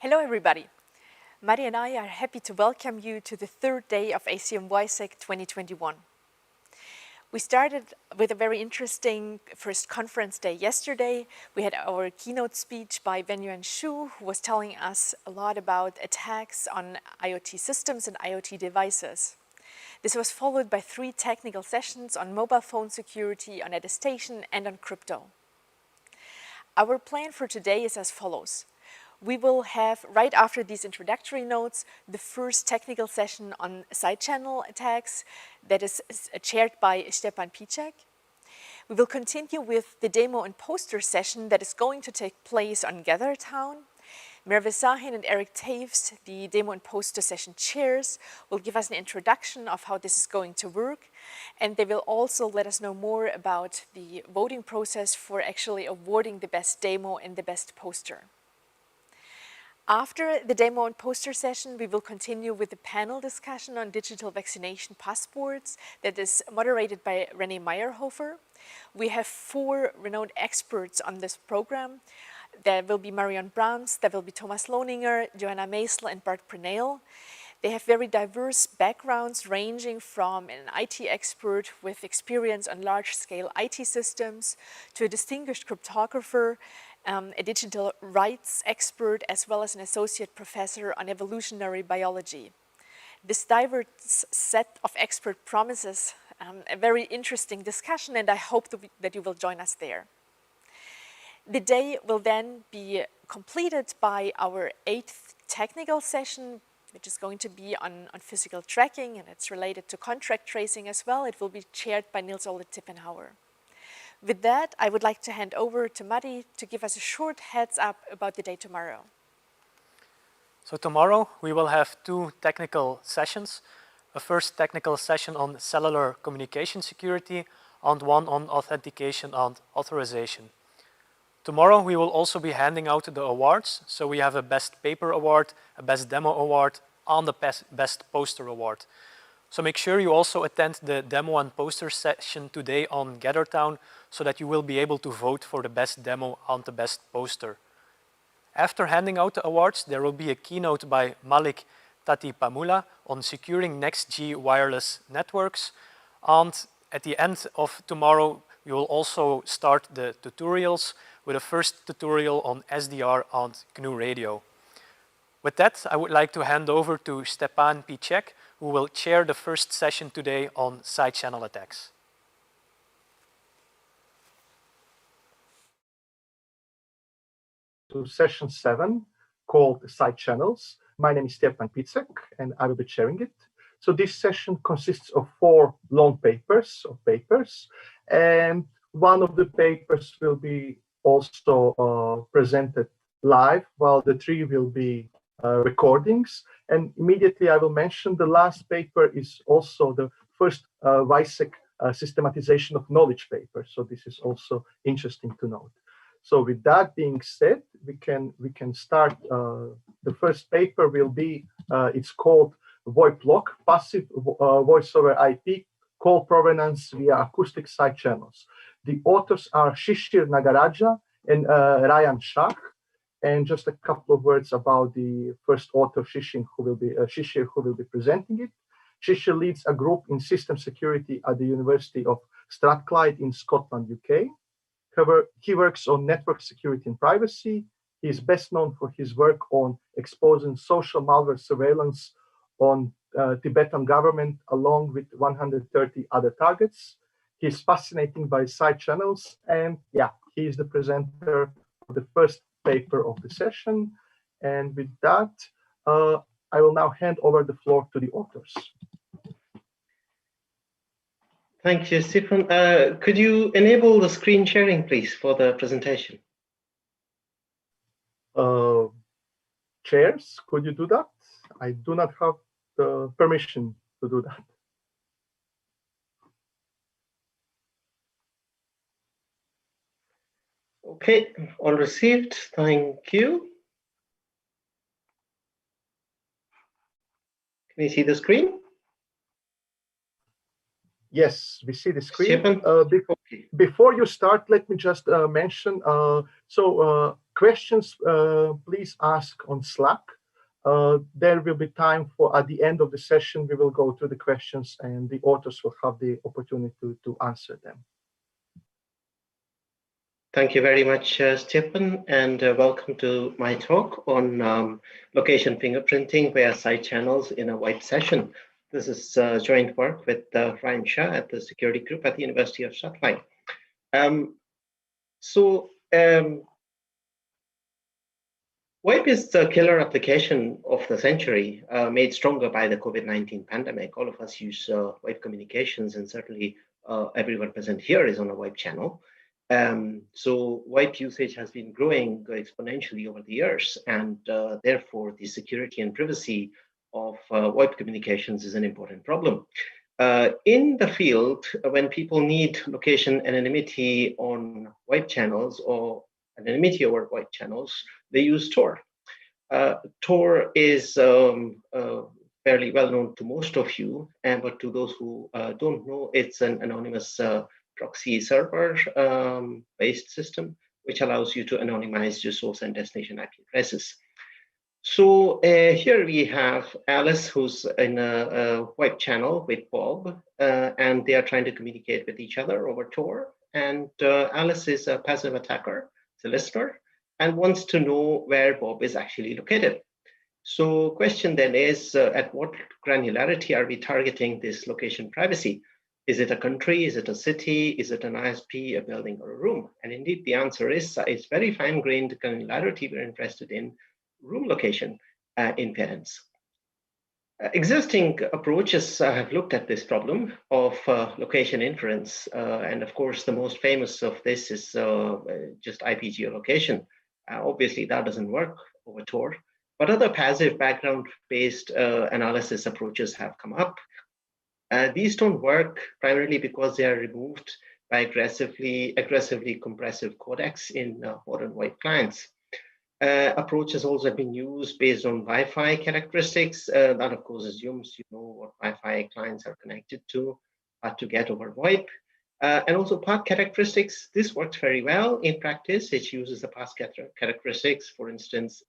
Hello everybody. Marion and I are happy to welcome you to the third day of ACM WiSec 2021. We started with a very interesting first conference day yesterday. We had our keynote speech by Wenyuan Xu, who was telling us a lot about attacks on IoT systems and IoT devices. This was followed by 3 technical sessions on mobile phone security, on attestation, and on crypto. Our plan for today is as follows. We will have, right after these introductory notes, the first technical session on side channel attacks that is chaired by Stjepan Picek. We will continue with the demo and poster session that is going to take place on GatherTown. Merve, Sahin and Erik, Tews, the demo and poster session chairs, will give us an introduction of how this is going to work, and they will also let us know more about the voting process for actually awarding the best demo and the best poster. After the demo and poster session, we will continue with the panel discussion on digital vaccination passports that is moderated by René Mayrhofer. We have 4 renowned experts on this program. There will be Marion Braams, there will be Lohninger, Joanna, Masel and Bart, Preneel. They have very diverse backgrounds ranging from an IT expert with experience on large-scale IT systems to a distinguished cryptographer, a digital rights expert, as well as an associate professor on evolutionary biology. This diverse set of experts promises a very interesting discussion, and I hope that you will join us there. The day will then be completed by our 8th technical session, which is going to be on physical tracking, and it's related to contract tracing as well. It will be chaired by Nils Tippenhauer. With that, I would like to hand over to Matti to give us a short heads up about the day tomorrow. So tomorrow we will have 2 technical sessions. A first technical session on cellular communication security and one on authentication and authorization. Tomorrow we will also be handing out the awards. So we have a best paper award, a best demo award and a best poster award. So make sure you also attend the demo and poster session today on GatherTown so that you will be able to vote for the best demo and the best poster. After handing out the awards, there will be a keynote by Malik Tatipamula on securing next-G wireless networks. And at the end of tomorrow, we will also start the tutorials with a first tutorial on SDR and GNU Radio. With that, I would like to hand over to Stjepan Picek, who will chair the first session today on side channel attacks. To session 7 called Side Channels. My name is Stjepan Picek and I will be chairing it. So this session consists of 4 long papers, and one of the papers will be also presented live, while the 3 will be recordings. And immediately I will mention the last paper is also the first WiSec systematization of knowledge paper. So this is also interesting to note. So with that being said, we can start. The first paper will be, it's called VoIPLoc, Passive Voice over IP Call Provenance via Acoustic Side Channels. The authors are Shishir Nagaraja and Ryan Shah. And just a couple of words about the first author, Shishir, who will be presenting it. Shishir leads a group in system security at the University of Strathclyde in Scotland, UK. He works on network security and privacy. He is best known for his work on exposing social malware surveillance on Tibetan government, along with 130 other targets. He is fascinated by side channels, and yeah, he is the presenter of the first paper of the session. And with that, I will now hand over the floor to the authors. Thank you, Stjepan. Could you enable the screen sharing, please, for the presentation? Chairs, could you do that? I do not have the permission to do that. Okay, all received. Thank you. Can you see the screen? Yes, we see the screen. Stjepan? Before you start, let me just mention, Questions, please ask on Slack. There will be time for, at the end of the session, we will go through the questions and the authors will have the opportunity to answer them. Thank you very much, Stjepan, and welcome to my talk on location fingerprinting via side channels in a VoIP session. This is joint work with Ryan Shah at the security group at the University of Strathclyde. VoIP is the killer application of the century, made stronger by the COVID-19 pandemic. All of us use VoIP communications, and certainly everyone present here is on a VoIP channel. So VoIP usage has been growing exponentially over the years, and therefore the security and privacy of VoIP communications is an important problem. In the field, when people need location anonymity on VoIP channels or anonymity over VoIP channels, they use Tor. Tor is fairly well known to most of you, but to those who don't know, it's an anonymous proxy server based system, which allows you to anonymize your source and destination IP addresses. So here we have Alice, who's in a VoIP channel with Bob, and they are trying to communicate with each other over Tor. And Alice is a passive attacker, it's a listener, and wants to know where Bob is actually located. So question then is, at what granularity are we targeting this location privacy? Is it a country? Is it a city? Is it an ISP, a building, or a room? And indeed, the answer is it's very fine-grained granularity we're interested in room location inference. Existing approaches have looked at this problem of location inference. And of course, the most famous of this is just IP geolocation. Obviously, that doesn't work over Tor. But other passive background-based analysis approaches have come up. These don't work primarily because they are removed by aggressively compressive codecs in modern VoIP clients. Approaches also have been used based on Wi-Fi characteristics. That, of course, assumes you know what Wi-Fi clients are connected to get over VoIP. And also path characteristics. This works very well in practice. It uses the path characteristics, for instance,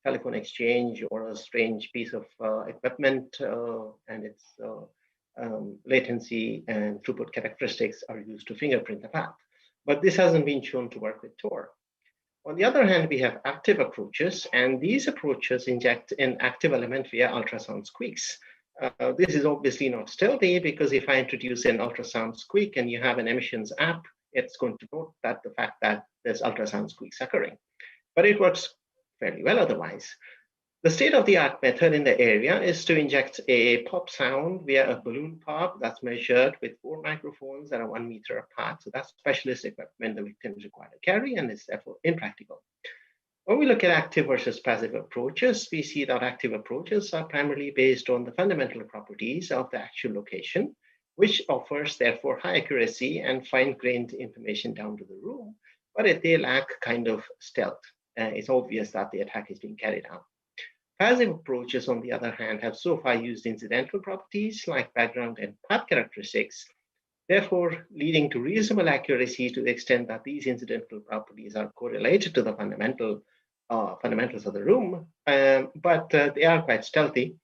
telephone exchange or a strange piece of equipment, and its latency and throughput characteristics are used to fingerprint the path. But this hasn't been shown to work with Tor. On the other hand, we have active approaches, and these approaches inject an active element via ultrasound squeaks. This is obviously not stealthy, because if I introduce an ultrasound squeak and you have an emissions app, it's going to note that the fact that there's ultrasound squeaks occurring. But it works fairly well otherwise. The state-of-the-art method in the area is to inject a pop sound via a balloon pop that's measured with 4 microphones that are 1 meter apart. So that's specialist equipment the victim is required to carry, and is therefore impractical. When we look at active versus passive approaches, we see that active approaches are primarily based on the fundamental properties of the actual location, which offers therefore high accuracy and fine-grained information down to the room, but they lack kind of stealth. It's obvious that the attack is being carried out. Passive approaches, on the other hand, have so far used incidental properties like background and path characteristics, therefore leading to reasonable accuracy to the extent that these incidental properties are correlated to the fundamentals of the room, but they are quite stealthy.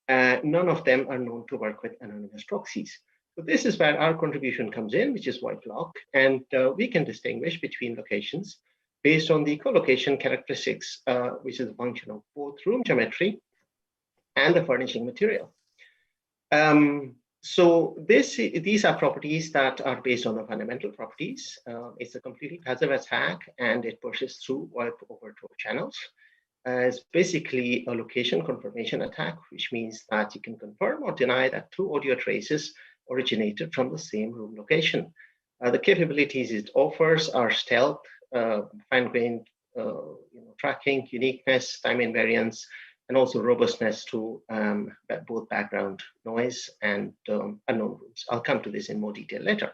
None of them are known to work with anonymous proxies. So this is where our contribution comes in, which is VoIPLoc, and we can distinguish between locations based on the collocation characteristics, which is a function of both room geometry and the furnishing material. So these are properties that are based on the fundamental properties. It's a completely passive attack, and it pushes through VoIP over Tor channels. It's basically a location confirmation attack, which means that you can confirm or deny that 2 audio traces originated from the same room location. The capabilities it offers are stealth, fine-grained tracking, uniqueness, time invariance, and also robustness to both background noise and unknown rooms. I'll come to this in more detail later.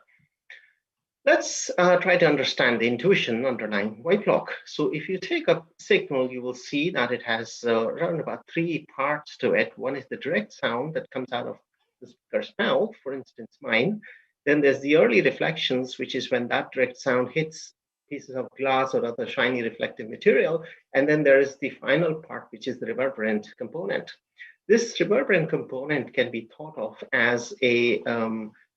Let's try to understand the intuition underlying VoIPLoc. So if you take a signal, you will see that it has around about 3 parts to it. One is the direct sound that comes out of the speaker's mouth, for instance, mine. Then there's the early reflections, which is when that direct sound hits pieces of glass or other shiny reflective material. And then there is the final part, which is the reverberant component. This reverberant component can be thought of as a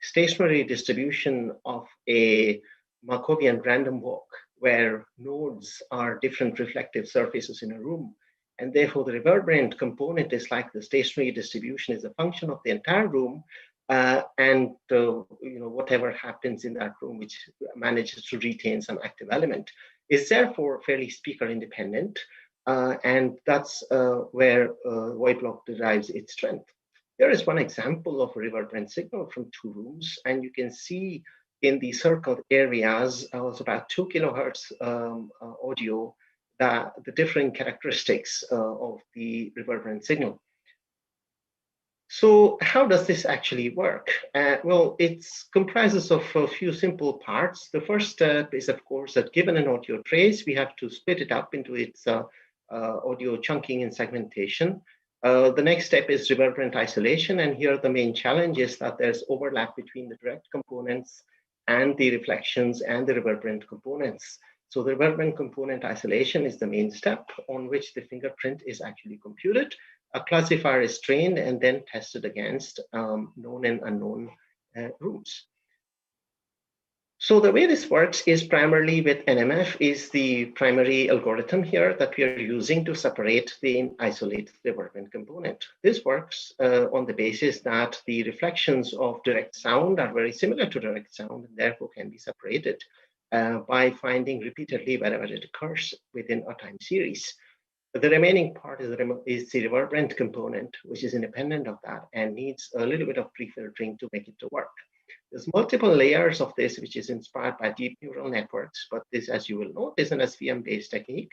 stationary distribution of a Markovian random walk, where nodes are different reflective surfaces in a room. And therefore, the reverberant component is like the stationary distribution is a function of the entire room, and whatever happens in that room, which manages to retain some active element, is therefore fairly speaker independent. And that's where VoIPLoc derives its strength. Here is one example of a reverberant signal from 2 rooms, and you can see in the circled areas was about 2 kilohertz audio, the different characteristics of the reverberant signal. So how does this actually work? Well, it comprises of a few simple parts. The first step is, of course, that given an audio trace, we have to split it up into its audio chunking and segmentation. The next step is reverberant isolation. And here the main challenge is that there's overlap between the direct components and the reflections and the reverberant components. So the reverberant component isolation is the main step on which the fingerprint is actually computed. A classifier is trained and then tested against known and unknown rooms. So the way this works is primarily with NMF is the primary algorithm here that we are using to separate the isolate reverberant component. This works on the basis that the reflections of direct sound are very similar to direct sound and therefore can be separated by finding repeatedly wherever it occurs within a time series. The remaining part is the reverberant component, which is independent of that and needs a little bit of pre-filtering to make it to work. There's multiple layers of this, which is inspired by deep neural networks, but this, as you will note, is an SVM-based technique,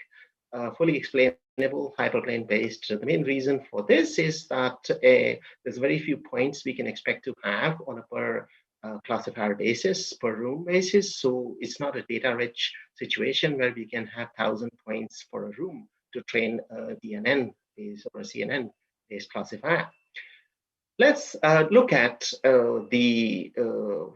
fully explainable, hyperplane-based. The main reason for this is that there's very few points we can expect to have on a per classifier basis, per room basis. So it's not a data-rich situation where we can have 1,000 points for a room to train a DNN-based or a CNN-based classifier. Let's look at the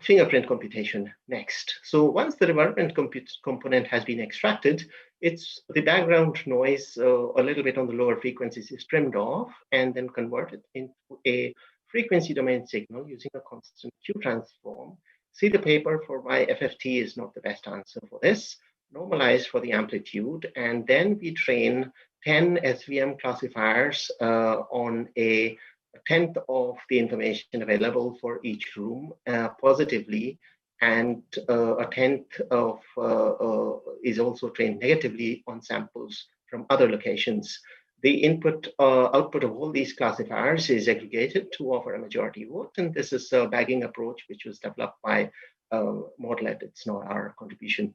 fingerprint computation next. So once the reverberant component has been extracted, the background noise a little bit on the lower frequencies is trimmed off and then converted into a frequency domain signal using a constant Q transform. See the paper for why FFT is not the best answer for this. Normalize for the amplitude, and then we train 10 SVM classifiers on a 1/10 of the information available for each room positively, and a 1/10 of is also trained negatively on samples from other locations. The input output of all these classifiers is aggregated to offer a majority vote, and this is a bagging approach which was developed by Modelet. It's not our contribution.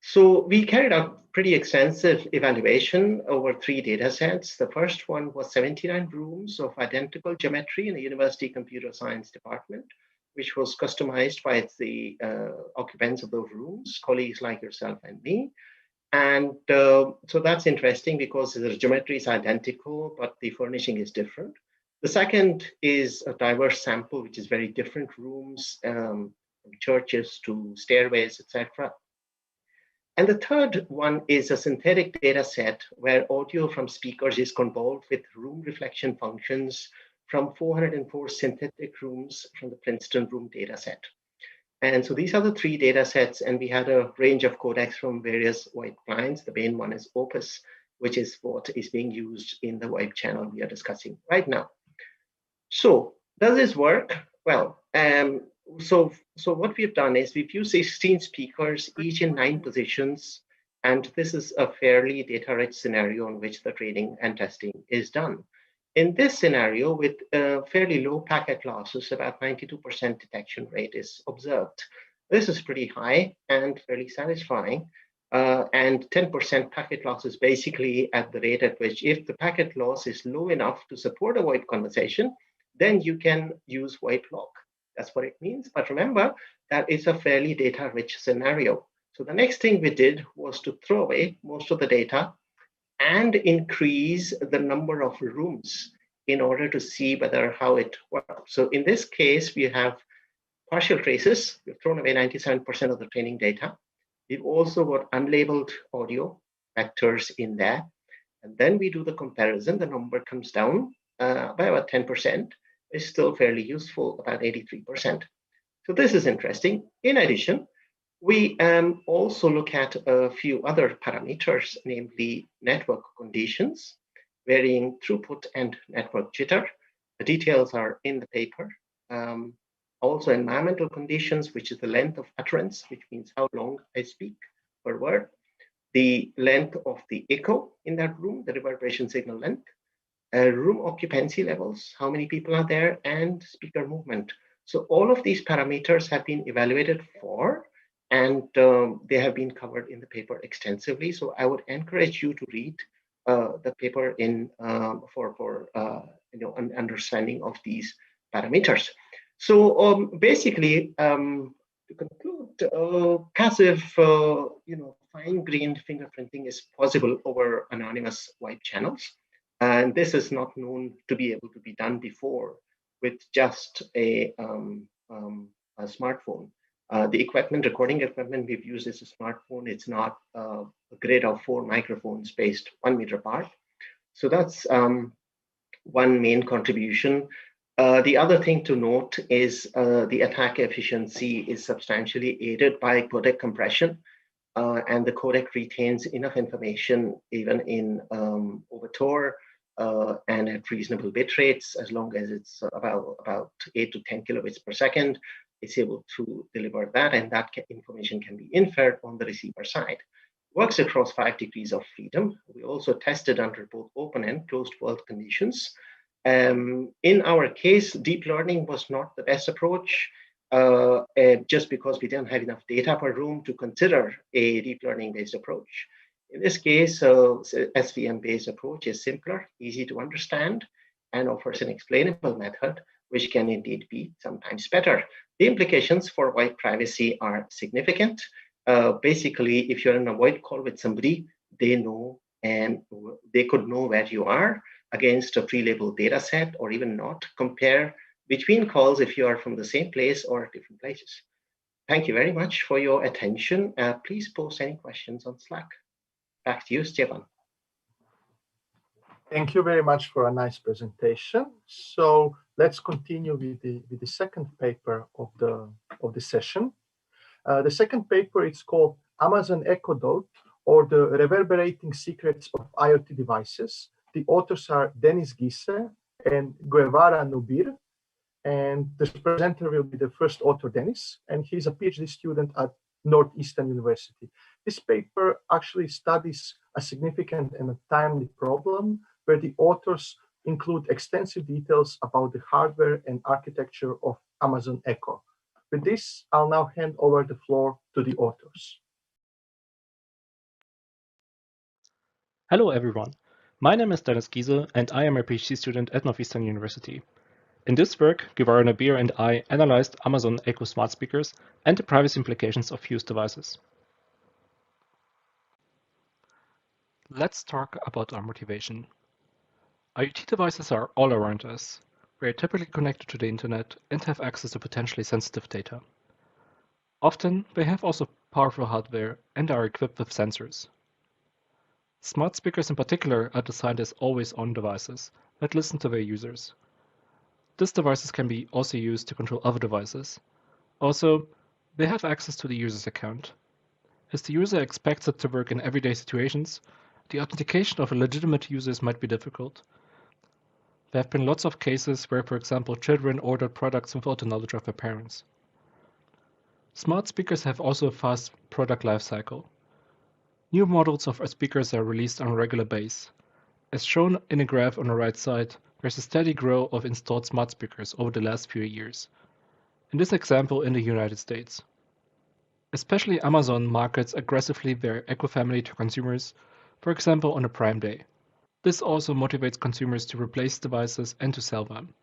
So we carried out pretty extensive evaluation over 3 data sets. The first one was 79 rooms of identical geometry in the university computer science department, which was customized by the occupants of those rooms, colleagues like yourself and me. And so that's interesting because the geometry is identical, but the furnishing is different. The second is a diverse sample, which is very different rooms, from churches to stairways, etc. And the third one is a synthetic data set where audio from speakers is convolved with room reflection functions from 404 synthetic rooms from the Princeton room data set. And so these are the 3 data sets, and we had a range of codecs from various VoIP clients. The main one is Opus, which is what is being used in the VoIP channel we are discussing right now. So does this work? Well, so what we've done is we've used 16 speakers, each in 9 positions, and this is a fairly data-rich scenario in which the training and testing is done. In this scenario, with fairly low packet losses, about 92% detection rate is observed. This is pretty high and fairly satisfying. And 10% packet loss is basically at the rate at which, if the packet loss is low enough to support a VoIP conversation, then you can use VoIPLoc. That's what it means. But remember that it's a fairly data-rich scenario. So the next thing we did was to throw away most of the data and increase the number of rooms in order to see how it works. So in this case, we have partial traces. We've thrown away 97% of the training data. We've also got unlabeled audio vectors in there. And then we do the comparison. The number comes down by about 10%. It's still fairly useful, about 83%. So this is interesting. In addition, we also look at a few other parameters, namely network conditions, varying throughput and network jitter. The details are in the paper. Also environmental conditions, which is the length of utterance, which means how long I speak per word, the length of the echo in that room, the reverberation signal length, room occupancy levels, how many people are there, and speaker movement. So all of these parameters have been evaluated for, and they have been covered in the paper extensively. So I would encourage you to read the paper in for an understanding of these parameters. So basically, to conclude, passive, fine-grained fingerprinting is possible over anonymous VoIP channels, and this is not known to be able to be done before with just a smartphone. The recording equipment we've used is a smartphone. It's not a grid of 4 microphones spaced 1 meter apart. So that's one main contribution. The other thing to note is the attack efficiency is substantially aided by codec compression, and the codec retains enough information even in over Tor and at reasonable bit rates, as long as it's about 8 to 10 kilobits per second. It's able to deliver that, and that information can be inferred on the receiver side. Works across 5 degrees of freedom. We also tested under both open and closed world conditions. In our case, deep learning was not the best approach, just because we didn't have enough data per room to consider a deep learning based approach. In this case, SVM based approach is simpler, easy to understand, and offers an explainable method, which can indeed be sometimes better. The implications for VoIP privacy are significant. Basically, if you're in a VoIP call with somebody, they know, and they could know where you are against a pre-labeled data set, or even not. Compare between calls if you are from the same place or different places. Thank you very much for your attention. Please post any questions on Slack. Back to you, Stjepan. Thank you very much for a nice presentation. So let's continue with the second paper of the session. The second paper is called Amazon Echo Dot, or the Reverberating Secrets of IoT Devices. The authors are Dennis Giese and Guevara Nubir, and the presenter will be the first author, Dennis, and he's a PhD student at Northeastern University. This paper actually studies a significant and a timely problem where the authors include extensive details about the hardware and architecture of Amazon Echo. With this, I'll now hand over the floor to the authors. Hello, everyone. My name is Dennis Giese, and I am a PhD student at Northeastern University. In this work, Guevara Nubir and I analyzed Amazon Echo smart speakers and the privacy implications of fused devices. Let's talk about our motivation. IoT devices are all around us. We are typically connected to the internet and have access to potentially sensitive data. Often, they have also powerful hardware and are equipped with sensors. Smart speakers in particular are designed as always-on devices that listen to their users. These devices can be also used to control other devices. Also, they have access to the user's account. As the user expects it to work in everyday situations, the authentication of legitimate users might be difficult. There have been lots of cases where, for example, children ordered products without the knowledge of their parents. Smart speakers have also a fast product life cycle. New models of speakers are released on a regular basis. As shown in a graph on the right side, there's a steady growth of installed smart speakers over the last few years. In this example, in the United States. Especially Amazon markets aggressively their Echo family to consumers, for example on a Prime Day. This also motivates consumers to replace devices and to sell them.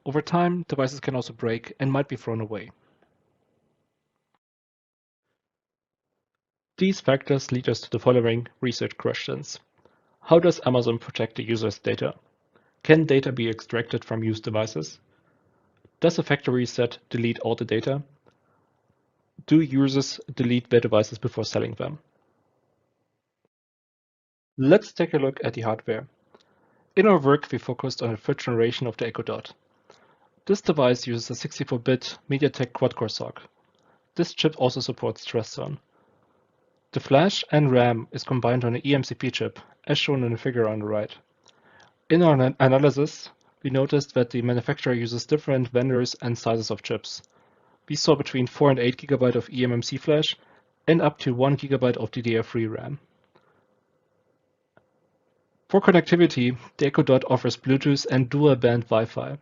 Over time, devices can also break and might be thrown away. These factors lead us to the following research questions. How does Amazon protect the user's data? Can data be extracted from used devices? Does a factory reset delete all the data? Do users delete their devices before selling them? Let's take a look at the hardware. In our work, we focused on the third generation of the Echo Dot. This device uses a 64-bit MediaTek quad-core SoC. This chip also supports Trust Zone. The flash and RAM is combined on an eMCP chip, as shown in the figure on the right. In our analysis, we noticed that the manufacturer uses different vendors and sizes of chips. We saw between 4 and 8 GB of eMMC flash and up to 1 GB of DDR3 RAM. For connectivity, the Echo Dot offers Bluetooth and dual-band Wi-Fi.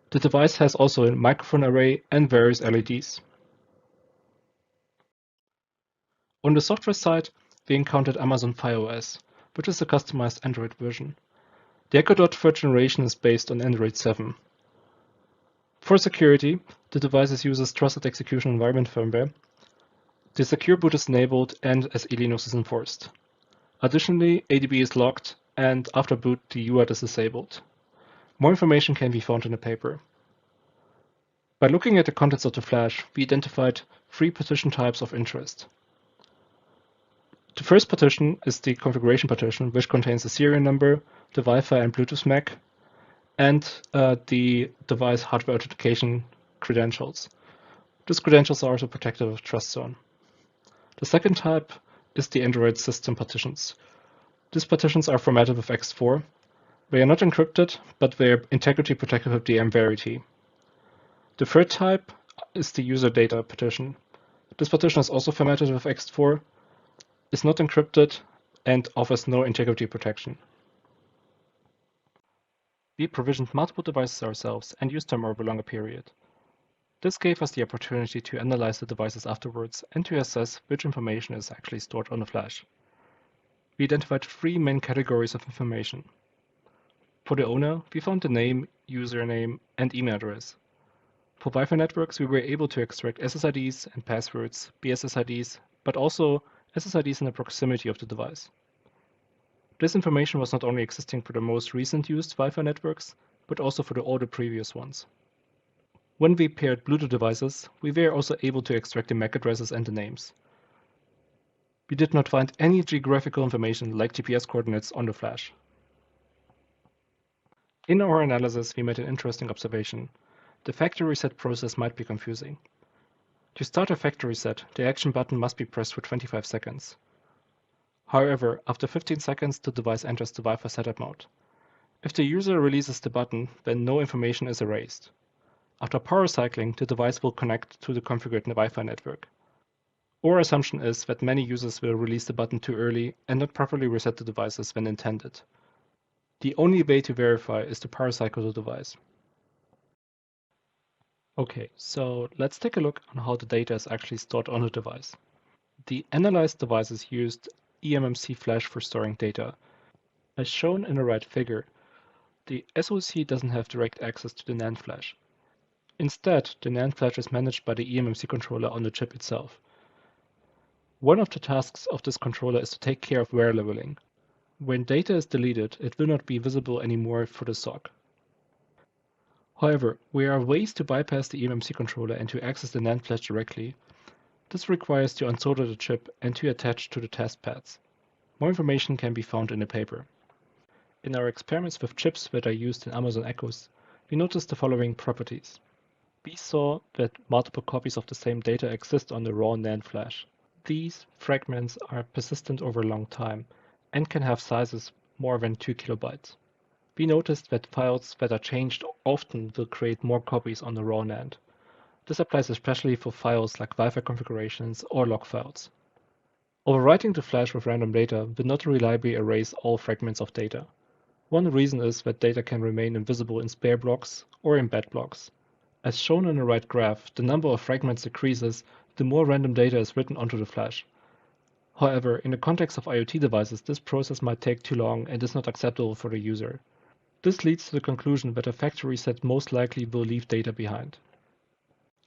The device has also a microphone array and various LEDs. On the software side, we encountered Amazon Fire OS, which is a customized Android version. The Echo Dot third generation is based on Android 7. For security, the device uses Trusted Execution Environment firmware. The secure boot is enabled and SE Linux is enforced. Additionally, ADB is locked, and after boot, the UART is disabled. More information can be found in the paper. By looking at the contents of the flash, we identified 3 partition types of interest. The first partition is the configuration partition, which contains the serial number, the Wi-Fi and Bluetooth MAC, and the device hardware authentication credentials. These credentials are also protected with Trust Zone. The second type is the Android system partitions. These partitions are formatted with X4. They are not encrypted, but they are integrity protected with DM Verity. The third type is the user data partition. This partition is also formatted with X4, is not encrypted, and offers no integrity protection. We provisioned multiple devices ourselves and used them over a longer period. This gave us the opportunity to analyze the devices afterwards and to assess which information is actually stored on the flash. We identified 3 main categories of information. For the owner, we found the name, username, and email address. For Wi-Fi networks, we were able to extract SSIDs and passwords, BSSIDs, but also SSIDs in the proximity of the device. This information was not only existing for the most recent used Wi-Fi networks, but also for all the previous ones. When we paired Bluetooth devices, we were also able to extract the MAC addresses and the names. We did not find any geographical information like GPS coordinates on the flash. In our analysis, we made an interesting observation. The factory reset process might be confusing. To start a factory reset, the action button must be pressed for 25 seconds. However, after 15 seconds, the device enters the Wi-Fi setup mode. If the user releases the button, then no information is erased. After power cycling, the device will connect to the configured Wi-Fi network. Our assumption is that many users will release the button too early and not properly reset the devices when intended. The only way to verify is to power cycle the device. Okay, so let's take a look on how the data is actually stored on the device. The analyzed devices used eMMC flash for storing data. As shown in the right figure, the SoC doesn't have direct access to the NAND flash. Instead, the NAND flash is managed by the eMMC controller on the chip itself. One of the tasks of this controller is to take care of wear leveling. When data is deleted, it will not be visible anymore for the SoC. However, there are ways to bypass the eMMC controller and to access the NAND flash directly. This requires to unsolder the chip and to attach to the test pads. More information can be found in the paper. In our experiments with chips that are used in Amazon Echoes, we noticed the following properties. We saw that multiple copies of the same data exist on the raw NAND flash. These fragments are persistent over a long time and can have sizes more than 2 kilobytes. We noticed that files that are changed often will create more copies on the raw NAND. This applies especially for files like Wi-Fi configurations or log files. Overwriting the flash with random data will not reliably erase all fragments of data. One reason is that data can remain invisible in spare blocks or in bad blocks. As shown in the right graph, the number of fragments decreases the more random data is written onto the flash. However, in the context of IoT devices, this process might take too long and is not acceptable for the user. This leads to the conclusion that a factory reset most likely will leave data behind.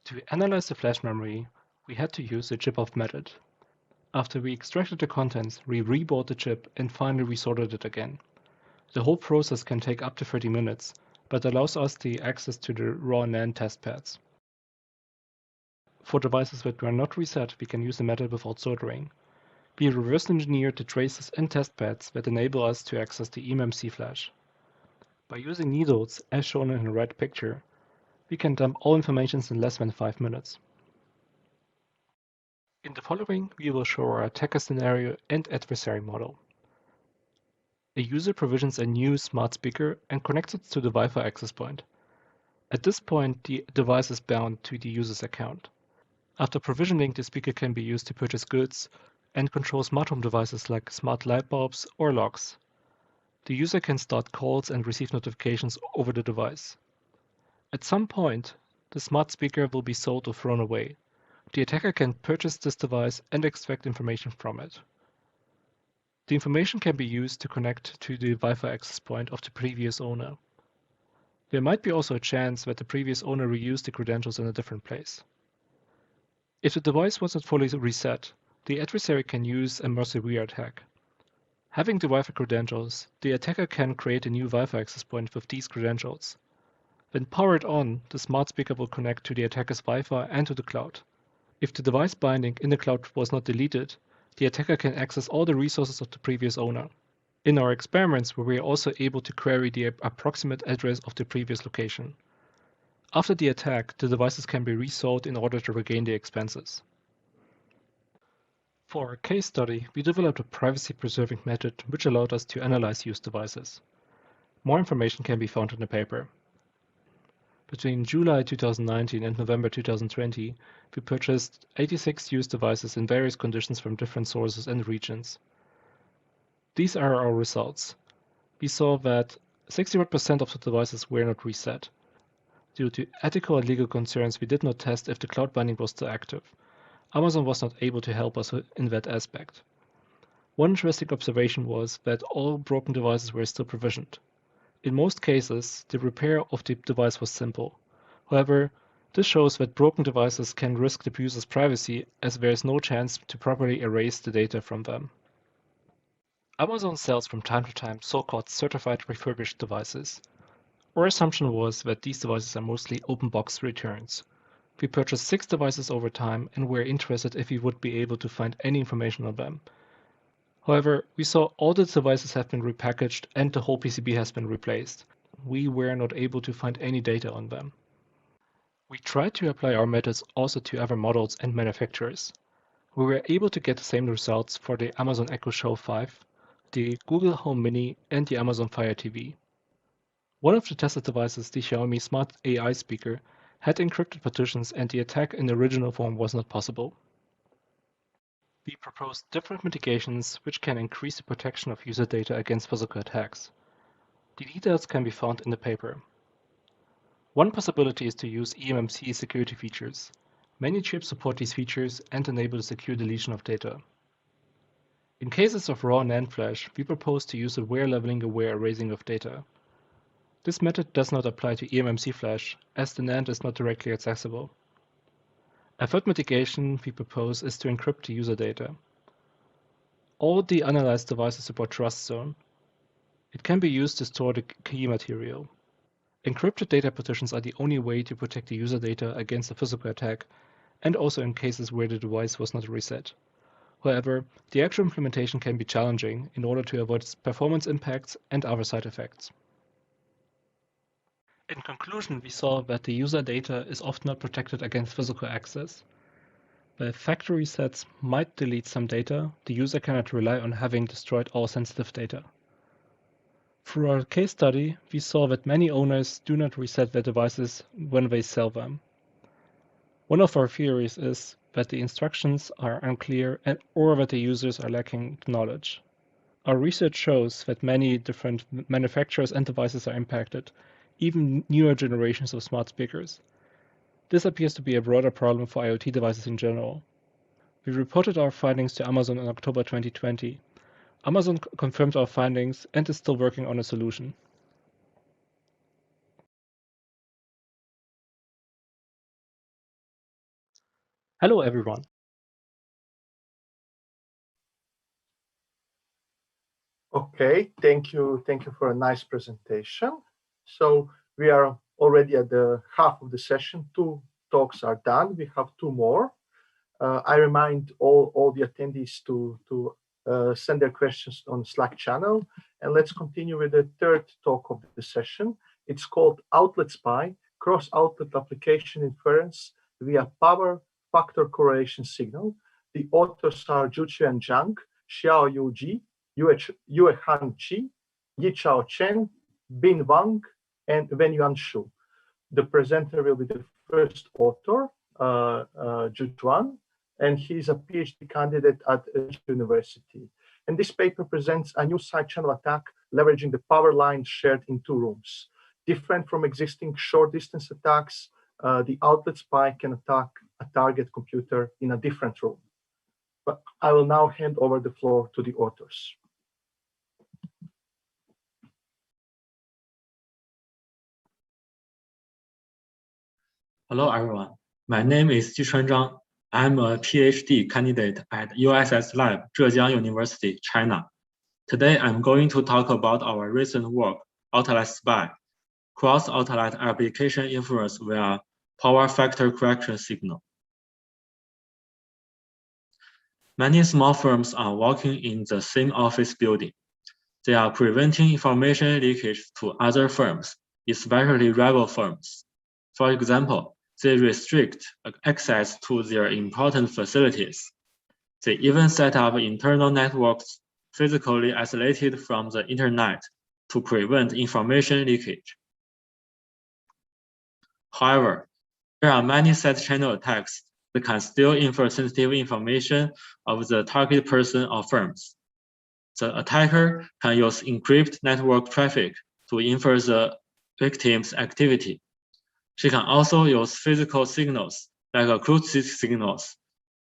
To analyze the flash memory, we had to use the chip-off method. After we extracted the contents, we reboot the chip and finally resorted it again. The whole process can take up to 30 minutes, but allows us the access to the raw NAND test pads. for devices that were not reset, we can use the method without soldering. We reverse engineered the traces and test pads that enable us to access the eMMC flash. By using needles, as shown in the red picture, we can dump all information in less than 5 minutes. In the following, we will show our attacker scenario and adversary model. A user provisions a new smart speaker and connects it to the Wi-Fi access point. At this point, the device is bound to the user's account. After provisioning, the speaker can be used to purchase goods and control smart home devices like smart light bulbs or locks. The user can start calls and receive notifications over the device. At some point, the smart speaker will be sold or thrown away. The attacker can purchase this device and extract information from it. The information can be used to connect to the Wi-Fi access point of the previous owner. There might be also a chance that the previous owner reused the credentials in a different place. If the device wasn't fully reset, the adversary can use a Merve attack. Having the Wi-Fi credentials, the attacker can create a new Wi-Fi access point with these credentials. When powered on, the smart speaker will connect to the attacker's Wi-Fi and to the cloud. If the device binding in the cloud was not deleted, the attacker can access all the resources of the previous owner. In our experiments, we were also able to query the approximate address of the previous location. After the attack, the devices can be resold in order to regain the expenses. For our case study, we developed a privacy-preserving method which allowed us to analyze used devices. More information can be found in the paper. Between July 2019 and November 2020, we purchased 86 used devices in various conditions from different sources and regions. These are our results. We saw that 61% of the devices were not reset. Due to ethical and legal concerns, we did not test if the cloud binding was still active. Amazon was not able to help us in that aspect. One interesting observation was that all broken devices were still provisioned. In most cases, the repair of the device was simple. However, this shows that broken devices can risk the user's privacy as there is no chance to properly erase the data from them. Amazon sells from time to time so-called certified refurbished devices. Our assumption was that these devices are mostly open box returns. We purchased 6 devices over time and were interested if we would be able to find any information on them. However, we saw all the devices have been repackaged and the whole PCB has been replaced. We were not able to find any data on them. We tried to apply our methods also to other models and manufacturers. We were able to get the same results for the Amazon Echo Show 5, the Google Home Mini, and the Amazon Fire TV. One of the tested devices, the Xiaomi Smart AI speaker, had encrypted partitions and the attack in the original form was not possible. We proposed different mitigations which can increase the protection of user data against physical attacks. The details can be found in the paper. One possibility is to use eMMC security features. Many chips support these features and enable the secure deletion of data. In cases of raw NAND flash, we propose to use aware leveling aware erasing of data. This method does not apply to eMMC flash, as the NAND is not directly accessible. A third mitigation we propose is to encrypt the user data. All the analyzed devices support trust zone. It can be used to store the key material. Encrypted data partitions are the only way to protect the user data against a physical attack, and also in cases where the device was not reset. However, the actual implementation can be challenging in order to avoid performance impacts and other side effects. In conclusion, we saw that the user data is often not protected against physical access. While factory resets might delete some data, the user cannot rely on having destroyed all sensitive data. Through our case study, we saw that many owners do not reset their devices when they sell them. One of our theories is that the instructions are unclear or that the users are lacking knowledge. Our research shows that many different manufacturers and devices are impacted, even newer generations of smart speakers. This appears to be a broader problem for IoT devices in general. We reported our findings to Amazon in October 2020. Amazon confirmed our findings and is still working on a solution. Hello, everyone. Okay, thank you for a nice presentation. So we are already at the half of the session, two talks are done. We have 2 more. I remind all the attendees to send their questions on Slack channel. And let's continue with the 3rd talk of the session. It's called OutletSpy, Cross-Outlet Application Inference via Power Factor Correlation Signal. The authors are Juchuan Zhang, Xiaoyu Ji, Yuehan Qi, Yichao Chen, Bin Wang, and Wenyuan Shu. The presenter will be the first author, Juchuan, and he's a PhD candidate at university. And this paper presents a new side channel attack leveraging the power lines shared in 2 rooms. Different from existing short distance attacks, the OutletSpy can attack a target computer in a different room. But I will now hand over the floor to the authors. Hello, everyone. My name is Juchuan Zhang. I'm a PhD candidate at USS Lab, Zhejiang University, China. Today, I'm going to talk about our recent work, OutletSpy, cross-outlet application inference via power factor correction signal. Many small firms are working in the same office building. They are preventing information leakage to other firms, especially rival firms. For example, they restrict access to their important facilities. They even set up internal networks physically isolated from the internet to prevent information leakage. However, there are many side-channel attacks that can still infer sensitive information of the target person or firms. The attacker can use encrypted network traffic to infer the victim's activity. She can also use physical signals like acoustic signals,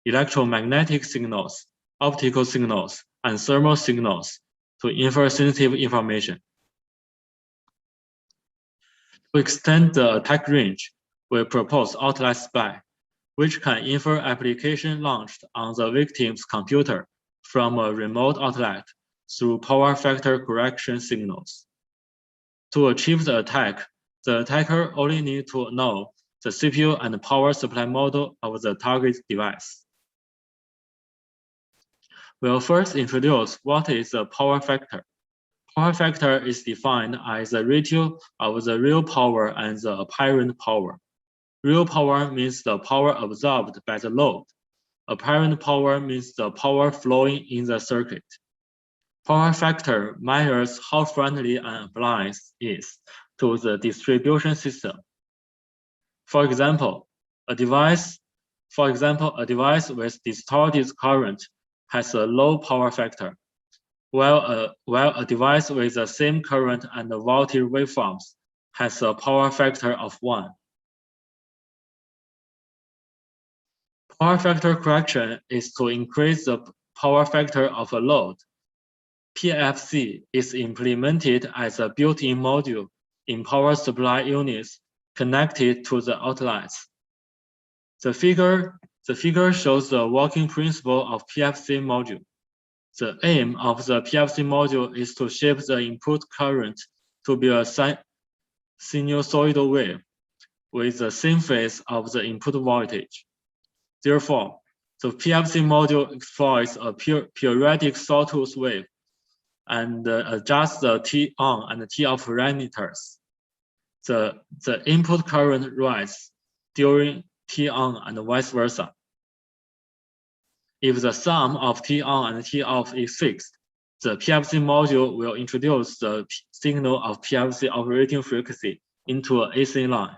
electromagnetic signals, optical signals, and thermal signals to infer sensitive information. To extend the attack range, we propose OutletSpy, which can infer application launched on the victim's computer from a remote outlet through power factor correction signals. To achieve the attack, the attacker only needs to know the CPU and power supply model of the target device. We'll first introduce what is a power factor. Power factor is defined as the ratio of the real power and the apparent power. Real power means the power absorbed by the load. Apparent power means the power flowing in the circuit. Power factor measures how friendly an appliance is to the distribution system. For example, a device with distorted current has a low power factor, while a device with the same current and voltage waveforms has a power factor of 1. Power factor correction is to increase the power factor of a load. PFC is implemented as a built-in module in power supply units connected to the outlets. The figure shows the working principle of PFC module. The aim of the PFC module is to shape the input current to be a sinusoidal wave with the same phase of the input voltage. Therefore, the PFC module exploits a periodic sawtooth wave and adjusts the T on and T off parameters. The input current rises during T on and vice versa. If the sum of T on and T off is fixed, the PFC module will introduce the signal of PFC operating frequency into an AC line.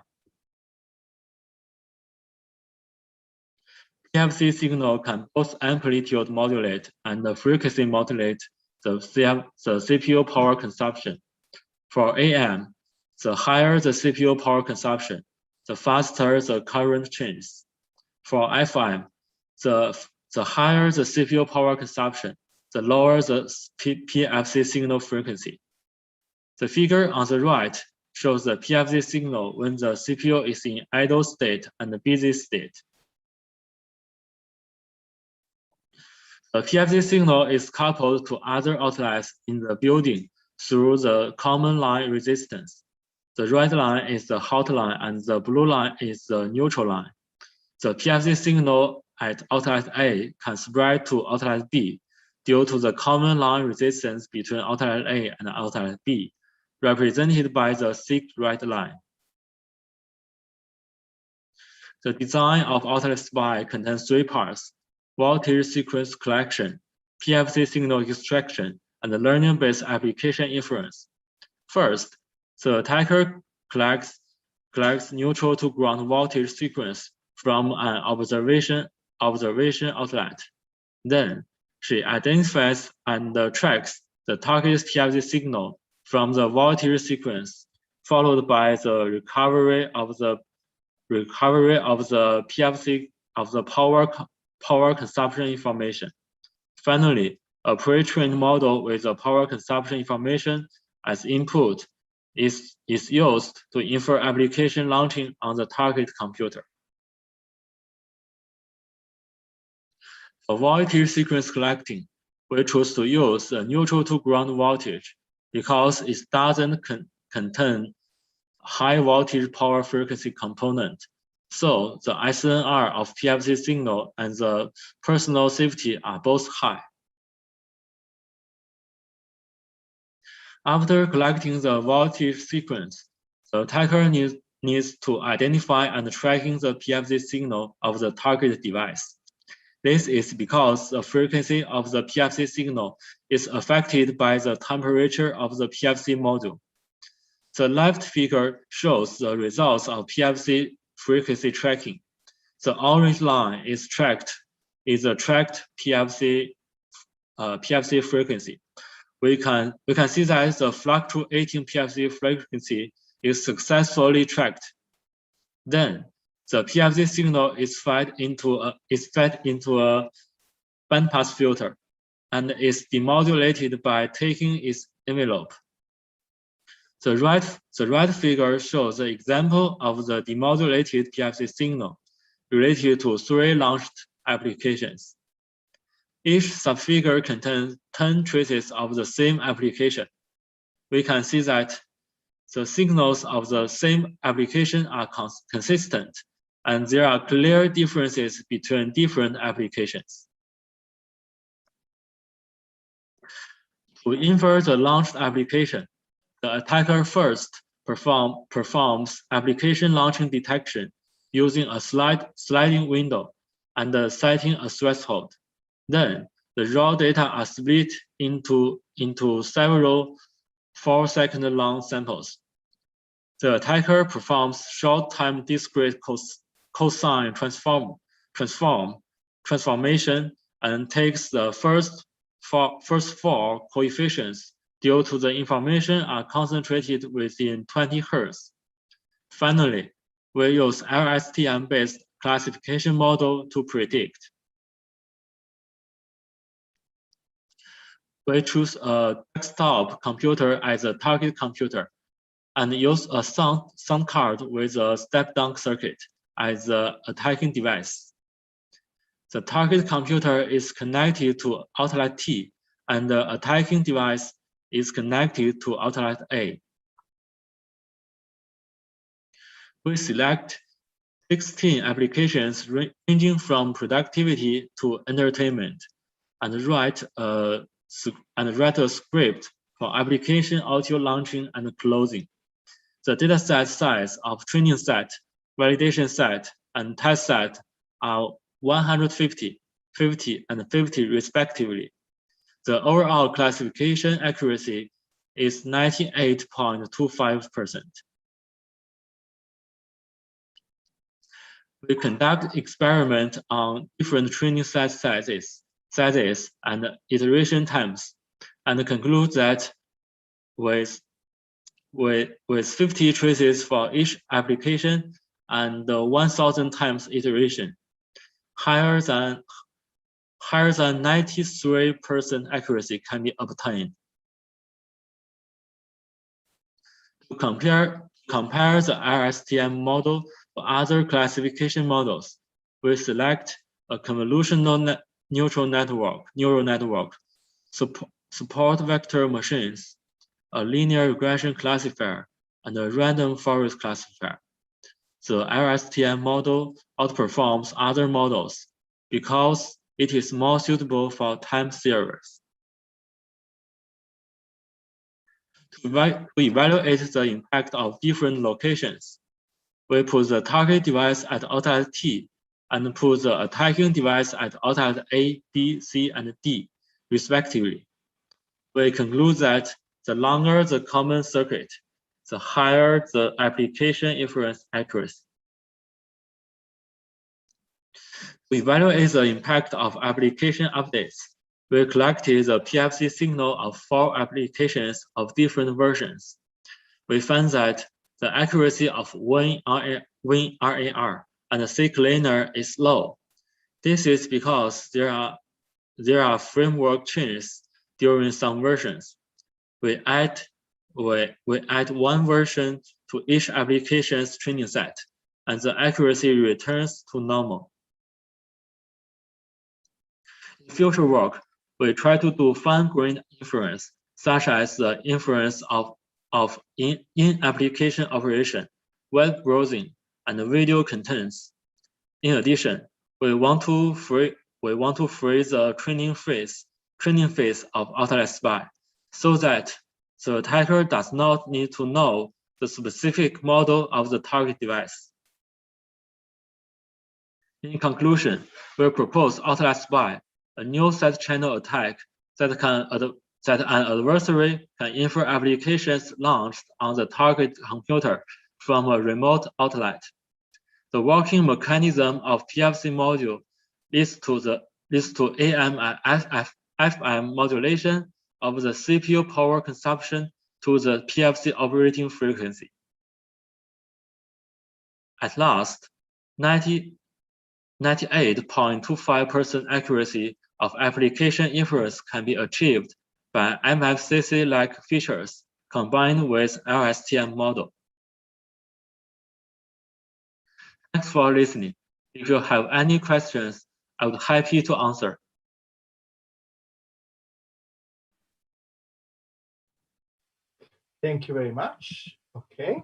PFC signal can both amplitude modulate and frequency modulate the CPU power consumption. For AM, the higher the CPU power consumption, the faster the current changes. For FM, the higher the CPU power consumption, the lower the PFC signal frequency. The figure on the right shows the PFC signal when the CPU is in idle state and busy state. The PFC signal is coupled to other outlets in the building through the common line resistance. The red line is the hot line and the blue line is the neutral line. the PFC signal at outlet A can spread to outlet B due to the common line resistance between outlet A and outlet B, represented by the thick red line. The design of OutletSpy contains 3 parts: voltage sequence collection, PFC signal extraction, and the learning-based application inference. First, the attacker collects neutral to ground voltage sequence from an observation outlet. Then, she identifies and tracks the target PFC signal from the voltage sequence, followed by the recovery of the PFC of the power consumption information. Finally, a pre-trained model with the power consumption information as input is used to infer application launching on the target computer. For voltage sequence collecting, we choose to use the neutral to ground voltage because it doesn't contain high voltage power frequency component. So the SNR of PFC signal and the personal safety are both high. After collecting the voltage sequence, the attacker needs to identify and tracking the PFC signal of the target device. This is because the frequency of the PFC signal is affected by the temperature of the PFC module. The left figure shows the results of PFC frequency tracking. The orange line is the tracked PFC frequency. We can see that the fluctuating PFC frequency is successfully tracked. Then the PFC signal is fed into a bandpass filter and is demodulated by taking its envelope. The right figure shows the example of the demodulated PFC signal related to 3 launched applications. Each subfigure contains 10 traces of the same application. We can see that the signals of the same application are consistent, and there are clear differences between different applications. To infer the launched application, the attacker first performs application launching detection using a sliding window and setting a threshold. Then the raw data are split into several 4-second long samples. The attacker performs short-time discrete cosine transformation and takes the first 4 coefficients due to the information are concentrated within 20 Hz. Finally, we use LSTM-based classification model to predict. We choose a desktop computer as a target computer and use a sound card with a step-down circuit as the attacking device. The target computer is connected to outlet T, and the attacking device is connected to outlet A. We select 16 applications ranging from productivity to entertainment, and write a script for application audio launching and closing. The dataset size of training set, validation set, and test set are 150, 50, and 50 respectively. The overall classification accuracy is 98.25%. We conduct experiments on different training set sizes and iteration times, and conclude that with 50 traces for each application and 1,000 times iteration, higher than 93% accuracy can be obtained. To compare the LSTM model to other classification models, we select a convolutional neural network, support vector machines, a linear regression classifier, and a random forest classifier. the LSTM model outperforms other models because it is more suitable for time series. To evaluate the impact of different locations, we put the target device at outlet T and put the attacking device at outlet A, B, C, and D, respectively. We conclude that the longer the common circuit, the higher the application inference accuracy. To evaluate the impact of application updates, we collected the PFC signal of 4 applications of different versions. We found that the accuracy of WinRAR and CCleaner is low. This is because there are framework changes during some versions. We add 1 version to each application's training set, and the accuracy returns to normal. In future work, we try to do fine-grained inference, such as the inference of in-application operation, web browsing, and video contents. In addition, we want to free the training phase of OutletSpy, so that the attacker does not need to know the specific model of the target device. In conclusion, we propose OutletSpy, a new side-channel attack that an adversary can infer applications launched on the target computer from a remote outlet. The working mechanism of PFC module leads to AM and FM modulation of the CPU power consumption to the PFC operating frequency. At last, 98.25% accuracy of application inference can be achieved by MFCC-like features combined with LSTM model. Thanks for listening. If you have any questions, I would be happy to answer. Thank you very much. Okay.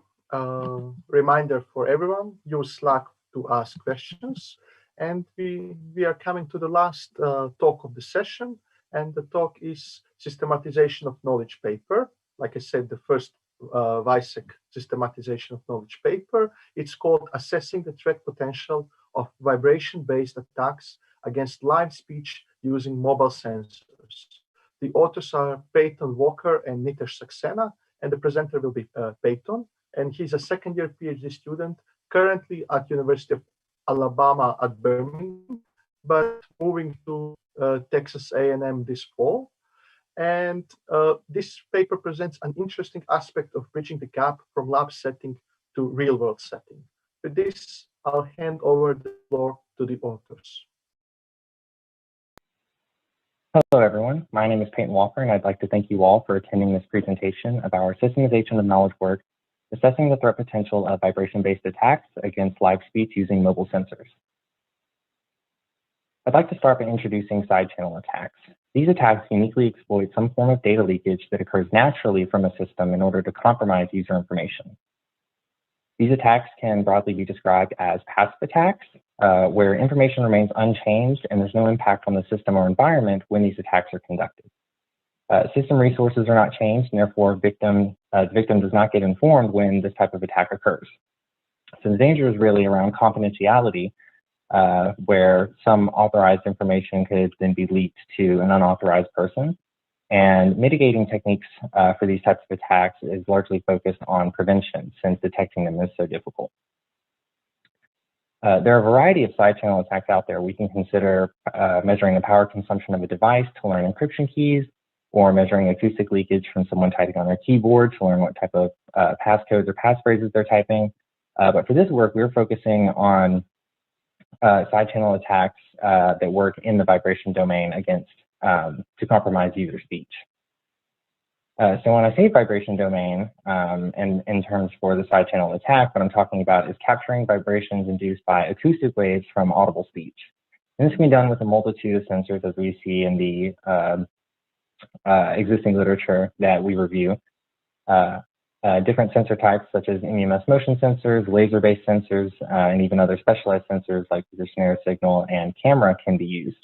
Reminder for everyone, use Slack to ask questions. And we are coming to the last talk of the session. And the talk is systematization of knowledge paper. Like I said, the first WiSec systematization of knowledge paper. It's called Assessing the Threat Potential of Vibration-Based Attacks Against Live Speech Using Mobile Sensors. The authors are Payton Walker and Nitesh Saxena, and the presenter will be Payton. And he's a second-year PhD student, currently at University of Alabama at Birmingham, but moving to Texas A&M this fall. And this paper presents an interesting aspect of bridging the gap from lab setting to real-world setting. With this, I'll hand over the floor to the authors. Hello, everyone. My name is Payton Walker, and I'd like to thank you all for attending this presentation of our systemization of knowledge work, assessing the threat potential of vibration-based attacks against live speech using mobile sensors. I'd like to start by introducing side-channel attacks. These attacks uniquely exploit some form of data leakage that occurs naturally from a system in order to compromise user information. These attacks can broadly be described as passive attacks, where information remains unchanged and there's no impact on the system or environment when these attacks are conducted. System resources are not changed, and therefore the victim does not get informed when this type of attack occurs. So the danger is really around confidentiality, where some authorized information could then be leaked to an unauthorized person. And mitigating techniques for these types of attacks is largely focused on prevention, since detecting them is so difficult. There are a variety of side-channel attacks out there. We can consider measuring the power consumption of a device to learn encryption keys, or measuring acoustic leakage from someone typing on their keyboard to learn what type of passcodes or passphrases they're typing. But for this work, we're focusing on side-channel attacks that work in the vibration domain against to compromise user speech. So when I say vibration domain, and in terms for the side-channel attack, what I'm talking about is capturing vibrations induced by acoustic waves from audible speech. And this can be done with a multitude of sensors, as we see in the existing literature that we review. Different sensor types such as MEMS motion sensors, laser-based sensors, and even other specialized sensors like position signal and camera can be used.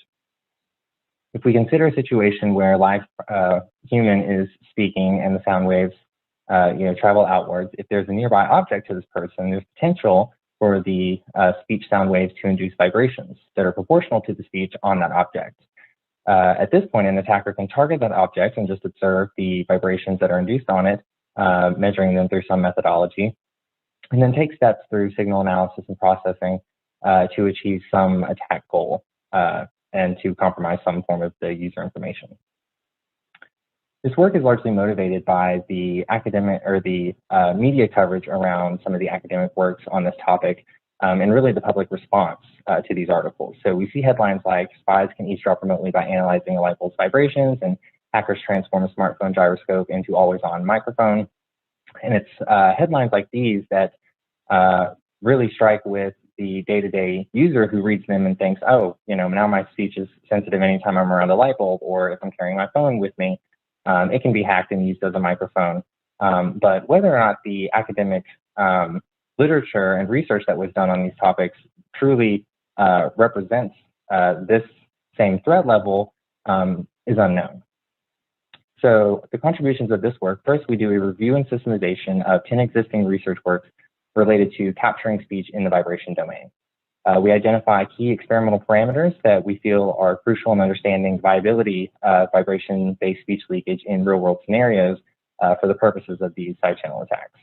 If we consider a situation where a live human is speaking and the sound waves travel outwards, if there's a nearby object to this person, there's potential for the speech sound waves to induce vibrations that are proportional to the speech on that object. At this point, an attacker can target that object and just observe the vibrations that are induced on it, measuring them through some methodology, and then take steps through signal analysis and processing to achieve some attack goal and to compromise some form of the user information. This work is largely motivated by the academic or the media coverage around some of the academic works on this topic, and really the public response to these articles. So we see headlines like spies can eavesdrop remotely by analyzing a light bulb's vibrations, and hackers transform a smartphone gyroscope into always-on microphone. And it's headlines like these that really strike with the day-to-day user who reads them and thinks, oh, now my speech is sensitive anytime I'm around a light bulb, or if I'm carrying my phone with me, it can be hacked and used as a microphone. But whether or not the academic literature and research that was done on these topics truly represents this same threat level is unknown. So the contributions of this work, first we do a review and systemization of 10 existing research works related to capturing speech in the vibration domain. We identify key experimental parameters that we feel are crucial in understanding the viability of vibration-based speech leakage in real-world scenarios for the purposes of these side channel attacks.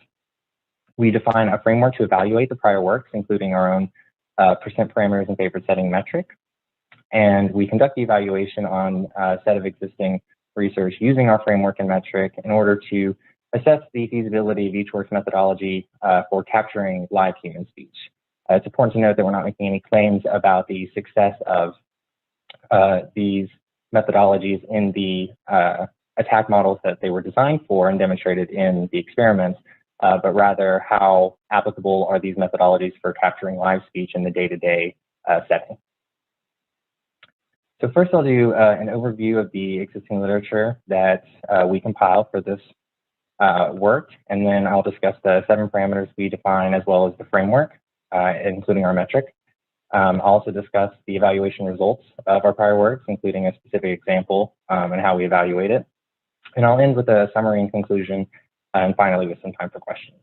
We define a framework to evaluate the prior works, including our own percent parameters and favorite setting metric. And we conduct the evaluation on a set of existing research using our framework and metric in order to assess the feasibility of each work's methodology for capturing live human speech. It's important to note that we're not making any claims about the success of these methodologies in the attack models that they were designed for and demonstrated in the experiments, but rather how applicable are these methodologies for capturing live speech in the day-to-day setting. So first I'll do an overview of the existing literature that we compiled for this work, and then I'll discuss the 7 parameters we define as well as the framework, including our metric. I'll also discuss the evaluation results of our prior works, including a specific example and how we evaluate it. And I'll end with a summary and conclusion, and finally with some time for questions.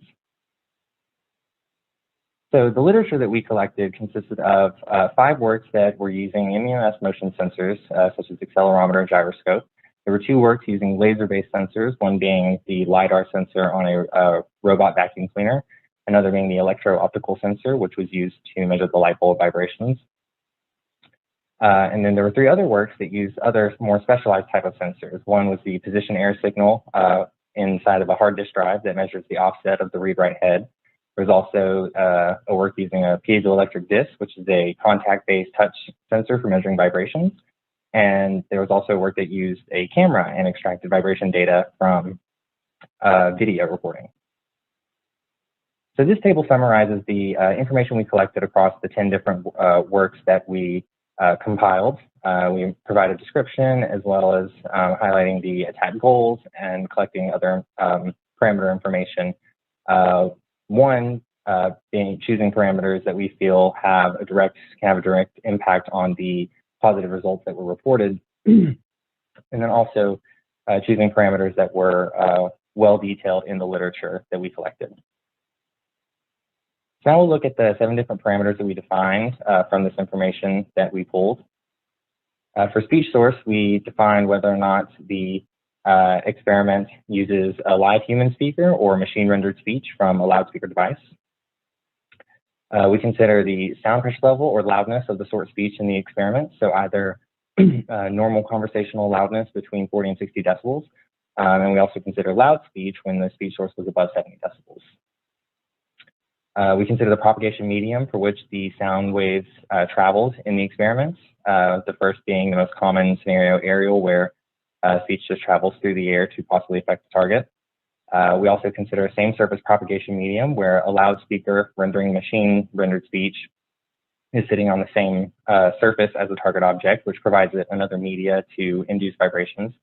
So the literature that we collected consisted of 5 works that were using MEMS motion sensors, such as accelerometer and gyroscope. There were 2 works using laser-based sensors, one being the LiDAR sensor on a robot vacuum cleaner, another being the electro-optical sensor, which was used to measure the light bulb vibrations. And then there were 3 other works that used other more specialized type of sensors. One was the position air signal inside of a hard disk drive that measures the offset of the read-write head. There's also a work using a piezoelectric disc, which is a contact-based touch sensor for measuring vibrations. And there was also work that used a camera and extracted vibration data from video recording. So this table summarizes the information we collected across the 10 different works that we compiled. We provide a description as well as highlighting the attack goals and collecting other parameter information. One being choosing parameters that we feel can have a direct impact on the positive results that were reported, and then also choosing parameters that were well detailed in the literature that we collected. So now we'll look at the 7 different parameters that we defined from this information that we pulled. For speech source, we defined whether or not the experiment uses a live human speaker or machine rendered speech from a loudspeaker device. We consider the sound pressure level or loudness of the source speech in the experiment, so either normal conversational loudness between 40 and 60 decibels, and we also consider loud speech when the speech source was above 70 decibels. We consider the propagation medium for which the sound waves traveled in the experiments, the first being the most common scenario, aerial, where speech just travels through the air to possibly affect the target. We also consider a same surface propagation medium where a loudspeaker rendering machine rendered speech is sitting on the same surface as the target object, which provides it another media to induce vibrations.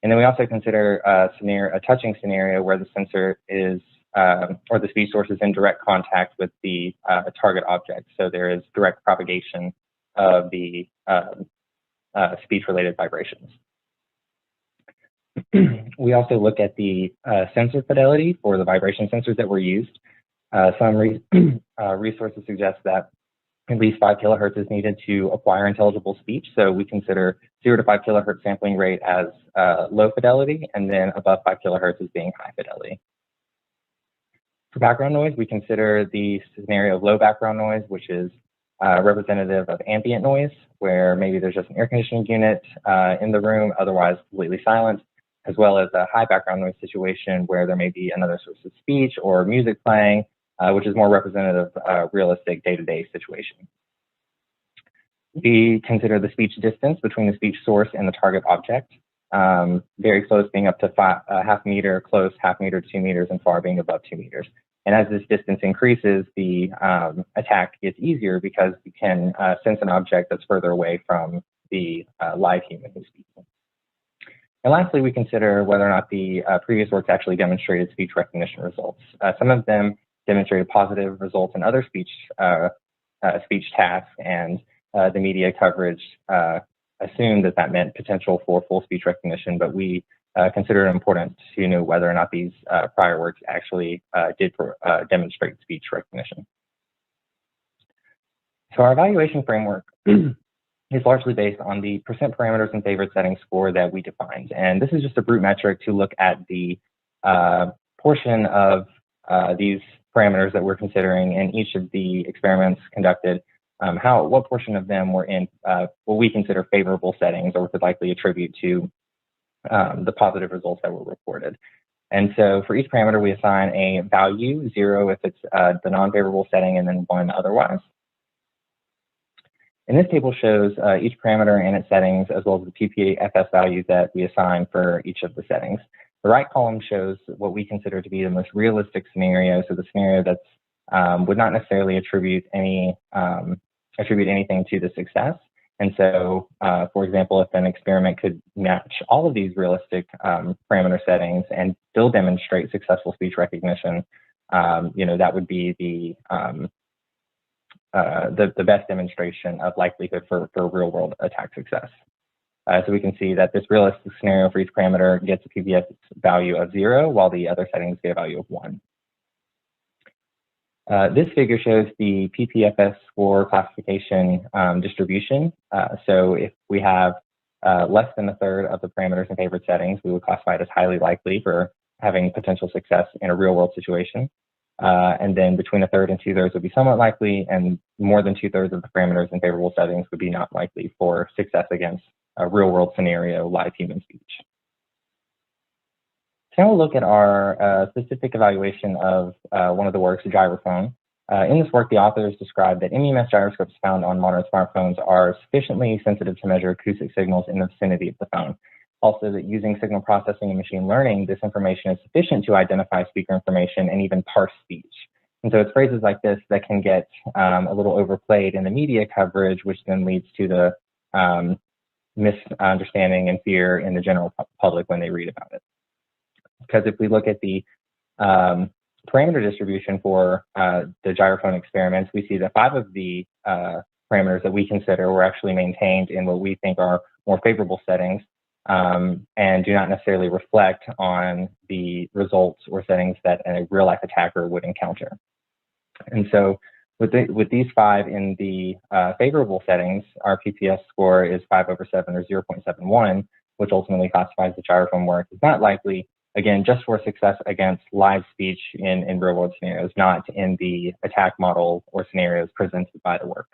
And then we also consider a touching scenario where the sensor is, or the speech source is in direct contact with the target object. So there is direct propagation of the speech-related vibrations. We also look at the sensor fidelity for the vibration sensors that were used. Some resources suggest that at least 5 kilohertz is needed to acquire intelligible speech. So we consider 0 to 5 kilohertz sampling rate as low fidelity, and then above 5 kilohertz as being high fidelity. For background noise, we consider the scenario of low background noise, which is representative of ambient noise, where maybe there's just an air conditioning unit in the room, otherwise completely silent, as well as a high background noise situation where there may be another source of speech or music playing, which is more representative of realistic day-to-day situation. We consider the speech distance between the speech source and the target object, very close being up to half meter, close half meter to 2 meters, and far being above 2 meters. And as this distance increases, the attack gets easier because you can sense an object that's further away from the live human who's speaking. And lastly, we consider whether or not the previous works actually demonstrated speech recognition results. Some of them demonstrated positive results in other speech tasks, and the media coverage assumed that that meant potential for full speech recognition, but we consider it important to know whether or not these prior works actually did demonstrate speech recognition. So our evaluation framework is largely based on the percent parameters and favorite setting score that we defined. And this is just a brute metric to look at the portion of these parameters that we're considering in each of the experiments conducted, what portion of them were in what we consider favorable settings or could likely attribute to the positive results that were reported. And so for each parameter, we assign a value, 0 if it's the non-favorable setting, and then 1 otherwise. And this table shows each parameter and its settings, as well as the PPFS value that we assign for each of the settings. The right column shows what we consider to be the most realistic scenario, so the scenario that's would not necessarily attribute anything to the success. And so, for example, if an experiment could match all of these realistic parameter settings and still demonstrate successful speech recognition, that would be the best demonstration of likelihood for real-world attack success. So we can see that this realistic scenario for each parameter gets a PPS value of 0, while the other settings get a value of 1. This figure shows the PPFS score classification distribution. So if we have less than a third of the parameters and favorite settings, we would classify it as highly likely for having potential success in a real-world situation. And then between a third and 2/3 would be somewhat likely, and more than 2/3 of the parameters and favorable settings would be not likely for success against a real-world scenario, live human speech. So now we'll look at our specific evaluation of one of the works, Gyrophone. In this work, the authors described that MEMS gyroscopes found on modern smartphones are sufficiently sensitive to measure acoustic signals in the vicinity of the phone. Also, that using signal processing and machine learning, this information is sufficient to identify speaker information and even parse speech. And so it's phrases like this that can get a little overplayed in the media coverage, which then leads to the misunderstanding and fear in the general public when they read about it. Because if we look at the parameter distribution for the gyrophone experiments, we see that 5 of the parameters that we consider were actually maintained in what we think are more favorable settings, and do not necessarily reflect on the results or settings that a real-life attacker would encounter. And so with these 5 in the favorable settings, our PPS score is 5/7 or 0.71, which ultimately classifies the gyrophone work as not likely, again, just for success against live speech in real-world scenarios, not in the attack model or scenarios presented by the work.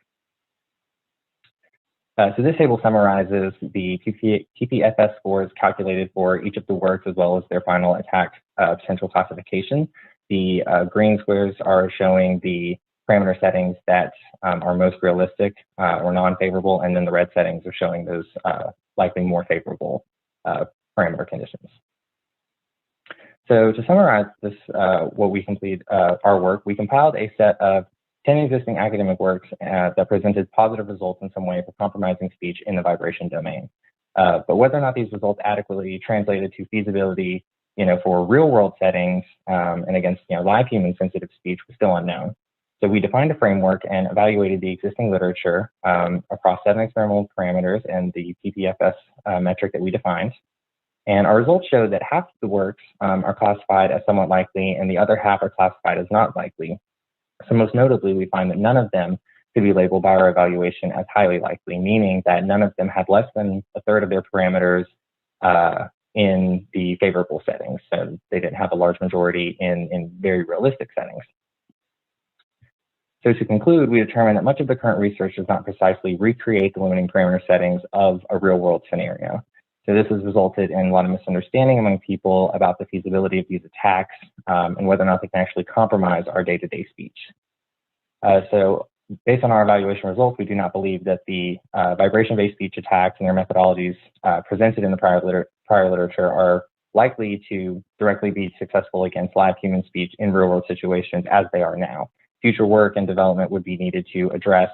So this table summarizes the PPFS scores calculated for each of the works, as well as their final attack potential classification. The green squares are showing the parameter settings that are most realistic or non-favorable, and then the red settings are showing those likely more favorable parameter conditions. So to summarize this, what we completed our work, we compiled a set of 10 existing academic works that presented positive results in some way for compromising speech in the vibration domain. But whether or not these results adequately translated to feasibility, for real-world settings and against live human-sensitive speech was still unknown. So we defined a framework and evaluated the existing literature across 7 experimental parameters and the PPFS metric that we defined. And our results showed that half of the works are classified as somewhat likely, and the other half are classified as not likely. So most notably, we find that none of them could be labeled by our evaluation as highly likely, meaning that none of them had less than a third of their parameters in the favorable settings. So they didn't have a large majority in very realistic settings. So to conclude, we determined that much of the current research does not precisely recreate the limiting parameter settings of a real-world scenario. So this has resulted in a lot of misunderstanding among people about the feasibility of these attacks and whether or not they can actually compromise our day-to-day speech. So based on our evaluation results, we do not believe that the vibration-based speech attacks and their methodologies presented in the prior literature are likely to directly be successful against live human speech in real-world situations as they are now. Future work and development would be needed to address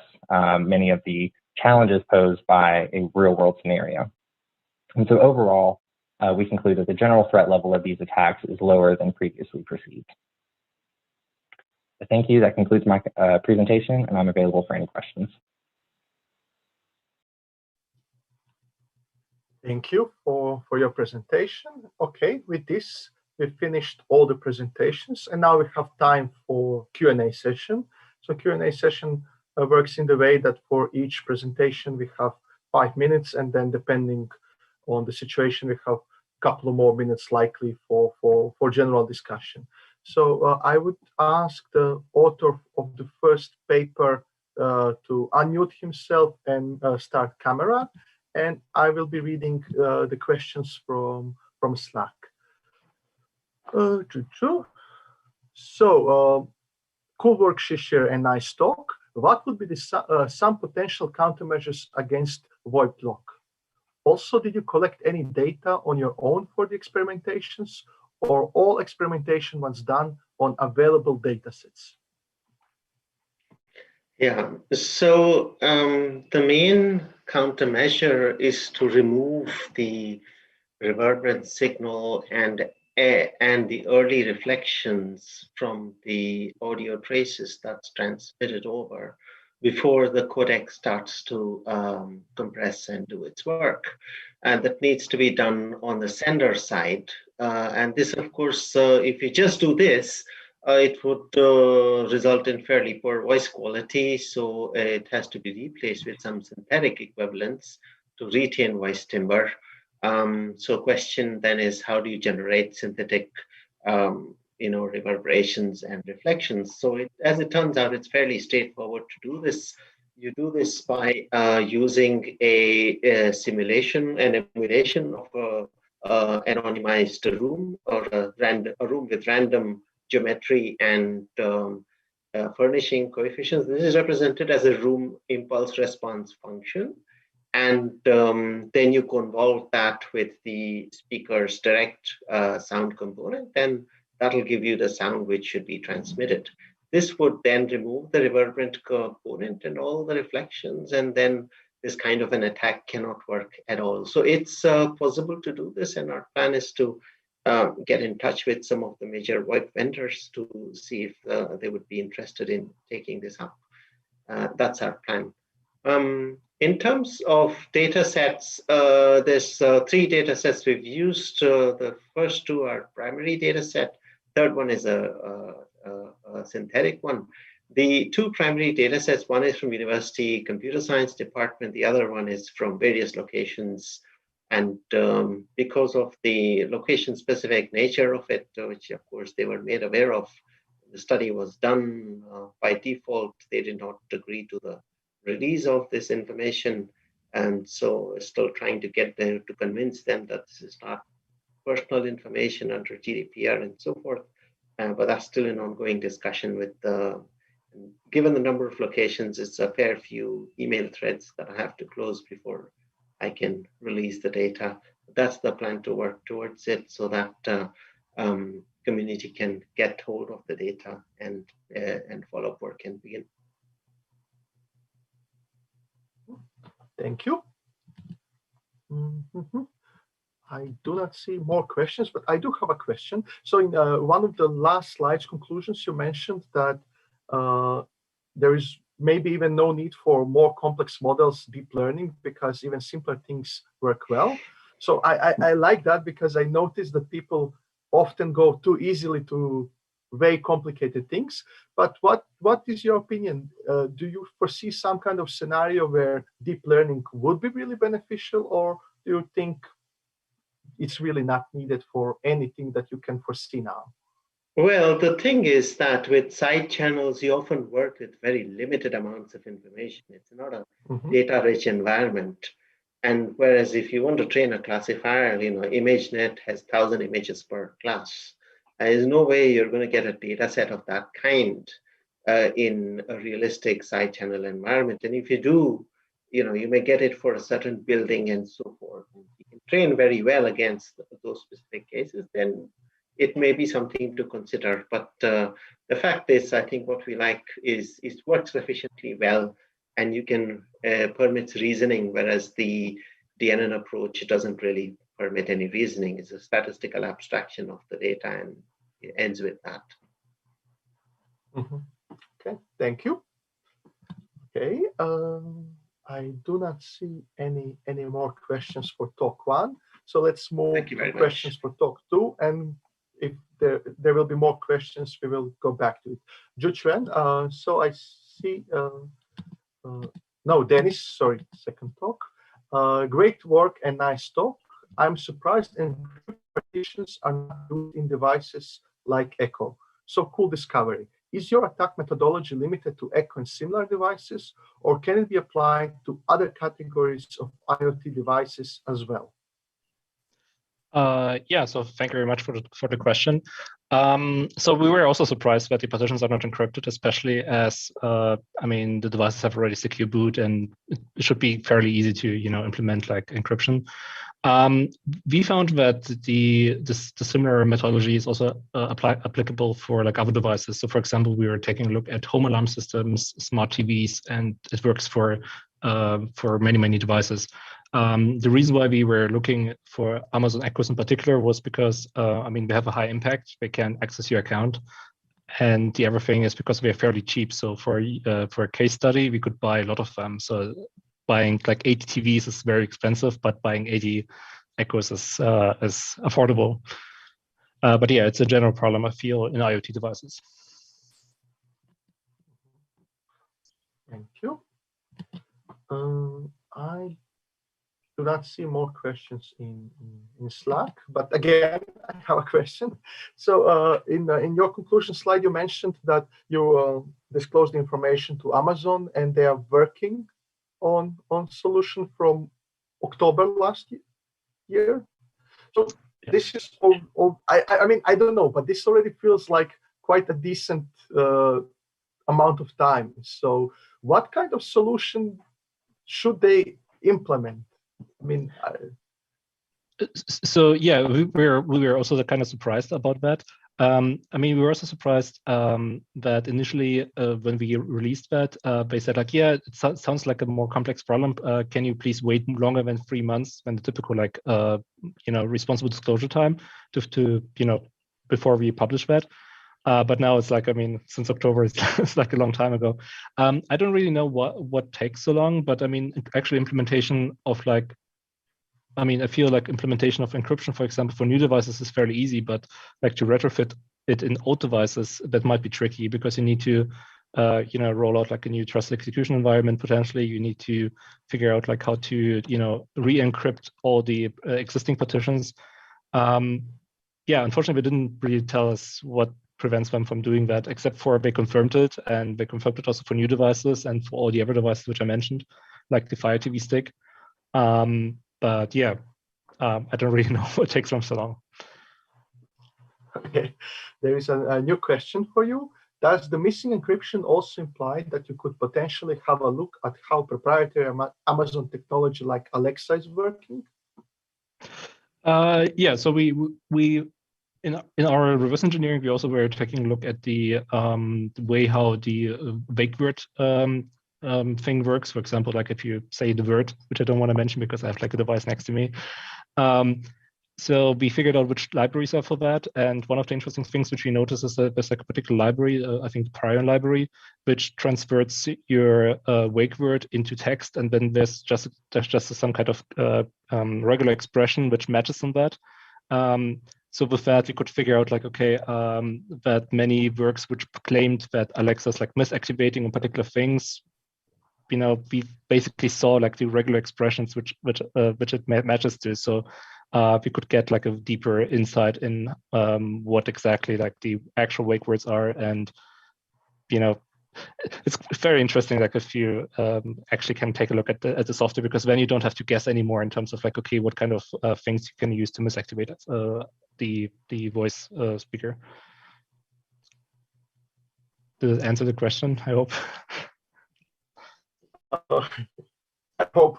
many of the challenges posed by a real-world scenario. And so overall, we conclude that the general threat level of these attacks is lower than previously perceived. Thank you. That concludes my presentation, and I'm available for any questions. Thank you for your presentation. Okay, with this, we've finished all the presentations, and now we have time for Q&A session. So Q&A session works in the way that for each presentation, we have 5 minutes, and then depending on the situation, we have a couple of more minutes likely for general discussion. So I would ask the author of the first paper to unmute himself and start camera, and I will be reading the questions from Slack. So, cool work, Shishir, and nice talk. What would be the some potential countermeasures against VoIPLoc? Also, did you collect any data on your own for the experimentations, or all experimentation was done on available datasets? Yeah, so the main countermeasure is to remove the reverberant signal and the early reflections from the audio traces that's transmitted over before the codec starts to compress and do its work. And that needs to be done on the sender side. And this, of course, if you just do this, it would result in fairly poor voice quality. So it has to be replaced with some synthetic equivalents to retain voice timbre. So question then is, how do you generate synthetic reverberations and reflections? So as it turns out, it's fairly straightforward to do this. You do this by using a simulation and emulation of an anonymized room or a room with random geometry and furnishing coefficients. This is represented as a room impulse response function. And then you convolve that with the speaker's direct sound component, and that'll give you the sound which should be transmitted. This would then remove the reverberant component and all the reflections, and then this kind of an attack cannot work at all. So it's possible to do this, and our plan is to get in touch with some of the major VoIP vendors to see if they would be interested in taking this up. That's our plan. In terms of data sets, there's 3 data sets we've used. The first 2 are primary data set. Third one is a synthetic one. The 2 primary data sets, one is from University Computer Science Department, the other one is from various locations. And because of the location-specific nature of it, which of course they were made aware of, the study was done by default. They did not agree to the release of this information, and so we're still trying to get them to convince them that this is not personal information under GDPR and so forth. But that's still an ongoing discussion with given the number of locations, it's a fair few email threads that I have to close before I can release the data. That's the plan, to work towards it so that community can get hold of the data and follow-up work can begin. Thank you. Mhm. I do not see more questions, but I do have a question. So in one of the last slides conclusions, you mentioned that there is maybe even no need for more complex models, deep learning, because even simpler things work well. So I like that, because I noticed that people often go too easily to very complicated things. But what is your opinion? Do you foresee some kind of scenario where deep learning would be really beneficial, or do you think it's really not needed for anything that you can foresee now? Well, the thing is that with side channels, you often work with very limited amounts of information. It's not a data-rich environment. And whereas if you want to train a classifier, ImageNet has 1,000 images per class. There's no way you're going to get a data set of that kind in a realistic side channel environment. And if you do, you may get it for a certain building and so forth. If you can train very well against those specific cases, then it may be something to consider. But the fact is, I think what we like is it works sufficiently well, and you can permit reasoning, whereas the DNN approach doesn't really permit any reasoning. It's a statistical abstraction of the data, and it ends with that. Okay, thank you. Okay, I do not see any more questions for talk 1. So let's move to questions for talk 2, and if there will be more questions, we will go back to it. Juchuan, so I see, no, Dennis, sorry, second talk. Great work and nice talk. I'm surprised encrypted partitions are not used in devices like Echo. So cool discovery. Is your attack methodology limited to Echo and similar devices, or can it be applied to other categories of IoT devices as well? Yeah, so thank you very much for the question. So we were also surprised that the partitions are not encrypted, especially as I mean, the devices have already secure boot, and it should be fairly easy to implement like encryption. We found that the similar methodology is also applicable for like other devices. So for example, we were taking a look at home alarm systems, smart TVs, and it works for many devices. The reason why we were looking for Amazon Echoes in particular was because I mean, they have a high impact. They can access your account. And the other thing is because we are fairly cheap. So for a case study, we could buy a lot of them. So buying like 80 TVs is very expensive, but buying 80 Echoes is affordable. But yeah, it's a general problem I feel in IoT devices. Thank you. I do not see more questions in Slack, but again, I have a question. So in your conclusion slide, you mentioned that you disclosed the information to Amazon, and they are working on solution from October last year. So this is I mean, I don't know, but this already feels like quite a decent amount of time. So what kind of solution should they implement? I mean, so yeah, we were also kind of surprised about that. I mean, we were also surprised that initially when we released that, they said like, yeah, it sounds like a more complex problem. Can you please wait longer than 3 months than the typical like responsible disclosure time to before we publish that? But now it's like, I mean, since October, it's like a long time ago. I don't really know what takes so long, but I mean, actually implementation of like, I mean, I feel like implementation of encryption, for example, for new devices is fairly easy, but like to retrofit it in old devices, that might be tricky because you need to, roll out like a new trusted execution environment. Potentially, you need to figure out like how to, re-encrypt all the existing partitions. Yeah, unfortunately, they didn't really tell us what prevents them from doing that, except for they confirmed it, and they confirmed it also for new devices and for all the other devices which I mentioned, like the Fire TV stick. But yeah, I don't really know what takes them so long. Okay, there is a new question for you. Does the missing encryption also imply that you could potentially have a look at how proprietary Amazon technology like Alexa is working? Yeah, so we in our reverse engineering, we also were taking a look at the way how the wake word thing works. For example, like if you say the word, which I don't want to mention because I have like a device next to me. So we figured out which libraries are for that. And one of the interesting things which we noticed is that there's like a particular library, I think the Marion library, which transfers your wake word into text. And then there's just some kind of regular expression which matches on that. So with that, we could figure out like, okay, that many works which claimed that Alexa's like misactivating on particular things, we basically saw like the regular expressions which it matches to. So we could get like a deeper insight in what exactly like the actual wake words are. And, it's very interesting, like if you actually can take a look at the software, because then you don't have to guess anymore in terms of like, okay, what kind of things you can use to misactivate the voice speaker. Does it answer the question? I hope. I hope.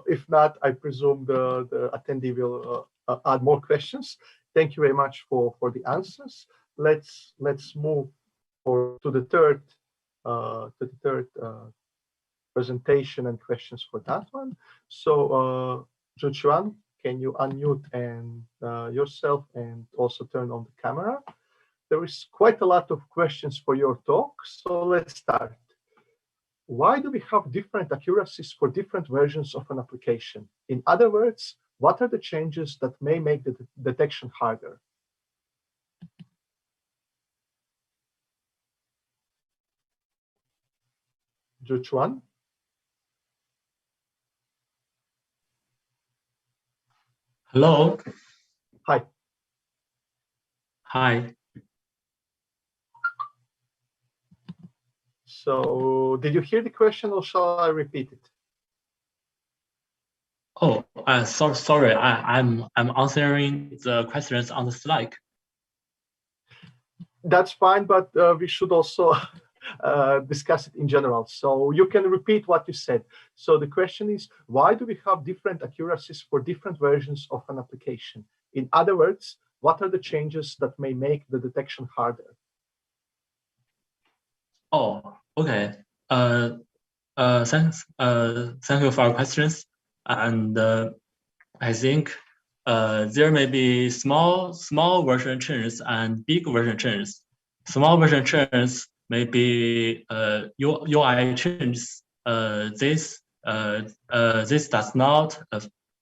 If not, I presume the attendee will add more questions. Thank you very much for the answers. Let's move to the third presentation and questions for that one. So, Juchuan, can you unmute and yourself and also turn on the camera? There is quite a lot of questions for your talk, so let's start. Why do we have different accuracies for different versions of an application? In other words, what are the changes that may make the detection harder? Juchuan? Hello. Hi. Hi. So, did you hear the question, or shall I repeat it? Oh, sorry. I'm answering the questions on the slide. That's fine, but we should also discuss it in general. So you can repeat what you said. So the question is, why do we have different accuracies for different versions of an application? In other words, what are the changes that may make the detection harder? Oh, okay. Thanks. Thank you for your questions. And I think there may be small version changes and big version changes. Small version changes may be UI changes. This does not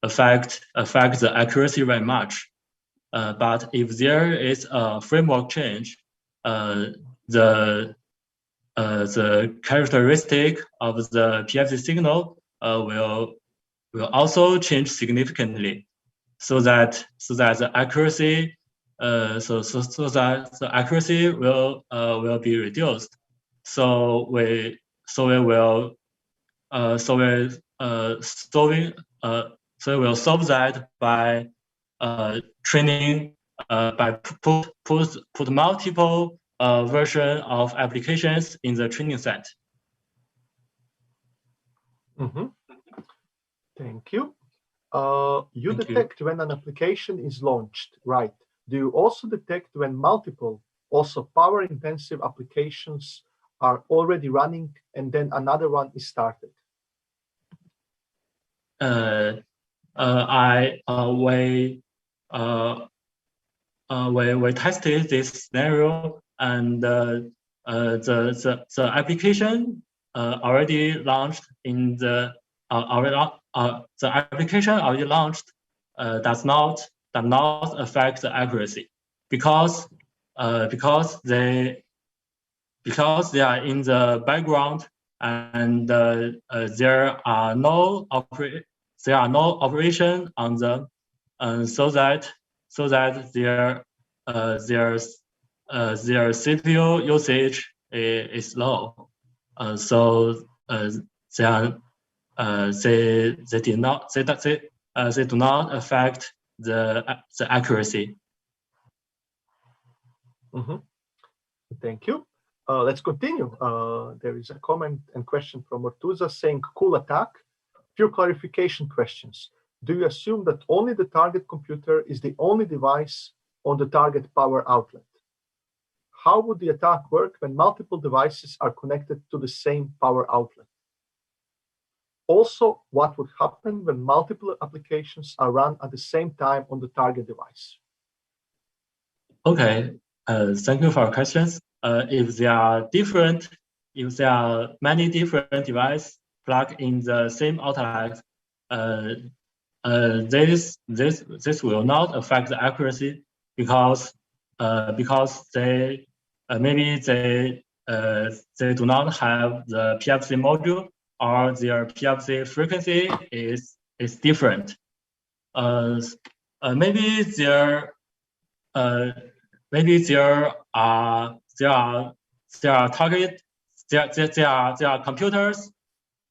affect the accuracy very much. But if there is a framework change, the characteristic of the PFC signal will also change significantly, so that the accuracy that the accuracy will be reduced. So we will solve that by training by put multiple version of applications in the training set. Mm-hmm. Thank you. You detect when an application is launched, right? Do you also detect when multiple, also power-intensive applications are already running and then another one is started? We tested this scenario, and the application already launched in the application already launched does not affect the accuracy, because they are in the background, and there are no operation on them, so that their CPU usage is low. So they do not affect the accuracy. Mm-hmm. Thank you. Let's continue. There is a comment and question from Ortuza saying, cool attack. Few clarification questions. Do you assume that only the target computer is the only device on the target power outlet? how would the attack work when multiple devices are connected to the same power outlet? Also, what would happen when multiple applications are run at the same time on the target device? Okay, thank you for your questions. If there are many different devices plugged in the same outlet, this will not affect the accuracy because they maybe they do not have the PFC module, or their PFC frequency is different. Maybe there are computers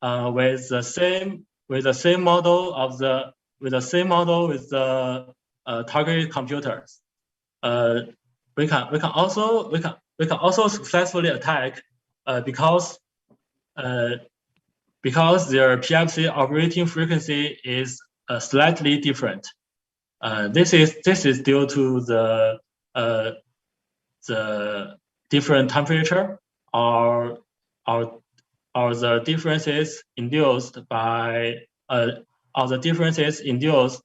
with the same model with the target computers. We can also successfully attack because their PFC operating frequency is slightly different. This is due to the different temperature or the differences induced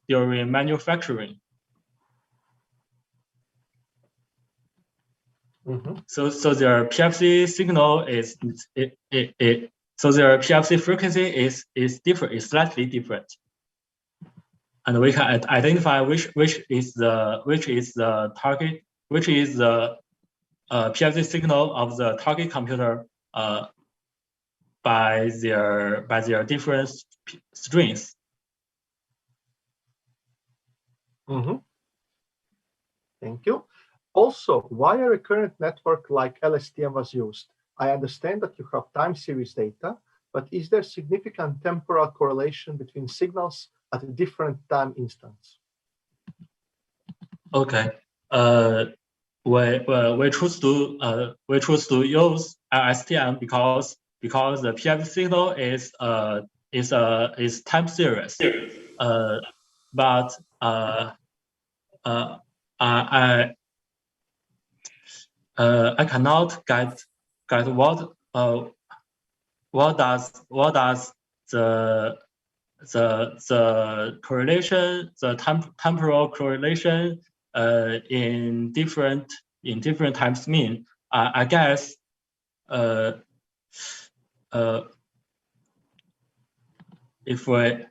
during manufacturing. Mm-hmm. So their PFC signal so their PFC frequency is different, is slightly different, and we can identify which is the PFC signal of the target computer by their different strings. Mm-hmm. Thank you. Also, why a recurrent network like LSTM was used? I understand that you have time series data, but is there significant temporal correlation between signals at a different time instance? Okay. We choose to use LSTM because the PFC signal is time series. But I cannot get what does the correlation, the temporal correlation in different times mean. I guess if we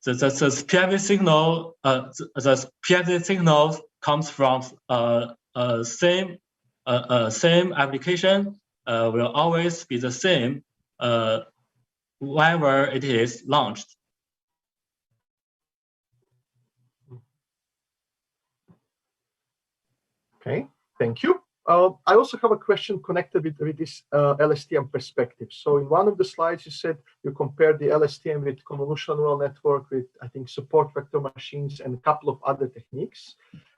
the PFC signal the PFC signal comes from same application will always be the same whenever it is launched. Okay, thank you. I also have a question connected with this LSTM perspective. So in one of the slides, you said you compared the LSTM with convolutional neural network with, I think, support vector machines and a couple of other techniques.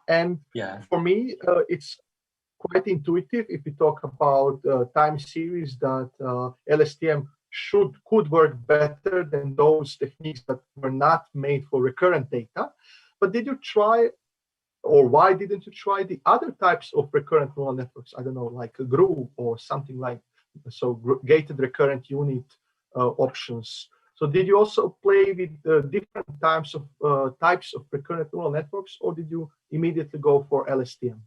And yeah, for me, it's quite intuitive if we talk about time series that LSTM could work better than those techniques that were not made for recurrent data. But did you try, or why didn't you try the other types of recurrent neural networks? I don't know, like a GRU or something like, so gated recurrent unit options. So did you also play with different types of recurrent neural networks, or did you immediately go for LSTM?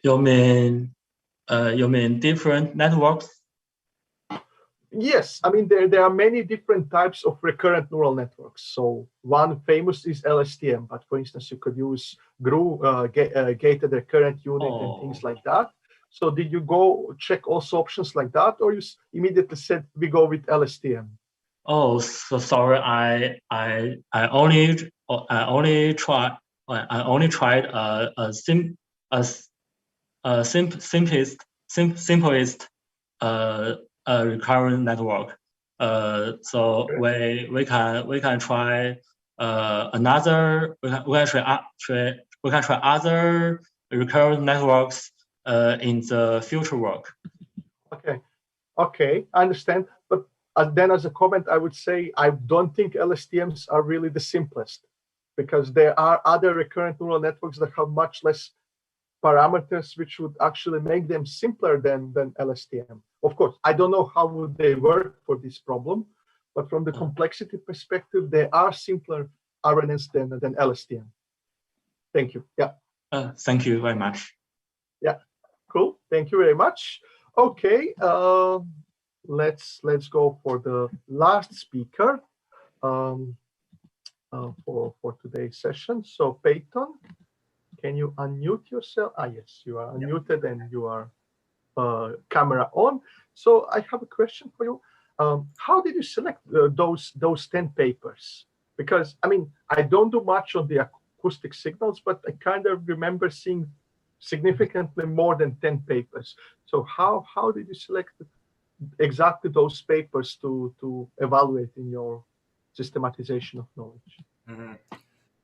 You mean different networks? Yes, I mean there are many different types of recurrent neural networks. So one famous is LSTM, but for instance, you could use GRU, gated recurrent unit, and things like that. So did you go check also options like that, or you immediately said we go with LSTM? Oh, so sorry. I only tried simplest recurrent network. So Okay. we can try another. We can try other recurrent networks in the future work. Okay, I understand. But then, as a comment, I would say I don't think LSTMs are really the simplest. because there are other recurrent neural networks that have much less parameters, which would actually make them simpler than LSTM. Of course, I don't know how would they work for this problem, but from the complexity perspective, they are simpler RNNs than LSTM. Thank you. Yeah. Thank you very much. Yeah. Cool. Thank you very much. Okay. Let's go for the last speaker for today's session. So Payton, can you unmute yourself? Yes, you are unmuted and you are camera on. So I have a question for you. How did you select those 10 papers? Because I mean, I don't do much on the acoustic signals, but I kind of remember seeing significantly more than 10 papers. So how did you select exactly those papers to evaluate in your systematization of knowledge? Mm-hmm.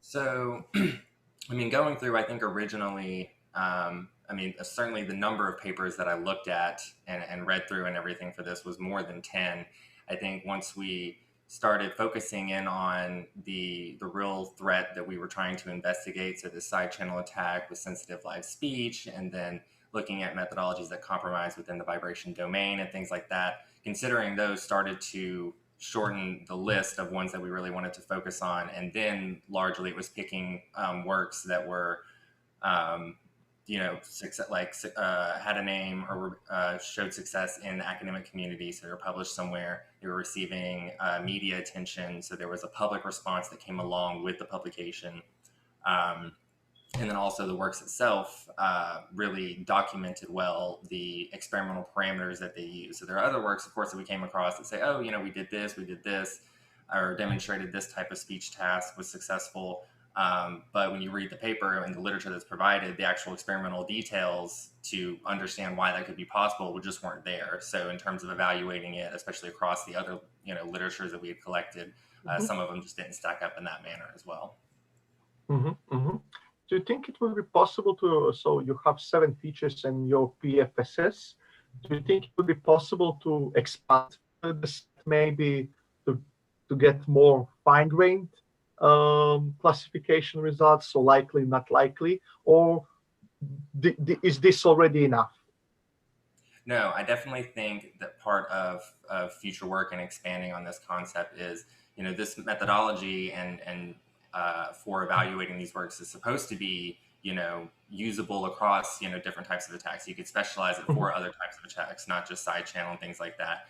So, I mean, going through, I think originally, I mean, certainly the number of papers that I looked at and read through and everything for this was more than 10. I think once we started focusing in on the real threat that we were trying to investigate, so the side channel attack with sensitive live speech, and then looking at methodologies that compromise within the vibration domain and things like that, considering those started to shorten the list of ones that we really wanted to focus on. And then largely it was picking works that were, you know, had a name or showed success in the academic community. So they were published somewhere, they were receiving media attention. So there was a public response that came along with the publication. And then also the works itself really documented well the experimental parameters that they use. So there are other works, of course, that we came across that say, oh, you know, we did this, or demonstrated this type of speech task was successful. But when you read the paper and the literature that's provided, the actual experimental details to understand why that could be possible just weren't there. So in terms of evaluating it, especially across the other, you know, literatures that we had collected, some of them just didn't stack up in that manner as well. Do you think it will be possible to, so you have 7 features in your PFSS, do you think it would be possible to expand this maybe to get more fine-grained classification results, so likely, not likely, or is this already enough? No, I definitely think that part of future work and expanding on this concept is, you know, this methodology and for evaluating these works is supposed to be, you know, usable across, you know, different types of attacks. You could specialize it for other types of attacks, not just side channel and things like that.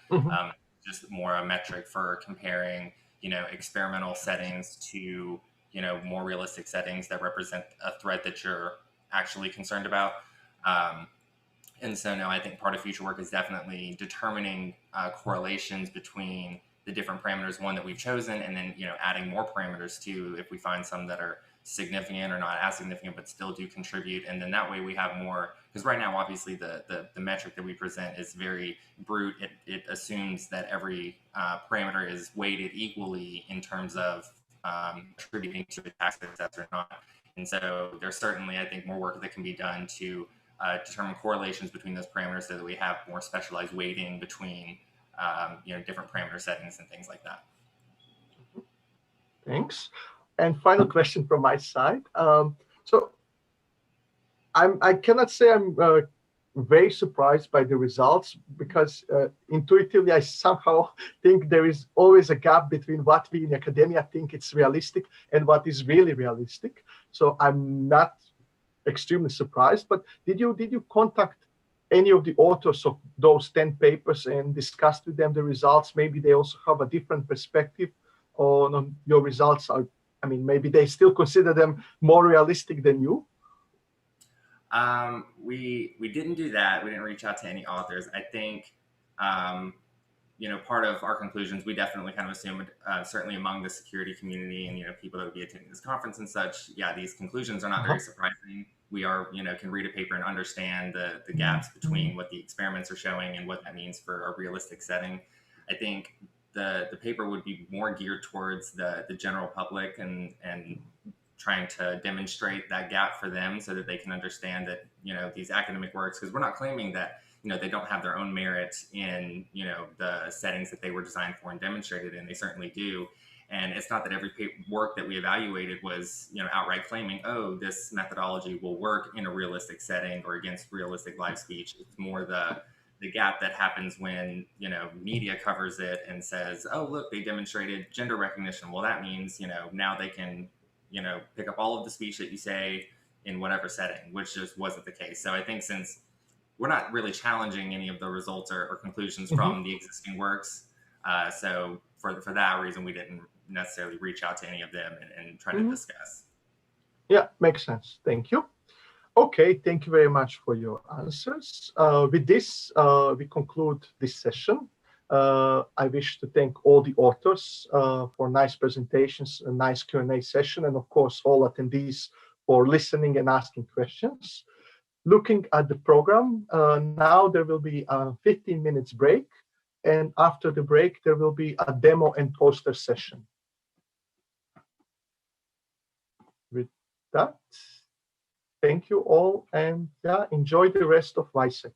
Just more a metric for comparing, you know, experimental settings to, you know, more realistic settings that represent a threat that you're actually concerned about. And so, no, I think part of future work is definitely determining correlations between the different parameters, one that we've chosen, and then, you know, adding more parameters too, if we find some that are significant or not as significant, but still do contribute. And then that way we have more, because right now, obviously, the metric that we present is very brute. It assumes that every parameter is weighted equally in terms of contributing to attack success or not. And so there's certainly, I think, more work that can be done to determine correlations between those parameters so that we have more specialized weighting between you know, different parameter settings and things like that. Thanks. And final question from my side. So I cannot say I'm very surprised by the results, because intuitively I somehow think there is always a gap between what we in academia think it's realistic and what is really realistic. So I'm not extremely surprised. But did you contact any of the authors of those 10 papers and discussed with them the results? Maybe they also have a different perspective on your results. I mean, maybe they still consider them more realistic than you. We didn't do that. We didn't reach out to any authors. I think, you know, part of our conclusions, we definitely kind of assumed, certainly among the security community and, you know, people that would be attending this conference and such, yeah, these conclusions are not very surprising. We are, you know, can read a paper and understand the gaps between what the experiments are showing and what that means for a realistic setting. I think the paper would be more geared towards the general public and trying to demonstrate that gap for them so that they can understand that, you know, these academic works, because we're not claiming that, you know, they don't have their own merit in, you know, the settings that they were designed for and demonstrated in. They certainly do. And it's not that every work that we evaluated was, outright claiming, oh, this methodology will work in a realistic setting or against realistic live speech. It's more the gap that happens when, media covers it and says, oh, look, they demonstrated gender recognition. Well, that means, now they can, pick up all of the speech that you say in whatever setting, which just wasn't the case. So I think since we're not really challenging any of the results or conclusions from the existing works, so for that reason, we didn't necessarily reach out to any of them and try to discuss. Yeah, makes sense. Thank you. Okay, thank you very much for your answers. With this, we conclude this session. I wish to thank all the authors for nice presentations, a nice Q&A session, and of course, all attendees for listening and asking questions. Looking at the program, now there will be a 15 minutes break. And after the break, there will be a demo and poster session. With that, thank you all, and enjoy the rest of WiSec.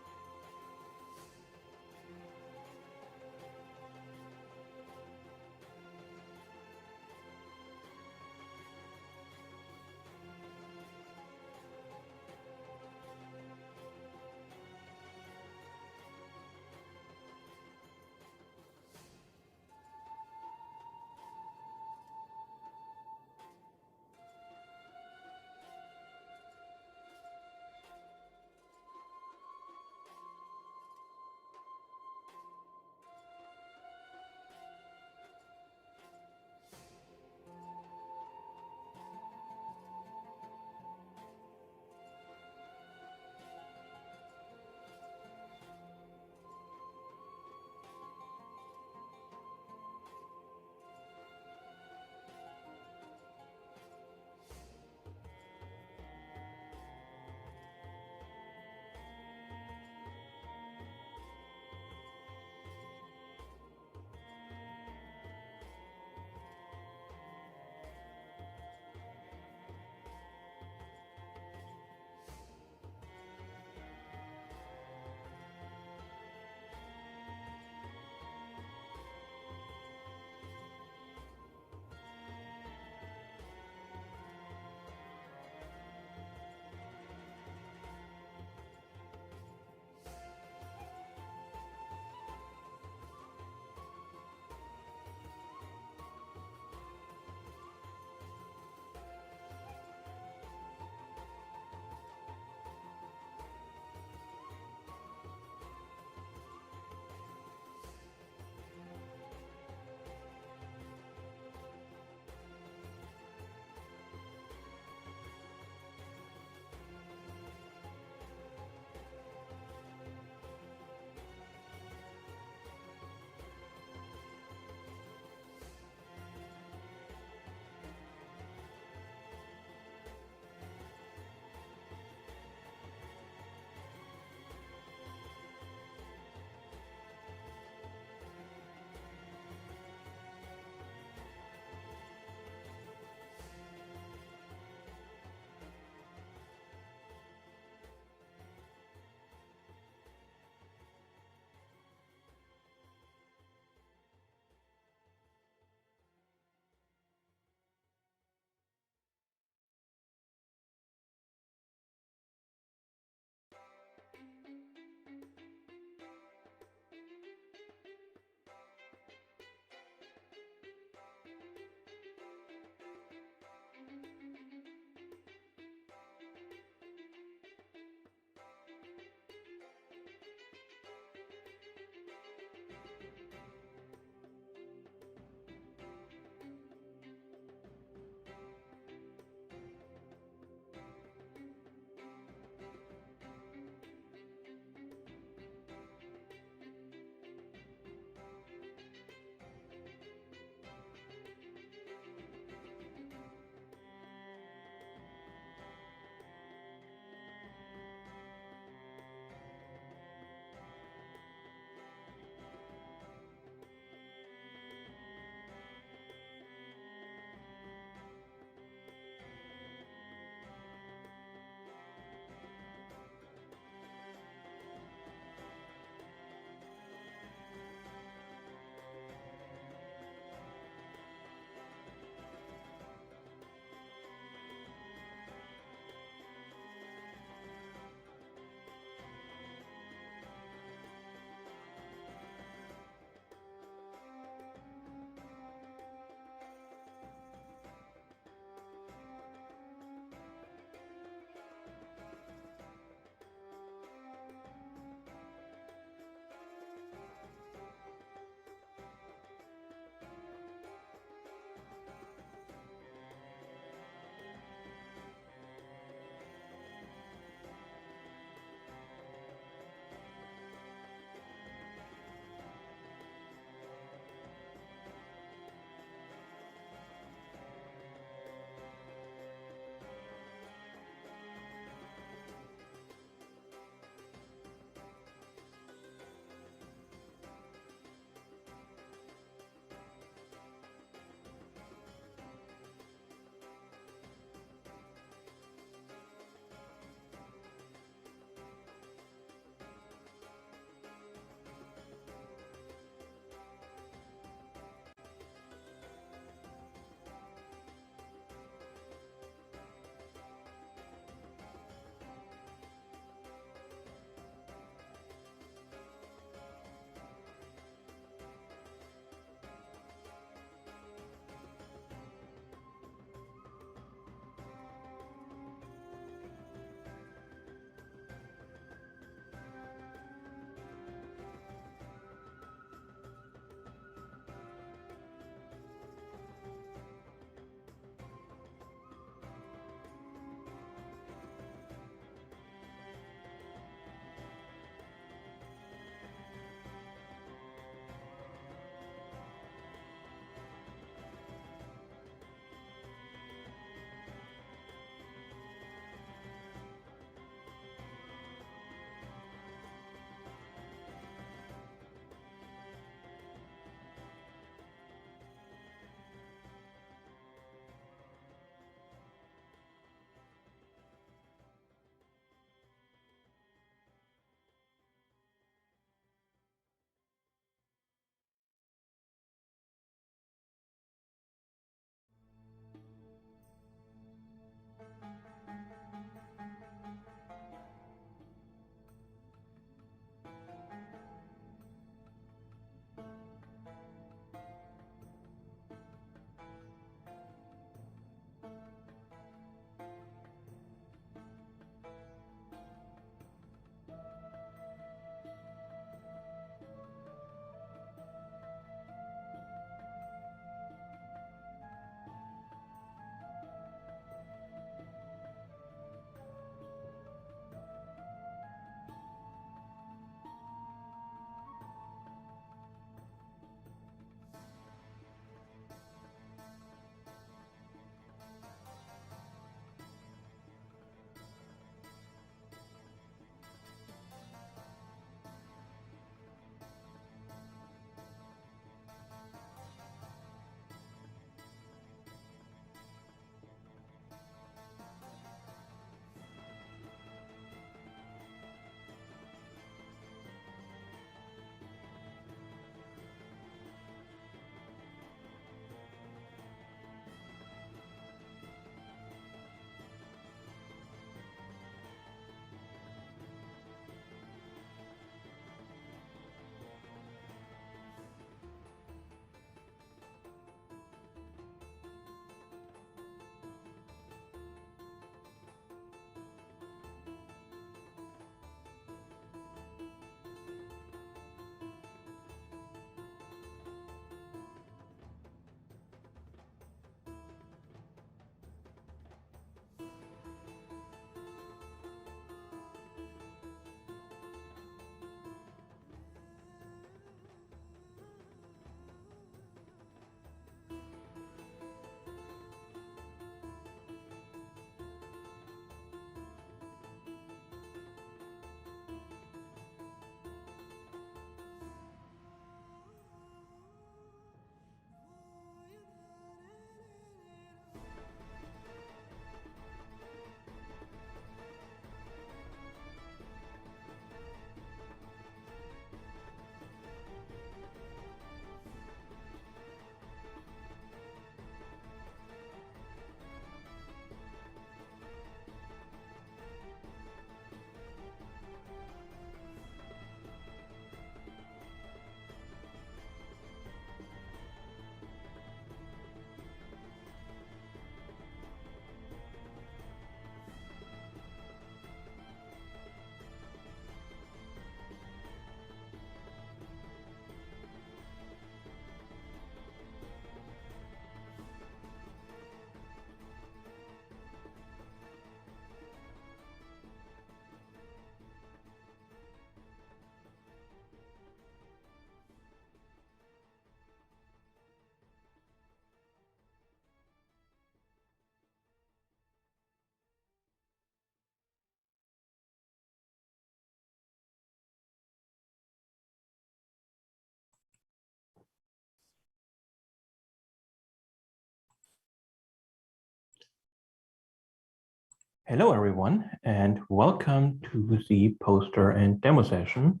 Hello, everyone, and welcome to the poster and demo session.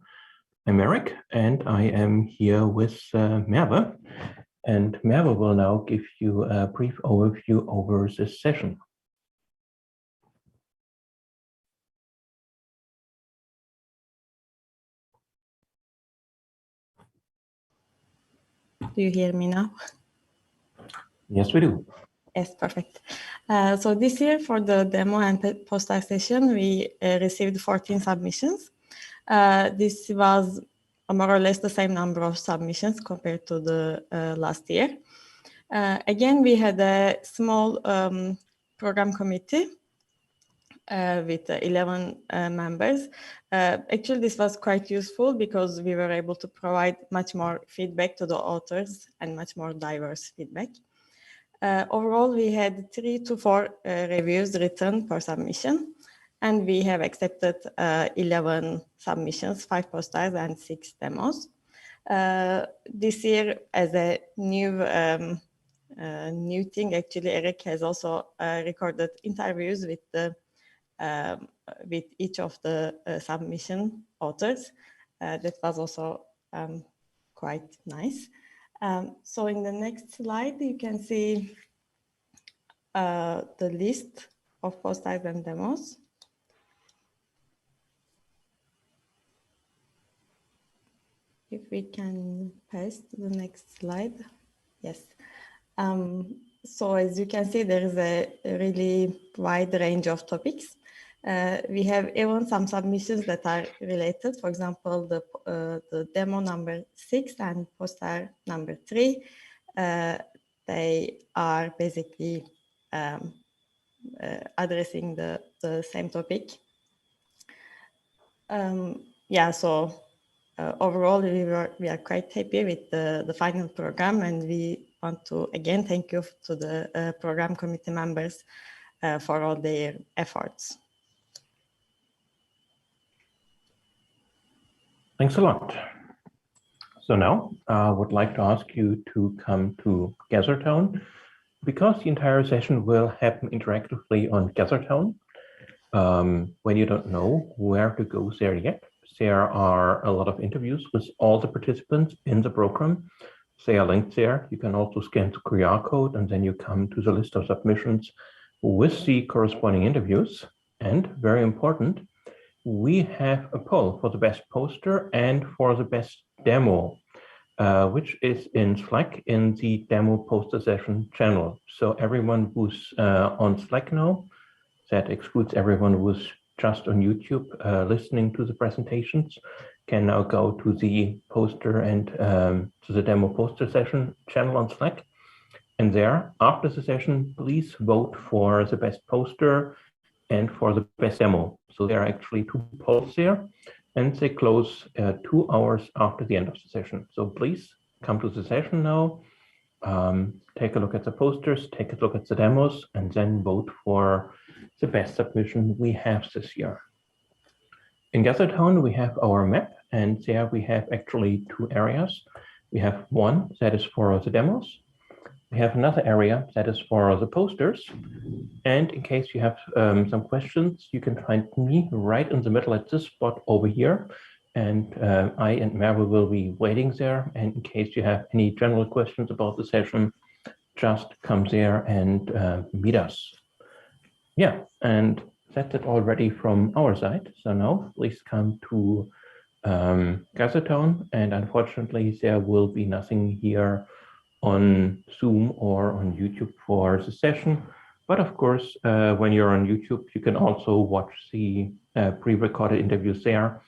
I'm Erik, and I am here with Merve. And Merve will now give you a brief overview over this session. Do you hear me now? Yes, we do. Yes, perfect. So this year for the demo and poster session, we received 14 submissions. This was more or less the same number of submissions compared to the last year. Again, we had a small program committee with 11 members. Actually, this was quite useful because we were able to provide much more feedback to the authors and much more diverse feedback. Overall, we had 3 to 4 reviews written per submission, and we have accepted 11 submissions, 5 posters and 6 demos. This year, as a new thing, actually, Erik has also recorded interviews with each of the submission authors. That was also quite nice. So in the next slide, you can see the list of posters and demos. If we can pass to the next slide. Yes. So as you can see, there is a really wide range of topics. We have even some submissions that are related. For example, the demo number 6 and poster number 3. They are basically addressing the same topic. Yeah, so overall, we are quite happy with the final program, and we want to again thank you to the program committee members for all their efforts. Thanks a lot. So now I would like to ask you to come to GatherTown, because the entire session will happen interactively on GatherTown. When you don't know where to go there yet, there are a lot of interviews with all the participants in the program. They are linked there. You can also scan the QR code, and then you come to the list of submissions with the corresponding interviews. And very important, we have a poll for the best poster and for the best demo, which is in Slack in the demo poster session channel. So everyone who's on Slack now, that excludes everyone who's just on YouTube listening to the presentations, can now go to the poster and to the demo poster session channel on Slack. And there, after the session, please vote for the best poster and for the best demo. So there are actually 2 polls there, and they close 2 hours after the end of the session. So please come to the session now, take a look at the posters, take a look at the demos, and then vote for the best submission we have this year. In GatherTown, we have our map, and there we have actually 2 areas. We have one that is for the demos. We have another area that is for the posters. And in case you have some questions, you can find me right in the middle at this spot over here. And I and Merve will be waiting there. And in case you have any general questions about the session, just come there and meet us. Yeah, and that's it already from our side. So now please come to GatherTown. And unfortunately, there will be nothing here on Zoom or on YouTube for the session. But of course, when you're on YouTube, you can also watch the pre-recorded interviews there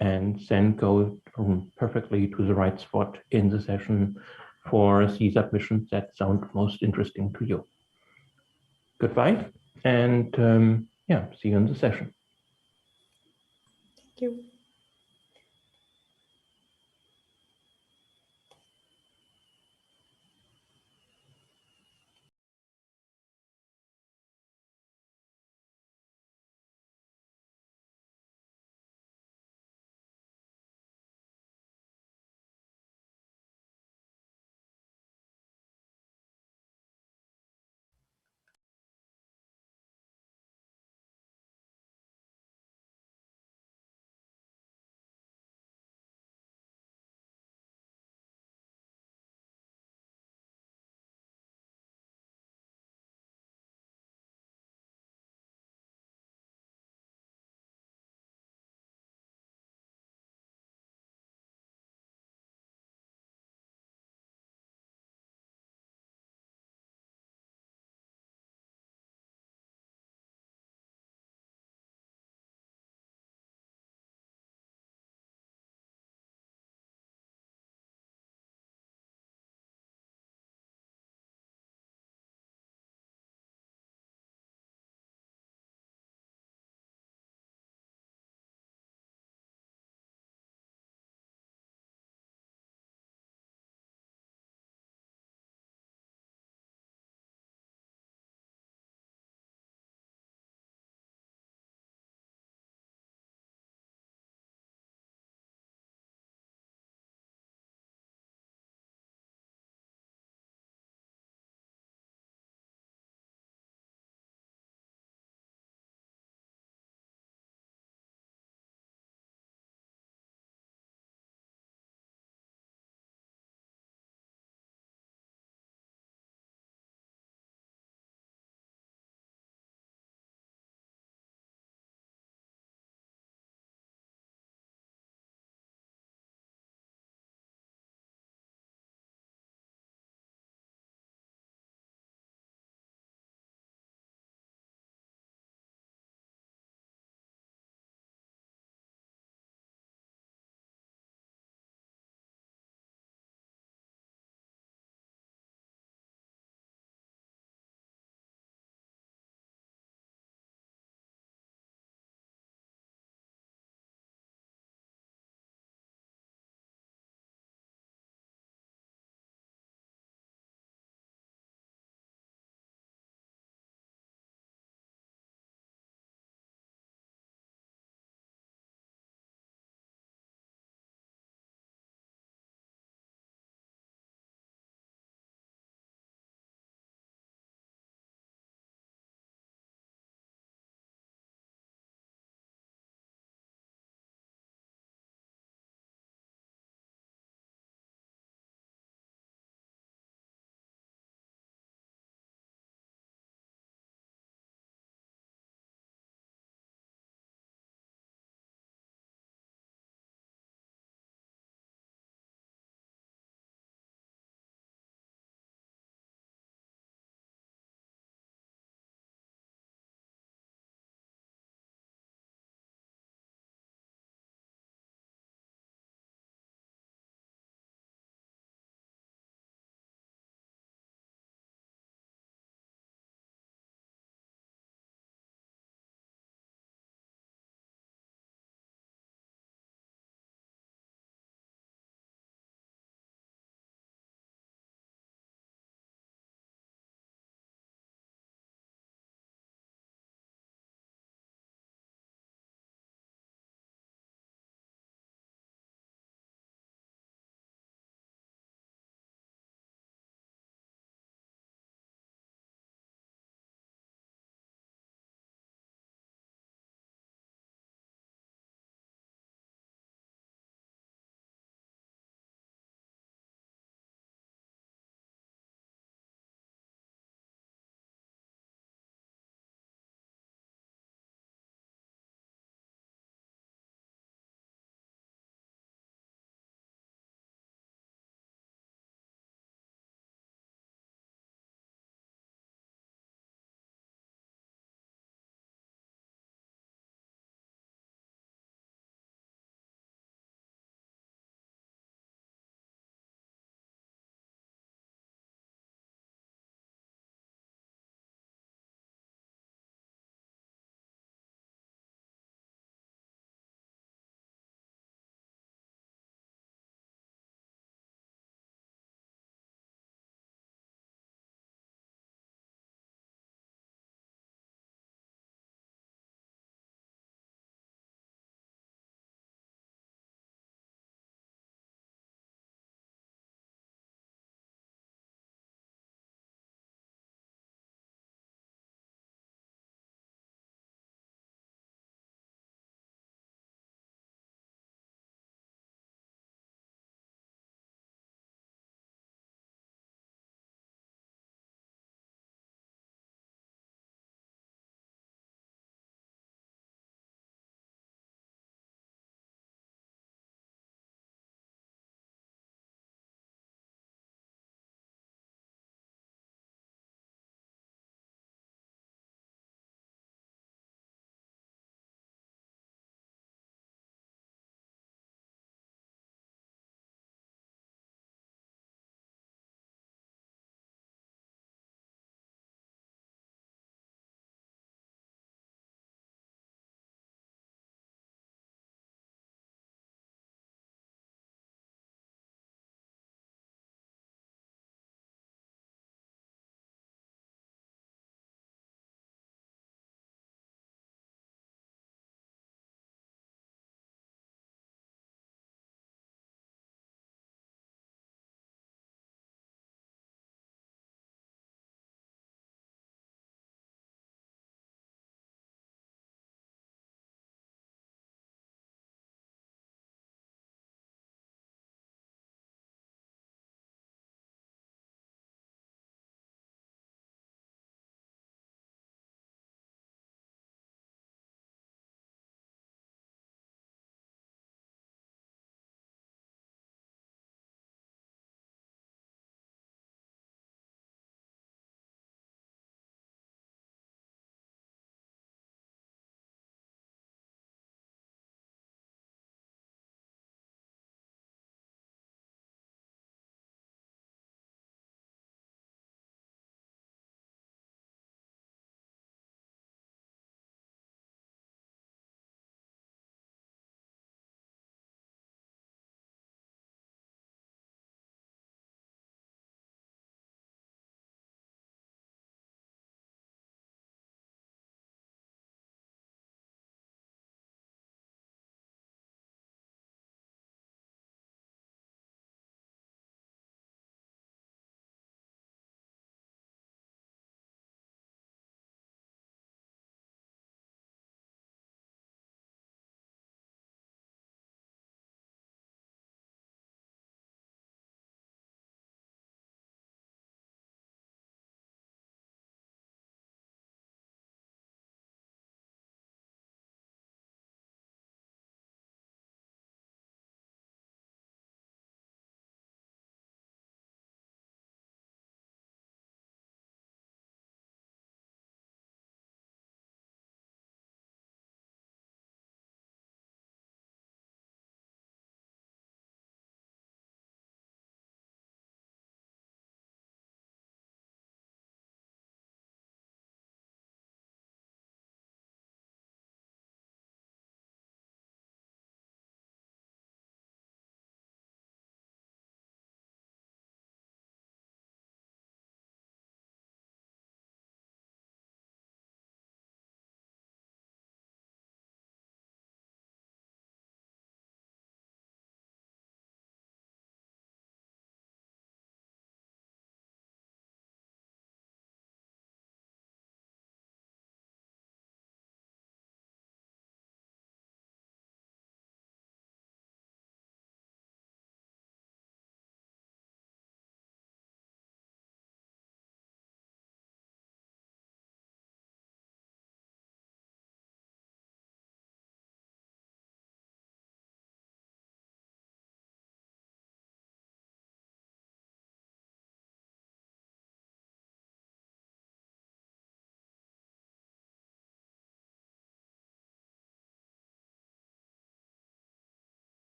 and then go perfectly to the right spot in the session for the submissions that sound most interesting to you. Goodbye, and yeah, see you in the session. Thank you.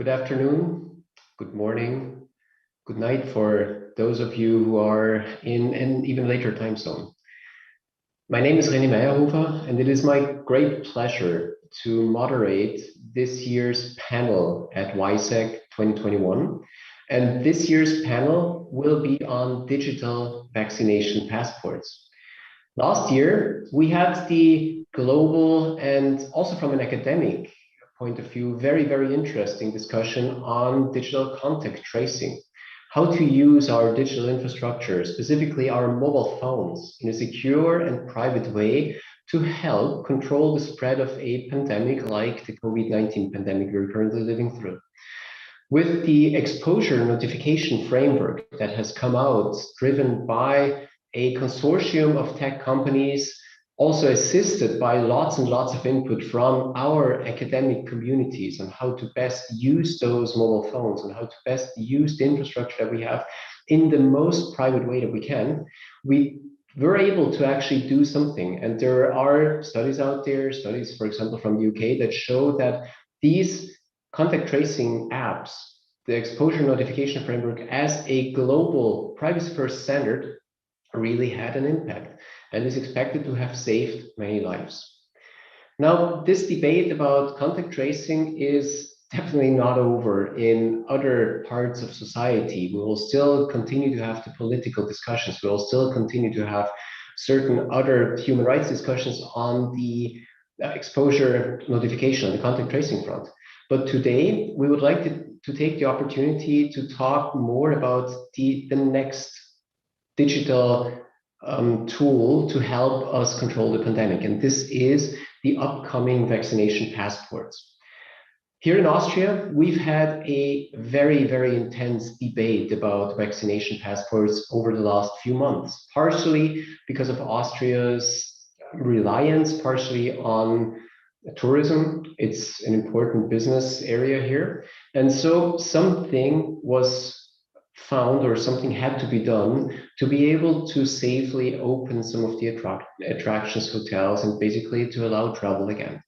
Good afternoon, good morning, good night for those of you who are in an even later time zone. My name is René Mayrhofer, and it is my great pleasure to moderate this year's panel at WiSec 2021. And this year's panel will be on digital vaccination passports. Last year, we had the global and also from an academic point of view, very, very interesting discussion on digital contact tracing, how to use our digital infrastructure, specifically our mobile phones, in a secure and private way to help control the spread of a pandemic like the COVID-19 pandemic we're currently living through. With the exposure notification framework that has come out, driven by a consortium of tech companies, also assisted by lots and lots of input from our academic communities on how to best use those mobile phones and how to best use the infrastructure that we have in the most private way that we can, we were able to actually do something. And there are studies out there, studies, for example, from the UK, that show that these contact tracing apps, the exposure notification framework as a global privacy-first standard really had an impact and is expected to have saved many lives. Now, this debate about contact tracing is definitely not over in other parts of society. We will still continue to have the political discussions. We will still continue to have certain other human rights discussions on the exposure notification, on the contact tracing front. But today, we would like to take the opportunity to talk more about the next digital tool to help us control the pandemic. And this is the upcoming vaccination passports. Here in Austria, we've had a very, very intense debate about vaccination passports over the last few months, partially because of Austria's reliance, partially on tourism. It's an important business area here. And so something was found, or something had to be done, to be able to safely open some of the attractions, hotels, and basically to allow travel again.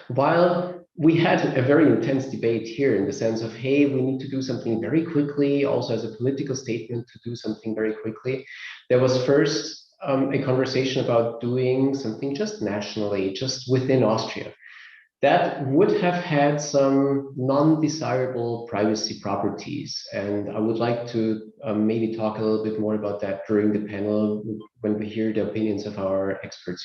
While we had a very intense debate here in the sense of, hey, we need to do something very quickly, also as a political statement to do something very quickly, there was first a conversation about doing something just nationally, just within Austria. That would have had some non-desirable privacy properties. And I would like to maybe talk a little bit more about that during the panel when we hear the opinions of our experts.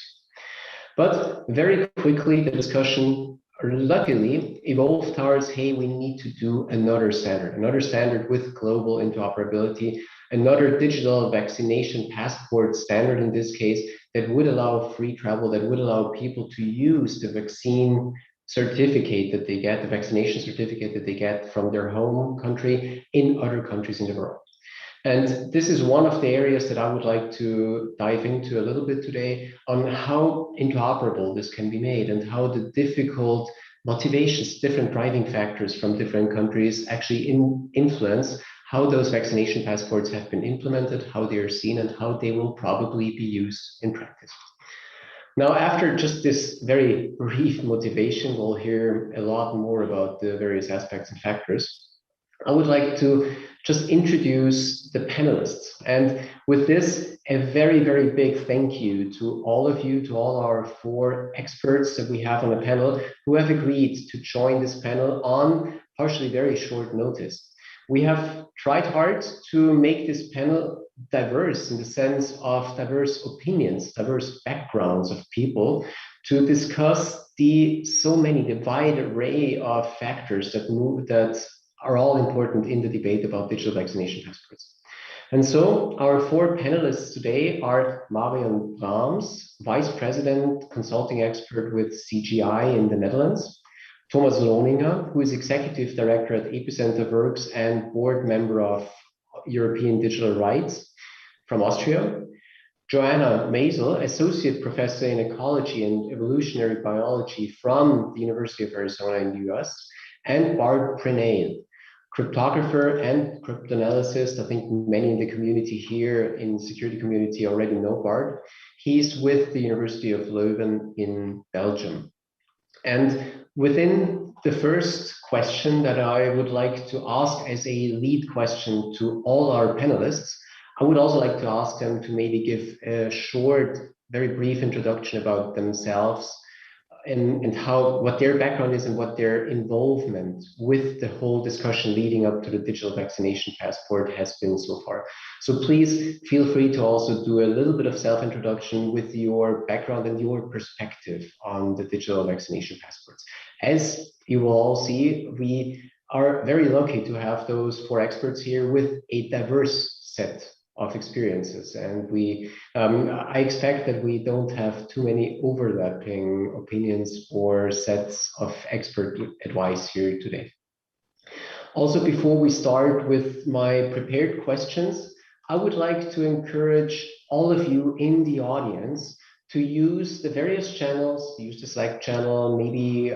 But very quickly, the discussion luckily evolved towards, hey, we need to do another standard with global interoperability, another digital vaccination passport standard in this case, that would allow free travel, that would allow people to use the vaccine certificate that they get, the vaccination certificate that they get from their home country in other countries in the world. And this is one of the areas that I would like to dive into a little bit today on how interoperable this can be made and how the difficult motivations, different driving factors from different countries actually influence how those vaccination passports have been implemented, how they are seen, and how they will probably be used in practice. Now, after just this very brief motivation, we'll hear a lot more about the various aspects and factors. I would like to just introduce the panelists. And with this, a very, very big thank you to all of you, to all our 4 experts that we have on the panel who have agreed to join this panel on partially very short notice. We have tried hard to make this panel diverse in the sense of diverse opinions, diverse backgrounds of people to discuss the wide array of factors that are all important in the debate about digital vaccination passports. And so our 4 panelists today are Marion Braams, Vice President, Consulting Expert with CGI in the Netherlands, Thomas Lohninger, who is Executive Director at Epicenter Works and Board Member of European Digital Rights from Austria, Joanna Masel, Associate Professor in Ecology and Evolutionary Biology from the University of Arizona in the US, and Bart Preneel, cryptographer and cryptanalyst. I think many in the community here, in the security community, already know Bart. He's with the University of Leuven in Belgium. And within the first question that I would like to ask as a lead question to all our panelists. I would also like to ask them to maybe give a short, very brief introduction about themselves and what their background is and what their involvement with the whole discussion leading up to the digital vaccination passport has been so far. So please feel free to also do a little bit of self-introduction with your background and your perspective on the digital vaccination passports. As you will all see, we are very lucky to have those 4 experts here with a diverse set of experiences, and I expect that we don't have too many overlapping opinions or sets of expert advice here today. Also, before we start with my prepared questions, I would like to encourage all of you in the audience to use the various channels, use the Slack channel, maybe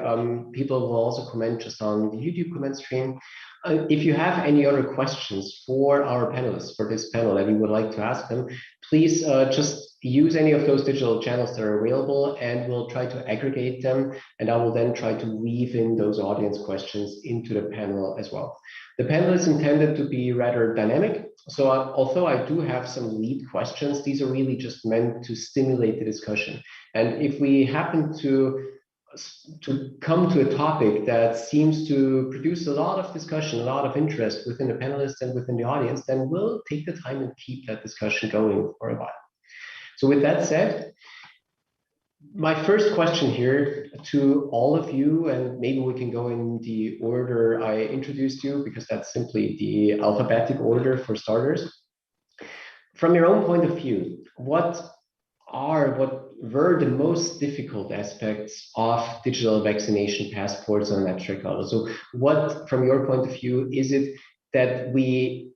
people will also comment just on the YouTube comment stream. If you have any other questions for our panelists for this panel that you would like to ask them, please just use any of those digital channels that are available, and we'll try to aggregate them, and I will then try to weave in those audience questions into the panel as well. The panel is intended to be rather dynamic, so although I do have some lead questions, these are really just meant to stimulate the discussion. And if we happen to come to a topic that seems to produce a lot of discussion, a lot of interest within the panelists and within the audience, then we'll take the time and keep that discussion going for a while. So with that said, my first question here to all of you, and maybe we can go in the order I introduced you, because that's simply the alphabetic order for starters. From your own point of view, what were the most difficult aspects of digital vaccination passports on that level? So what, from your point of view, is it that we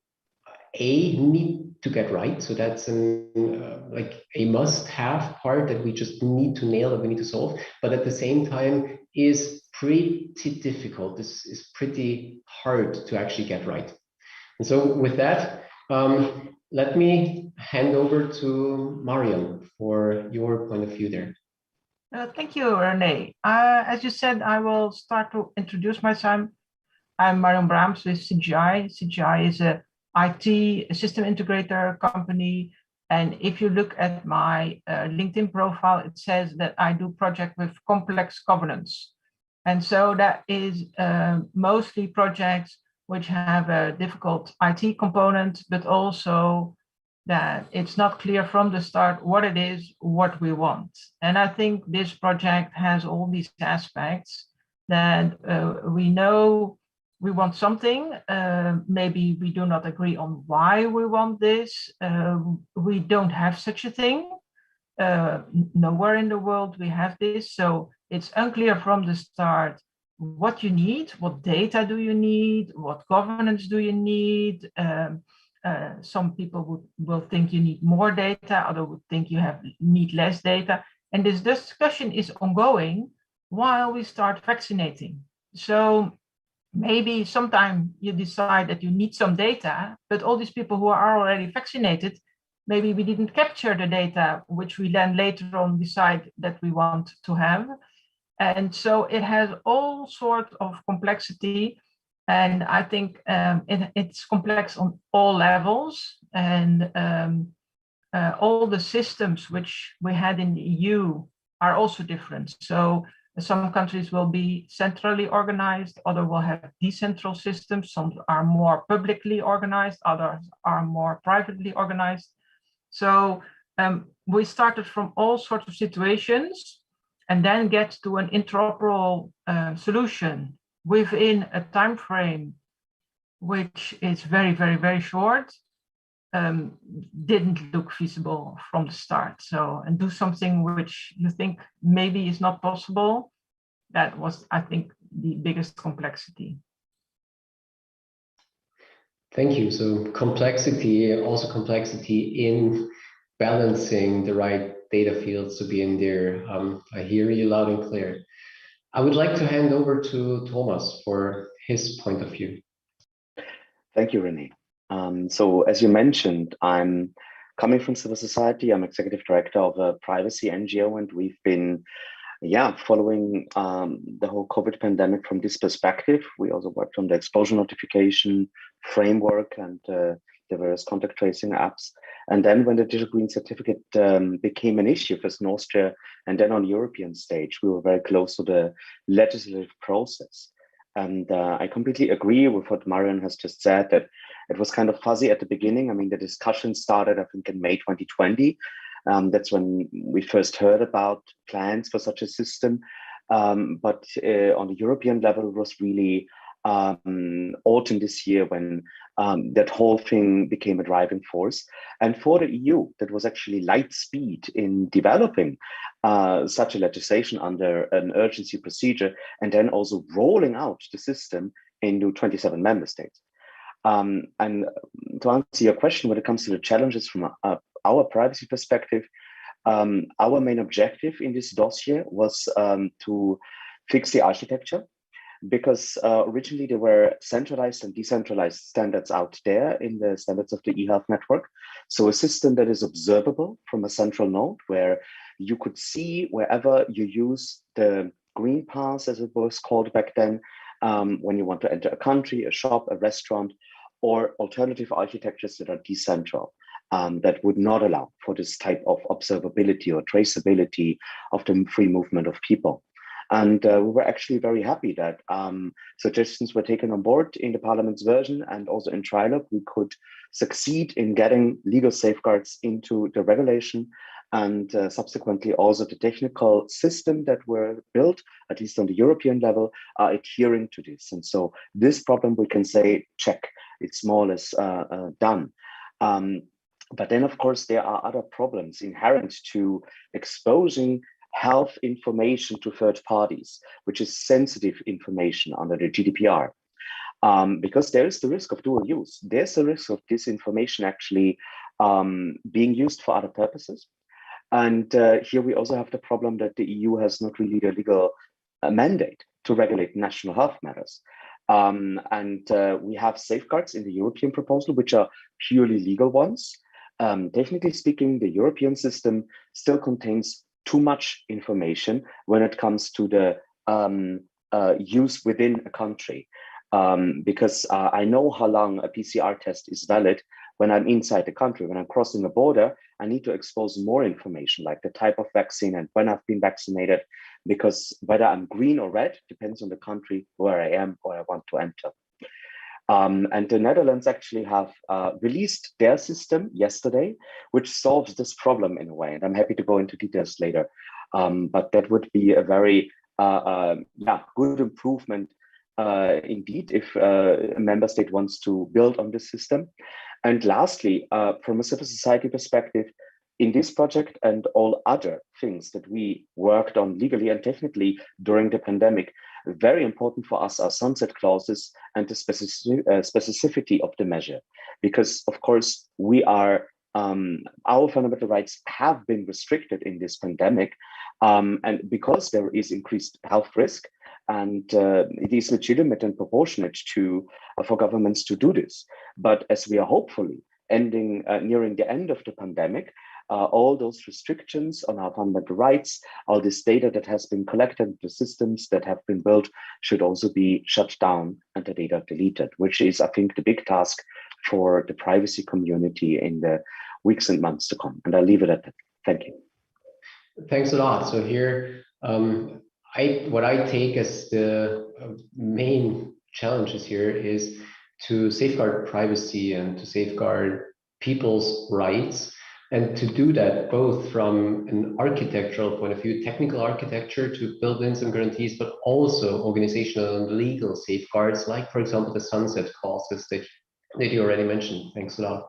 need to get right? So that's like a must-have part that we just need to nail, that we need to solve, but at the same time is pretty difficult. This is pretty hard to actually get right. And so with that, let me hand over to Marion for your point of view there. Thank you, René. As you said, I will start to introduce myself. I'm Marion Braams with CGI. CGI is a IT system integrator company. And if you look at my LinkedIn profile, it says that I do projects with complex governance. And so that is mostly projects which have a difficult IT component, but also that it's not clear from the start what it is, what we want. And I think this project has all these aspects that we know we want something, maybe we do not agree on why we want this. We don't have such a thing. Nowhere in the world we have this. So it's unclear from the start what you need, what data do you need, what governance do you need. Some people will think you need more data, others would think you need less data. And this discussion is ongoing while we start vaccinating. So maybe sometime you decide that you need some data, but all these people who are already vaccinated, maybe we didn't capture the data, which we then later on decide that we want to have. And so it has all sorts of complexity. And I think it's complex on all levels. And all the systems which we had in the EU are also different. So some countries will be centrally organized, others will have decentral systems. Some are more publicly organized, others are more privately organized. So we started from all sorts of situations and then get to an interoperable solution within a time frame which is very, very, very short. Didn't look feasible from the start. So, and do something which you think maybe is not possible. That was, I think, the biggest complexity. Thank you. So complexity, also complexity in balancing the right data fields to be in there. I hear you loud and clear. I would like to hand over to Thomas for his point of view. Thank you, René. So as you mentioned, I'm coming from civil society. I'm executive director of a privacy NGO, and we've been yeah, following the whole COVID pandemic from this perspective, we also worked on the exposure notification framework and the various contact tracing apps. And then when the digital green certificate became an issue first in Austria and then on the European stage, we were very close to the legislative process. And I completely agree with what Marion has just said, that it was kind of fuzzy at the beginning. I mean, the discussion started, I think, in May 2020. That's when we first heard about plans for such a system. But on the European level, it was really autumn this year when that whole thing became a driving force. And for the EU, that was actually light speed in developing such a legislation under an urgency procedure, and then also rolling out the system into 27 member states. And to answer your question, when it comes to the challenges from our privacy perspective, our main objective in this dossier was to fix the architecture, because originally there were centralized and decentralized standards out there in the standards of the eHealth network. So a system that is observable from a central node where you could see wherever you use the green pass, as it was called back then, when you want to enter a country, a shop, a restaurant, or alternative architectures that are decentral, that would not allow for this type of observability or traceability of the free movement of people. And we were actually very happy that suggestions were taken on board in the Parliament's version, and also in trilogue, we could succeed in getting legal safeguards into the regulation, and subsequently also the technical system that were built, at least on the European level, are adhering to this. And so this problem, we can say, check, it's more or less done. But then, of course, there are other problems inherent to exposing health information to third parties, which is sensitive information under the GDPR. Because there is the risk of dual use. There's a risk of this information actually being used for other purposes. And here we also have the problem that the EU has not really a legal mandate to regulate national health matters. And we have safeguards in the European proposal, which are purely legal ones. Technically speaking, the European system still contains too much information when it comes to the use within a country. Because I know how long a PCR test is valid when I'm inside the country. When I'm crossing a border, I need to expose more information, like the type of vaccine and when I've been vaccinated, because whether I'm green or red depends on the country where I am or I want to enter. And the Netherlands actually have released their system yesterday, which solves this problem in a way. And I'm happy to go into details later. But that would be a very good improvement indeed if a member state wants to build on this system. And lastly, from a civil society perspective, in this project and all other things that we worked on legally and technically during the pandemic, very important for us are sunset clauses and the specificity of the measure. Because, of course, we are our fundamental rights have been restricted in this pandemic, and because there is increased health risk, and it is legitimate and proportionate to for governments to do this. But as we are hopefully nearing the end of the pandemic, all those restrictions on our fundamental rights, all this data that has been collected, the systems that have been built should also be shut down and the data deleted, which is, I think, the big task for the privacy community in the weeks and months to come. And I'll leave it at that. Thank you. Thanks a lot. So here, what I take as the main challenges here is to safeguard privacy and to safeguard people's rights. And to do that both from an architectural point of view, technical architecture to build in some guarantees, but also organizational and legal safeguards, like, for example, the sunset clauses that you already mentioned. Thanks a lot.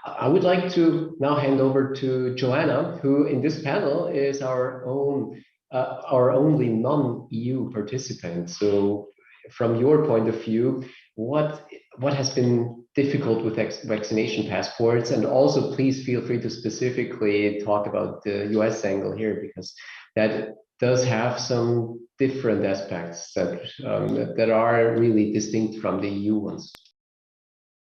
I would like to now hand over to Joanna, who in this panel is our only non-EU participant. So from your point of view, what has been difficult with vaccination passports? And also please feel free to specifically talk about the US angle here, because that does have some different aspects that are really distinct from the EU ones.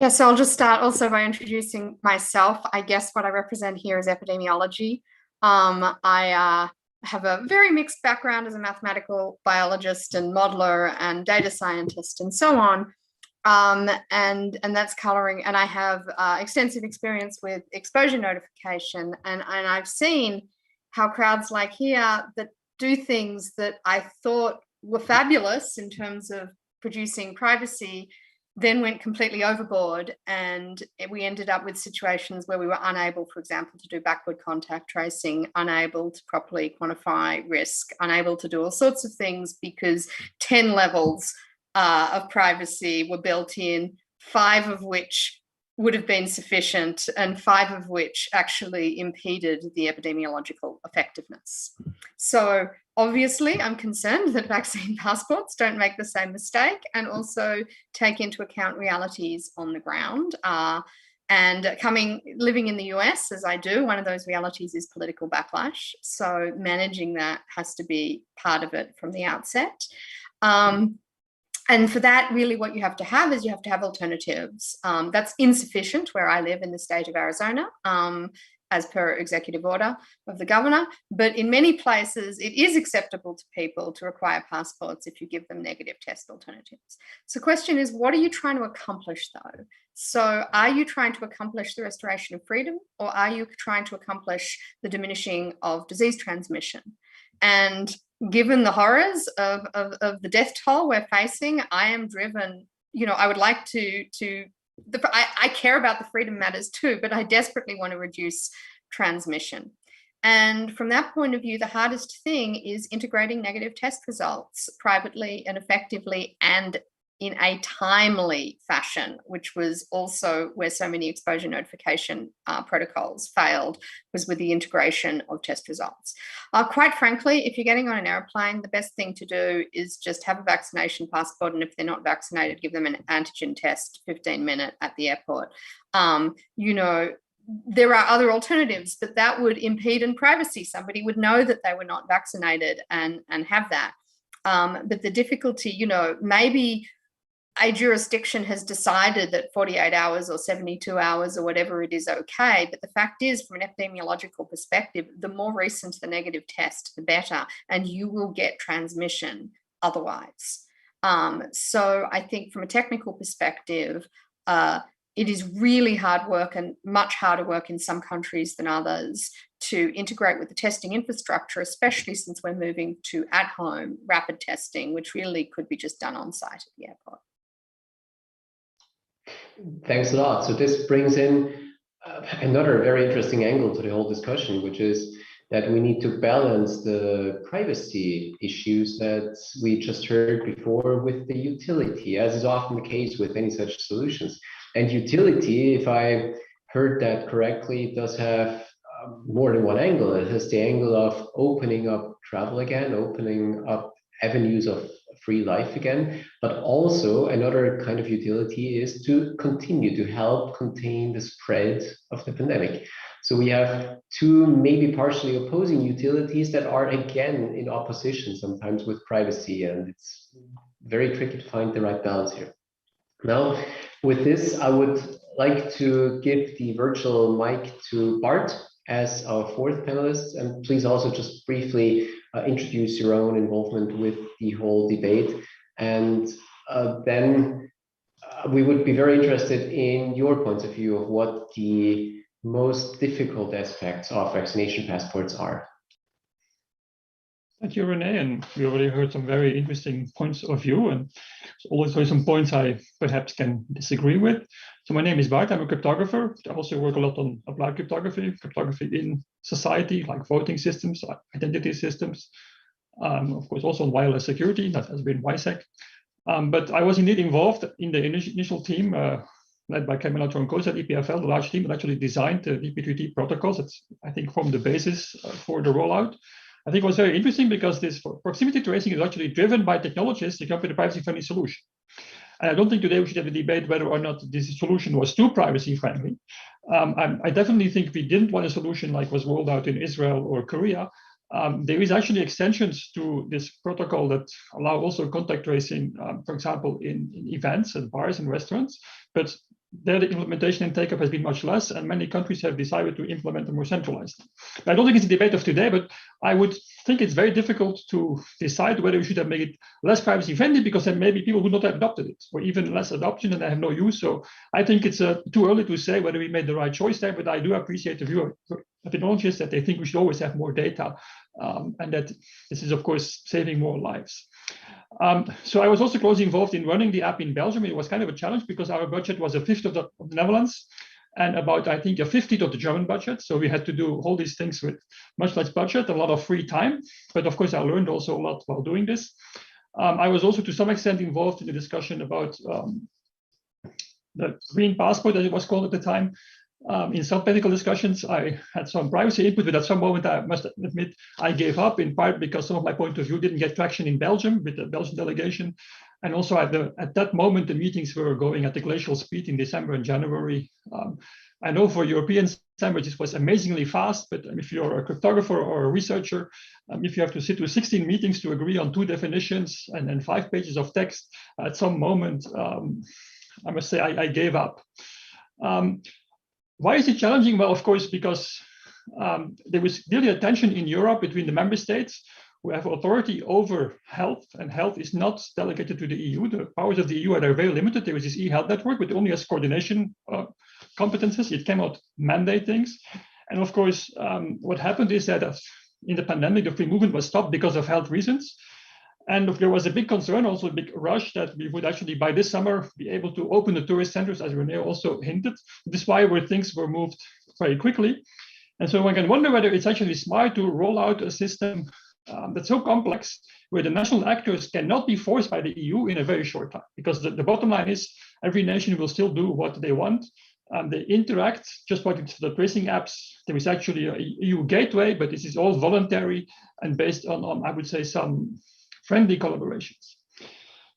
Yeah, so I'll just start also by introducing myself. I guess what I represent here is epidemiology. I have a very mixed background as a mathematical biologist and modeler and data scientist and so on. And that's coloring. And I have extensive experience with exposure notification. And I've seen how crowds like here that do things that I thought were fabulous in terms of producing privacy then went completely overboard, and we ended up with situations where we were unable, for example, to do backward contact tracing, unable to properly quantify risk, unable to do all sorts of things because 10 levels of privacy were built in, 5 of which would have been sufficient and 5 of which actually impeded the epidemiological effectiveness. So obviously, I'm concerned that vaccine passports don't make the same mistake and also take into account realities on the ground. And living in the US, as I do, one of those realities is political backlash. So managing that has to be part of it from the outset. And for that, really what you have to have is you have to have alternatives. That's insufficient where I live in the state of Arizona, as per executive order of the governor. But in many places, it is acceptable to people to require passports if you give them negative test alternatives. So the question is, what are you trying to accomplish though? So are you trying to accomplish the restoration of freedom, or are you trying to accomplish the diminishing of disease transmission? And given the horrors of the death toll we're facing, I am driven, I would like I care about the freedom matters too, but I desperately want to reduce transmission. And from that point of view, the hardest thing is integrating negative test results privately and effectively and in a timely fashion, which was also where so many exposure notification protocols failed, was with the integration of test results. Quite frankly, if you're getting on an airplane, the best thing to do is just have a vaccination passport, and if they're not vaccinated, give them an antigen test 15-minute at the airport. There are other alternatives, but that would impede in privacy. Somebody would know that they were not vaccinated and have that. But the difficulty, maybe a jurisdiction has decided that 48 hours or 72 hours or whatever it is okay. But the fact is, from an epidemiological perspective, the more recent the negative test, the better, and you will get transmission otherwise. So I think from a technical perspective, it is really hard work and much harder work in some countries than others to integrate with the testing infrastructure, especially since we're moving to at-home rapid testing, which really could be just done on site at the airport. Thanks a lot. So this brings in another very interesting angle to the whole discussion, which is that we need to balance the privacy issues that we just heard before with the utility, as is often the case with any such solutions. And utility, if I heard that correctly, does have more than one angle. It has the angle of opening up travel again, opening up avenues of free life again, but also another kind of utility is to continue to help contain the spread of the pandemic. So we have two maybe partially opposing utilities that are again in opposition sometimes with privacy, and it's very tricky to find the right balance here. Now, with this, I would like to give the virtual mic to Bart as our fourth panelist, and please also just briefly introduce your own involvement with the whole debate. And then we would be very interested in your points of view of what the most difficult aspects of vaccination passports are. Thank you, René, and we already heard some very interesting points of view, and also some points I perhaps can disagree with. So my name is Bart, I'm a cryptographer. I also work a lot on applied cryptography in society, like voting systems, identity systems, of course also on wireless security, that has been WiSec. But I was indeed involved in the initial team led by Camilla Troncosa at EPFL, the large team that actually designed the VP3T protocols. That's, I think, formed the basis for the rollout. I think it was very interesting because this proximity tracing is actually driven by technologists to come up with a privacy-friendly solution. And I don't think today we should have a debate whether or not this solution was too privacy-friendly. I definitely think we didn't want a solution like was rolled out in Israel or Korea. There is actually extensions to this protocol that allow also contact tracing, for example, in events and bars and restaurants. But there the implementation and take-up has been much less, and many countries have decided to implement a more centralized. I don't think it's a debate of today, but I would think it's very difficult to decide whether we should have made it less privacy friendly, because then maybe people would not have adopted it, or even less adoption and they have no use. So I think it's too early to say whether we made the right choice there, but I do appreciate the view of epidemiologists that they think we should always have more data, and that this is, of course, saving more lives. So I was also closely involved in running the app in Belgium. It was kind of a challenge because our budget was a fifth of the Netherlands and about, I think, a 50th of the German budget. So we had to do all these things with much less budget, a lot of free time. But of course, I learned also a lot while doing this. I was also to some extent involved in the discussion about the green passport, as it was called at the time. In some technical discussions, I had some privacy input, but at some moment, I must admit, I gave up, in part because some of my point of view didn't get traction in Belgium with the Belgian delegation. And also at that moment, the meetings were going at the glacial speed in December and January. I know for European standards, this was amazingly fast, but if you're a cryptographer or a researcher, if you have to sit with 16 meetings to agree on 2 definitions and then 5 pages of text, at some moment, I must say I gave up. Why is it challenging? Well, of course, because there was really a tension in Europe between the member states who have authority over health, and health is not delegated to the EU. The powers of the EU are very limited. There was this e-health network, but only as coordination competences. It cannot mandate things. And of course, what happened is that in the pandemic, the free movement was stopped because of health reasons. And there was a big concern, also a big rush, that we would actually by this summer be able to open the tourist centers, as René also hinted. This is why things were moved very quickly. And so one can wonder whether it's actually smart to roll out a system that's so complex, where the national actors cannot be forced by the EU in a very short time. Because the bottom line is every nation will still do what they want. They interact, just like it's the tracing apps. There is actually a EU gateway, but this is all voluntary and based on I would say, some friendly collaborations.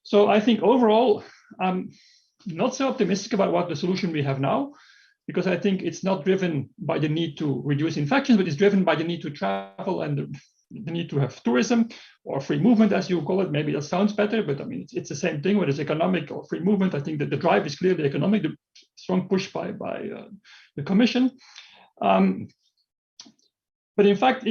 So I think overall, I'm not so optimistic about what the solution we have now, because I think it's not driven by the need to reduce infections, but it's driven by the need to travel and the need to have tourism or free movement, as you call it. Maybe that sounds better, but I mean, it's the same thing, whether it's economic or free movement. I think that the drive is clearly economic, the strong push by the Commission. But in fact,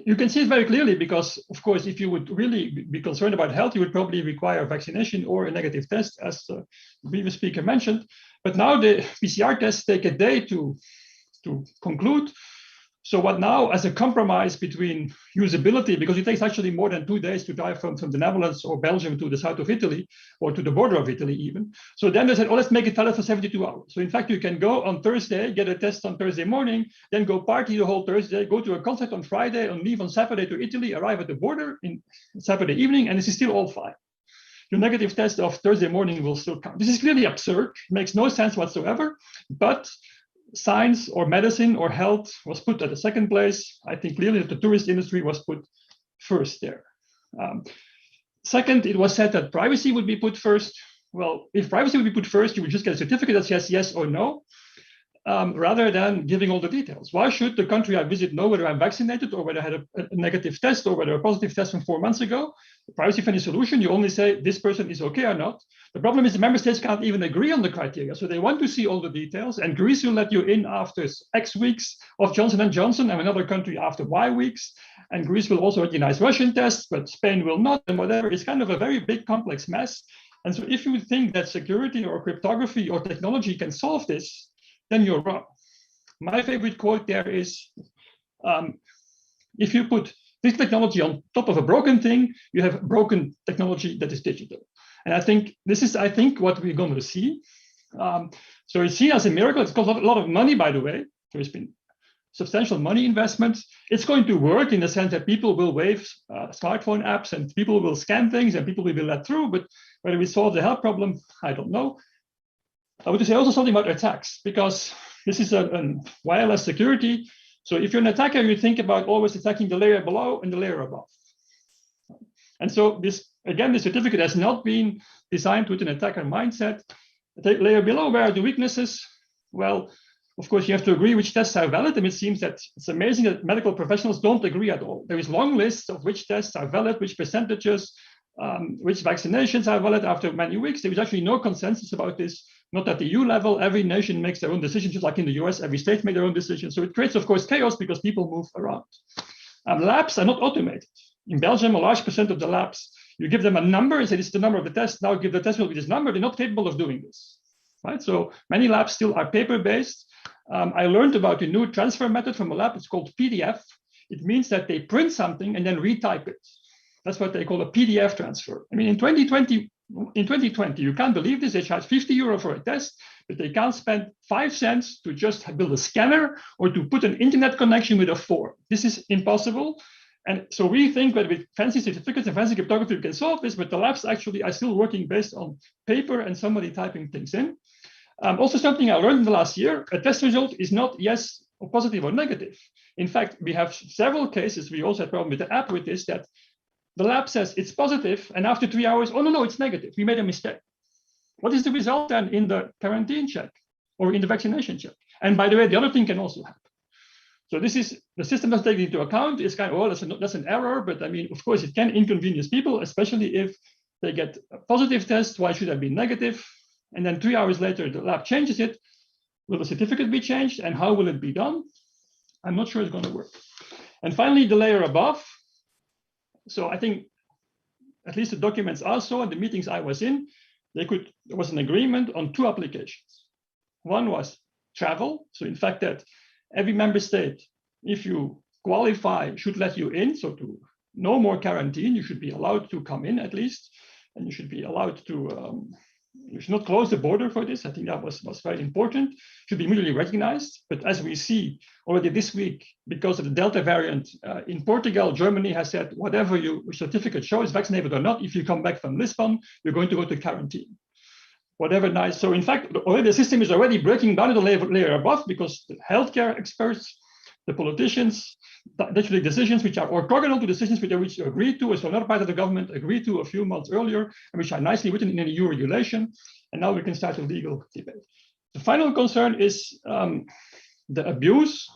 you can see it very clearly because, of course, if you would really be concerned about health, you would probably require vaccination or a negative test, as the previous speaker mentioned. But now the PCR tests take a day to conclude. So what now, as a compromise between usability, because it takes actually more than 2 days to drive from the Netherlands or Belgium to the south of Italy, or to the border of Italy even. So then they said, oh, let's make it valid for 72 hours. So in fact, you can go on Thursday, get a test on Thursday morning, then go party the whole Thursday, go to a concert on Friday, and leave on Saturday to Italy, arrive at the border in Saturday evening, and this is still all fine. Your negative test of Thursday morning will still count. This is clearly absurd, makes no sense whatsoever, but science or medicine or health was put at the second place. I think clearly that the tourist industry was put first there. Second, it was said that privacy would be put first. Well, if privacy would be put first, you would just get a certificate that says yes or no, rather than giving all the details. Why should the country I visit know whether I'm vaccinated or whether I had a negative test or whether a positive test from 4 months ago? The privacy-friendly solution, you only say this person is okay or not. The problem is the member states can't even agree on the criteria. So they want to see all the details, and Greece will let you in after X weeks of Johnson & Johnson, and another country after Y weeks. And Greece will also recognize Russian tests, but Spain will not, and whatever. It's kind of a very big, complex mess. And so if you think that security or cryptography or technology can solve this, then you're wrong. My favorite quote there is, if you put this technology on top of a broken thing, you have broken technology that is digital. And I think this is, what we're going to see. So it's seen as a miracle. It's cost a lot of money, by the way. There's been substantial money investments. It's going to work in the sense that people will wave smartphone apps and people will scan things and people will be let through. But whether we solve the health problem, I don't know. I would say also something about attacks, because this is a wireless security. So if you're an attacker, you think about always attacking the layer below and the layer above. And so this, again, the certificate has not been designed with an attacker mindset. The layer below, where are the weaknesses? Well, of course, you have to agree which tests are valid. And it seems that it's amazing that medical professionals don't agree at all. There is long lists of which tests are valid, which percentages, which vaccinations are valid after many weeks. There is actually no consensus about this. not at the EU level. Every nation makes their own decisions, just like in the US, every state makes their own decisions. So it creates, of course, chaos because people move around. Labs are not automated. In Belgium, a large percent of the labs, you give them a number and say, this is the number of the test, now give the test will be this number. They're not capable of doing this, right? So many labs still are paper-based. I learned about a new transfer method from a lab. It's called PDF. It means that they print something and then retype it. That's what they call a PDF transfer. I mean, in 2020, you can't believe this. They charge 50 euro for a test, but they can't spend 5 cents to just build a scanner or to put an internet connection with a form. This is impossible. And so we think that with fancy certificates and fancy cryptography, we can solve this, but the labs actually are still working based on paper and somebody typing things in. Also, something I learned in the last year, a test result is not yes or positive or negative. In fact, we have several cases, we also had a problem with the app with this, that the lab says it's positive, and after 3 hours, oh, no, it's negative. We made a mistake. What is the result then in the quarantine check or in the vaccination check? And by the way, the other thing can also happen. So this is, the system doesn't take it into account. It's kind of, oh, that's an error, but I mean, of course, it can inconvenience people, especially if they get a positive test. Why should that be negative? And then 3 hours later, the lab changes it. Will the certificate be changed, and how will it be done? I'm not sure it's going to work. And finally, the layer above. So I think at least the documents I saw and the meetings I was in, there was an agreement on 2 applications. One was travel. So in fact, that every member state, if you qualify, should let you in. So to no more quarantine, you should be allowed to come in at least, and you should be allowed to, you should not close the border for this. I think that was very important. Should be immediately recognized. But as we see already this week, because of the Delta variant in Portugal, Germany has said, whatever your certificate shows, vaccinated or not, if you come back from Lisbon, you're going to go to quarantine. Whatever nice. So in fact, already the system is already breaking down to the layer above, because the healthcare experts, the politicians, literally decisions which are orthogonal to decisions which are agreed to, so another part of the government agreed to a few months earlier, and which are nicely written in an EU regulation. And now we can start a legal debate. The final concern is the abuse.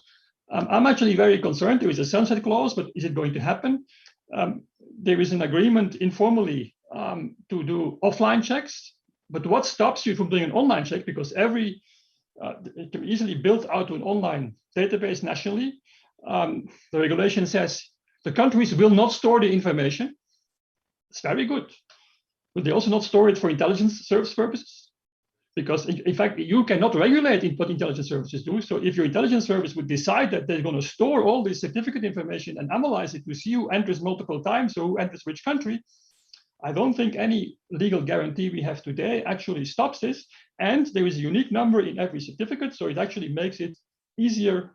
I'm actually very concerned. There is a sunset clause, but is it going to happen? There is an agreement informally to do offline checks, but what stops you from doing an online check? Because it can be easily built out to an online database nationally. The regulation says the countries will not store the information. It's very good. But they also not store it for intelligence service purposes. Because in fact, you cannot regulate what intelligence services do. So if your intelligence service would decide that they're going to store all this certificate information and analyze it to see who enters multiple times, so who enters which country, I don't think any legal guarantee we have today actually stops this. And there is a unique number in every certificate, so it actually makes it easier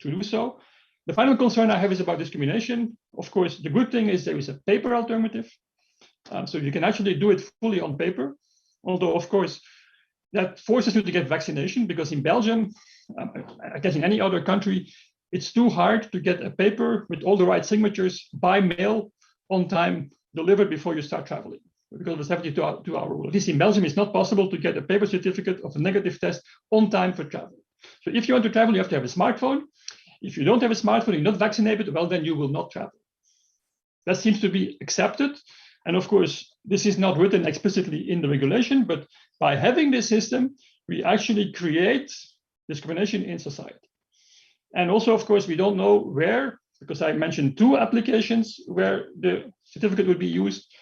to do so. The final concern I have is about discrimination. Of course, the good thing is there is a paper alternative. So you can actually do it fully on paper. Although, of course, that forces you to get vaccination, because in Belgium, I guess in any other country, it's too hard to get a paper with all the right signatures by mail on time delivered before you start traveling, because of the 72-hour rule. At least in Belgium, it's not possible to get a paper certificate of a negative test on time for travel. So if you want to travel, you have to have a smartphone. If you don't have a smartphone, you're not vaccinated, well, then you will not travel. That seems to be accepted. And of course, this is not written explicitly in the regulation, but by having this system, we actually create discrimination in society. And also, of course, we don't know where, because I mentioned 2 applications where the certificate would be used.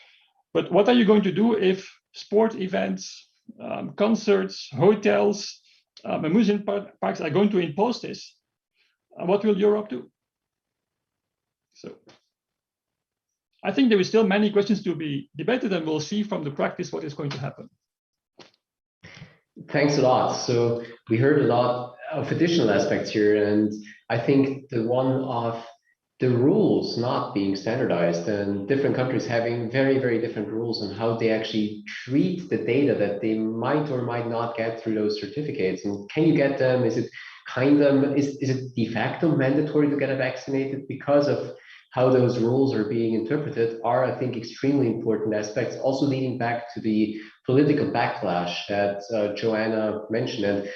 But what are you going to do if sport events, concerts, hotels, amusement parks are going to impose this? What will Europe do? So I think there is still many questions to be debated, and we'll see from the practice what is going to happen. Thanks a lot. So we heard a lot of additional aspects here, and I think the one of the rules not being standardized and different countries having very, very different rules on how they actually treat the data that they might or might not get through those certificates. And can you get them? Is it is it de facto mandatory to get vaccinated? Because of how those rules are being interpreted are, I think, extremely important aspects, also leading back to the political backlash that Joanna mentioned. And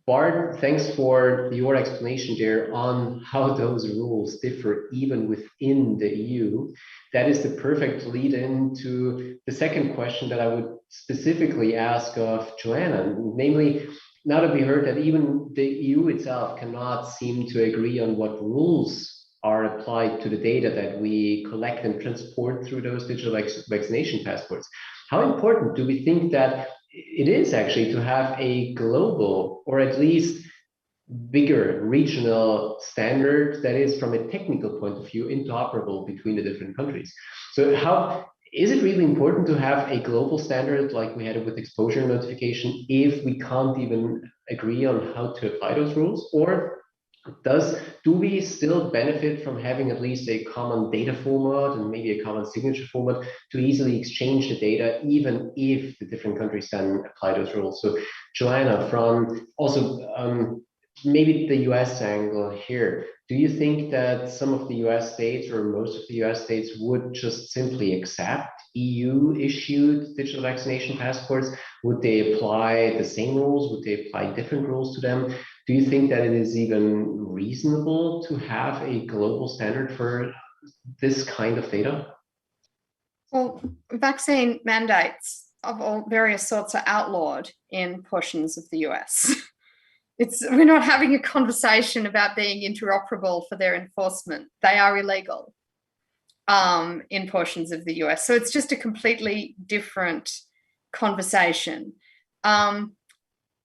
Bart, thanks for your explanation there on how those rules differ even within the EU. That is the perfect lead in to the second question that I would specifically ask of Joanna, namely, now that we heard that even the EU itself cannot seem to agree on what rules are applied to the data that we collect and transport through those digital vaccination passports, how important do we think that it is actually to have a global or at least bigger regional standard that is, from a technical point of view, interoperable between the different countries? So how is it really important to have a global standard like we had it with exposure notification if we can't even agree on how to apply those rules? Or do we still benefit from having at least a common data format and maybe a common signature format to easily exchange the data, even if the different countries then apply those rules? So Joanna, from also maybe the US angle here, do you think that some of the US states or most of the US states would just simply accept EU issued digital vaccination passports? Would they apply the same rules? Would they apply different rules to them? Do you think that it is even reasonable to have a global standard for this kind of data? Well, vaccine mandates of all various sorts are outlawed in portions of the US. We're not having a conversation about being interoperable for their enforcement. They are illegal in portions of the US. So it's just a completely different conversation.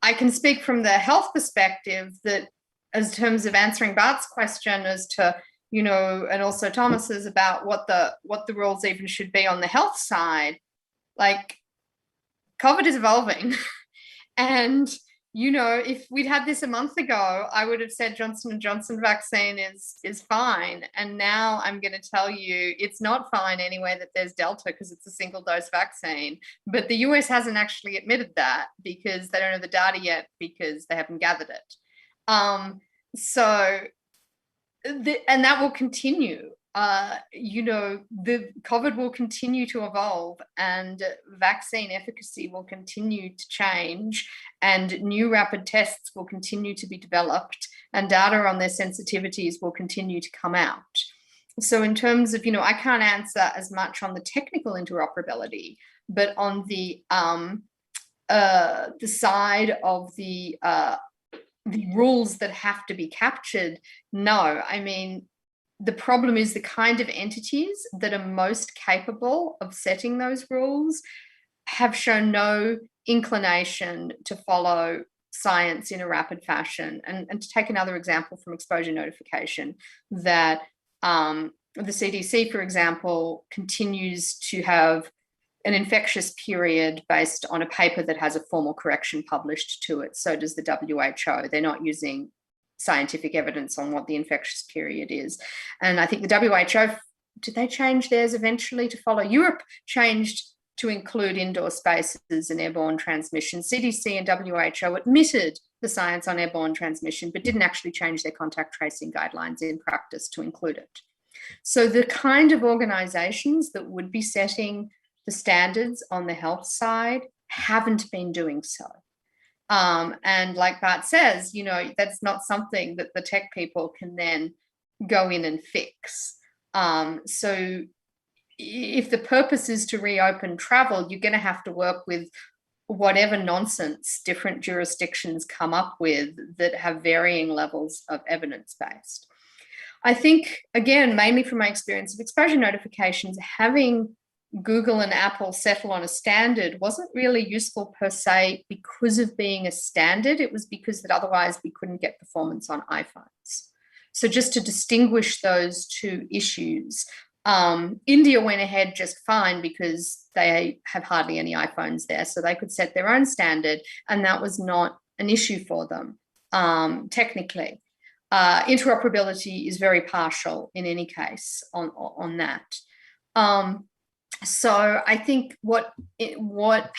I can speak from the health perspective that, as terms of answering Bart's question as to, and also Thomas's about what the rules even should be on the health side, like COVID is evolving. And, if we'd had this a month ago, I would have said Johnson & Johnson vaccine is fine. And now I'm going to tell you it's not fine anyway that there's Delta because it's a single dose vaccine. But the US hasn't actually admitted that because they don't have the data yet because they haven't gathered it. And that will continue. The COVID will continue to evolve and vaccine efficacy will continue to change and new rapid tests will continue to be developed and data on their sensitivities will continue to come out. So in terms of, I can't answer as much on the technical interoperability, but on the side of the rules that have to be captured, no. I mean, the problem is the kind of entities that are most capable of setting those rules have shown no inclination to follow science in a rapid fashion. And to take another example from exposure notification, that the CDC, for example, continues to have an infectious period based on a paper that has a formal correction published to it. So does the WHO. They're not using scientific evidence on what the infectious period is. And I think the WHO, did they change theirs eventually to follow? Europe changed to include indoor spaces and airborne transmission. CDC and WHO admitted the science on airborne transmission, but didn't actually change their contact tracing guidelines in practice to include it. So the kind of organizations that would be setting the standards on the health side haven't been doing so. And like Bart says, that's not something that the tech people can then go in and fix. So if the purpose is to reopen travel, you're going to have to work with whatever nonsense different jurisdictions come up with that have varying levels of evidence-based. I think, again, mainly from my experience of exposure notifications, having Google and Apple settle on a standard wasn't really useful per se because of being a standard. It was because that otherwise we couldn't get performance on iPhones. So just to distinguish those two issues, India went ahead just fine because they have hardly any iPhones there. So they could set their own standard and that was not an issue for them technically. Interoperability is very partial in any case on that. So I think what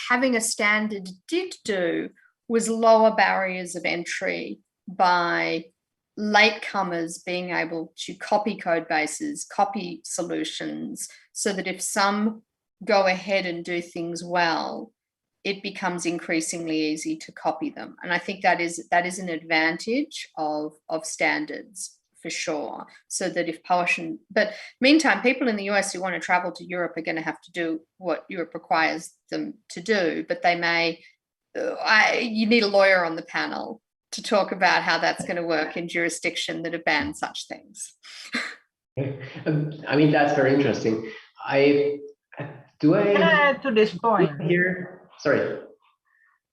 having a standard did do was lower barriers of entry by latecomers being able to copy code bases, copy solutions, so that if some go ahead and do things well, it becomes increasingly easy to copy them. And I think that is an advantage of standards for sure. So that if but meantime, people in the US who want to travel to Europe are going to have to do what Europe requires them to do, but they may, you need a lawyer on the panel to talk about how that's going to work in jurisdiction that have banned such things. I mean, that's very interesting. Can I add to this point? Here, sorry.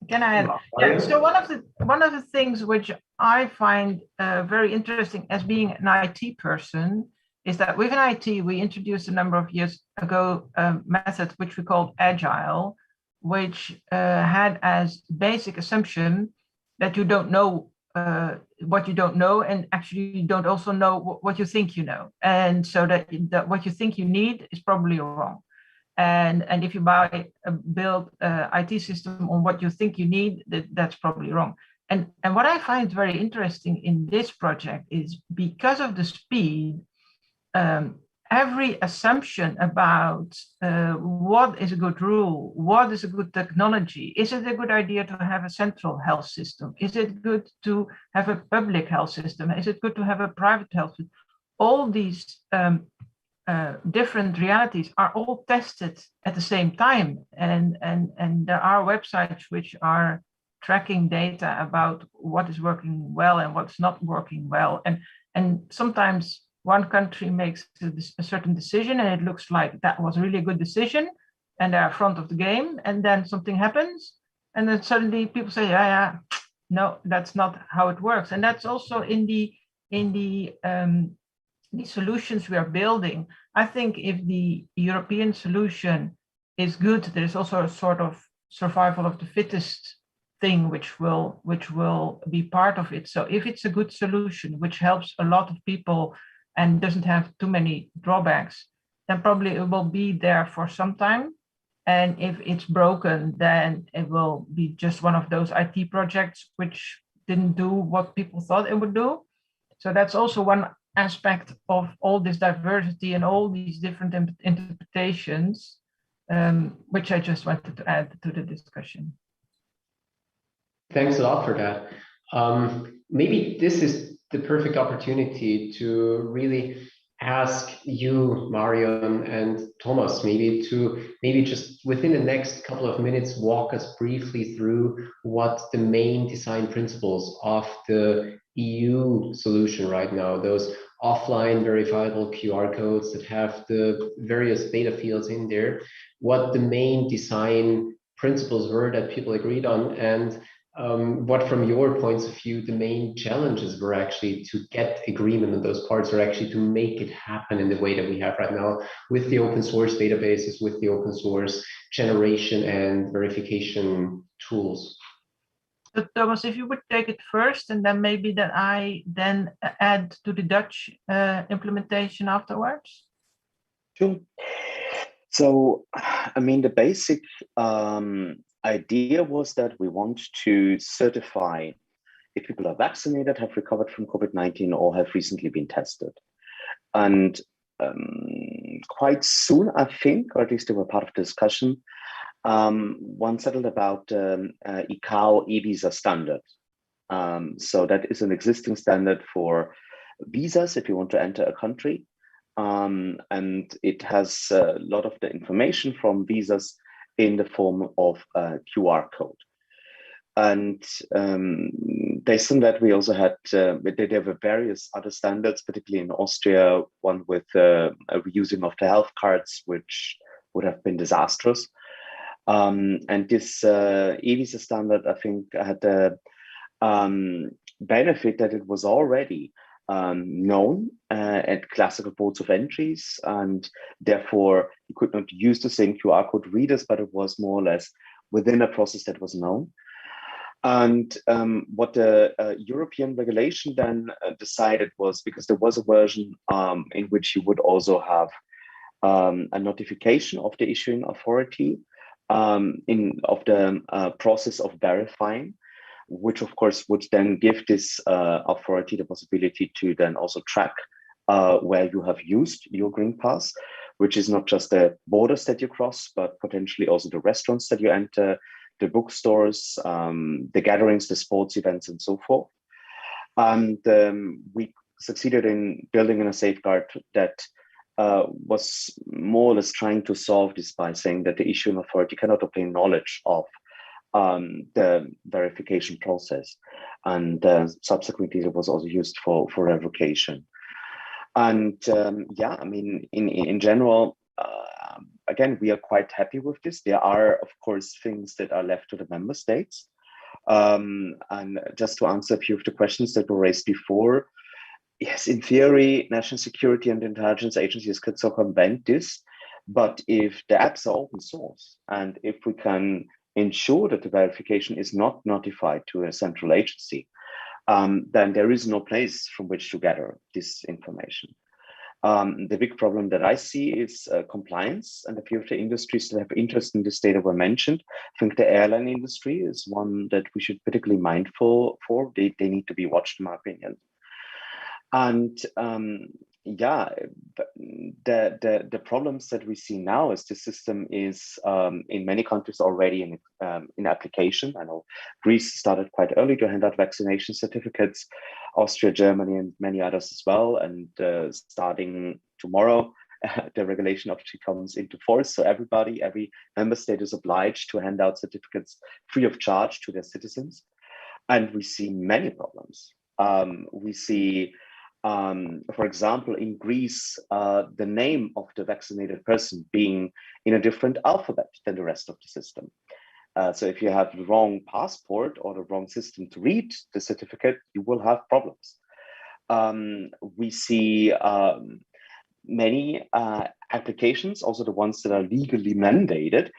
Can I add? Yeah. So one of the things which I find very interesting as being an IT person is that within IT we introduced a number of years ago a method which we called Agile, which had as basic assumption that you don't know what you don't know, and actually you don't also know what you think you know, and so that what you think you need is probably wrong. And if you build an IT system on what you think you need, that's probably wrong. And what I find very interesting in this project is because of the speed, every assumption about what is a good rule, what is a good technology, is it a good idea to have a central health system? Is it good to have a public health system? Is it good to have a private health system? All these different realities are all tested at the same time, and there are websites which are tracking data about what is working well and what's not working well, and sometimes one country makes a certain decision and it looks like that was really a good decision and they're front of the game, and then something happens and then suddenly people say, yeah, no, that's not how it works. And that's also in the solutions we are building. I think if the European solution is good, there's also a sort of survival of the fittest thing which will be part of it. So if it's a good solution which helps a lot of people and doesn't have too many drawbacks, then probably it will be there for some time. And if it's broken, then it will be just one of those IT projects which didn't do what people thought it would do. So that's also one aspect of all this diversity and all these different interpretations, which I just wanted to add to the discussion. Thanks a lot for that. Maybe this is the perfect opportunity to really ask you, Marion and Thomas, maybe just within the next couple of minutes, walk us briefly through what the main design principles of the EU solution right now, those offline verifiable QR codes that have the various data fields in there, what the main design principles were that people agreed on, and what from your points of view the main challenges were actually to get agreement on those parts, or actually to make it happen in the way that we have right now with the open source databases, with the open source generation and verification tools. So Thomas, if you would take it first, and then maybe that I then add to the Dutch implementation afterwards. Sure. So, I mean, the basic idea was that we want to certify if people are vaccinated, have recovered from COVID-19, or have recently been tested. And quite soon, I think, or at least they were part of the discussion, one settled about ICAO e-visa standard. So that is an existing standard for visas if you want to enter a country. And it has a lot of the information from visas in the form of a QR code. And based on that, we also had, there were various other standards, particularly in Austria, one with a reusing of the health cards, which would have been disastrous. And this e-visa standard, I think, had the benefit that it was already known at classical ports of entries, and therefore you could not use the same QR code readers, but it was more or less within a process that was known. And what the European regulation then decided was, because there was a version in which you would also have a notification of the issuing authority of the process of verifying, which of course would then give this authority the possibility to then also track where you have used your green pass, which is not just the borders that you cross, but potentially also the restaurants that you enter, the bookstores, the gatherings, the sports events, and so forth. And we succeeded in building in a safeguard that was more or less trying to solve this by saying that the issuing authority cannot obtain knowledge of the verification process. And subsequently, it was also used for revocation. And yeah, I mean, in general, again, we are quite happy with this. There are, of course, things that are left to the member states. And just to answer a few of the questions that were raised before, yes, in theory, national security and intelligence agencies could circumvent this. But if the apps are open source and if we can ensure that the verification is not notified to a central agency, then there is no place from which to gather this information. The big problem that I see is compliance, and a few of the industries that have interest in this data were mentioned. I think the airline industry is one that we should particularly mindful for. They need to be watched, in my opinion. And yeah, the problems that we see now is the system is in many countries already in application. I know Greece started quite early to hand out vaccination certificates, Austria, Germany, and many others as well. And starting tomorrow, the regulation actually comes into force. So every member state is obliged to hand out certificates free of charge to their citizens. And we see many problems. We see, for example, in Greece, the name of the vaccinated person being in a different alphabet than the rest of the system. So if you have the wrong passport or the wrong system to read the certificate, you will have problems. We see many applications, also the ones that are legally mandated,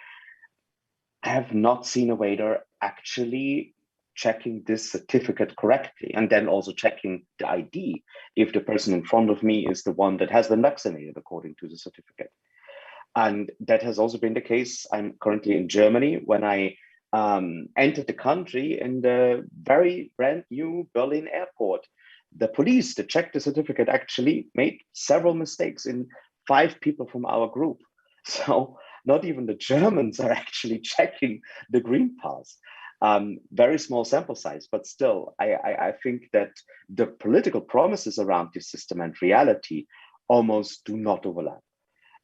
have not seen a way they're actually checking this certificate correctly, and then also checking the ID if the person in front of me is the one that has been vaccinated according to the certificate. And that has also been the case. I'm currently in Germany. When I entered the country in the very brand new Berlin airport, the police that checked the certificate actually made several mistakes in 5 people from our group. So not even the Germans are actually checking the green pass. Very small sample size, but still, I think that the political promises around this system and reality almost do not overlap.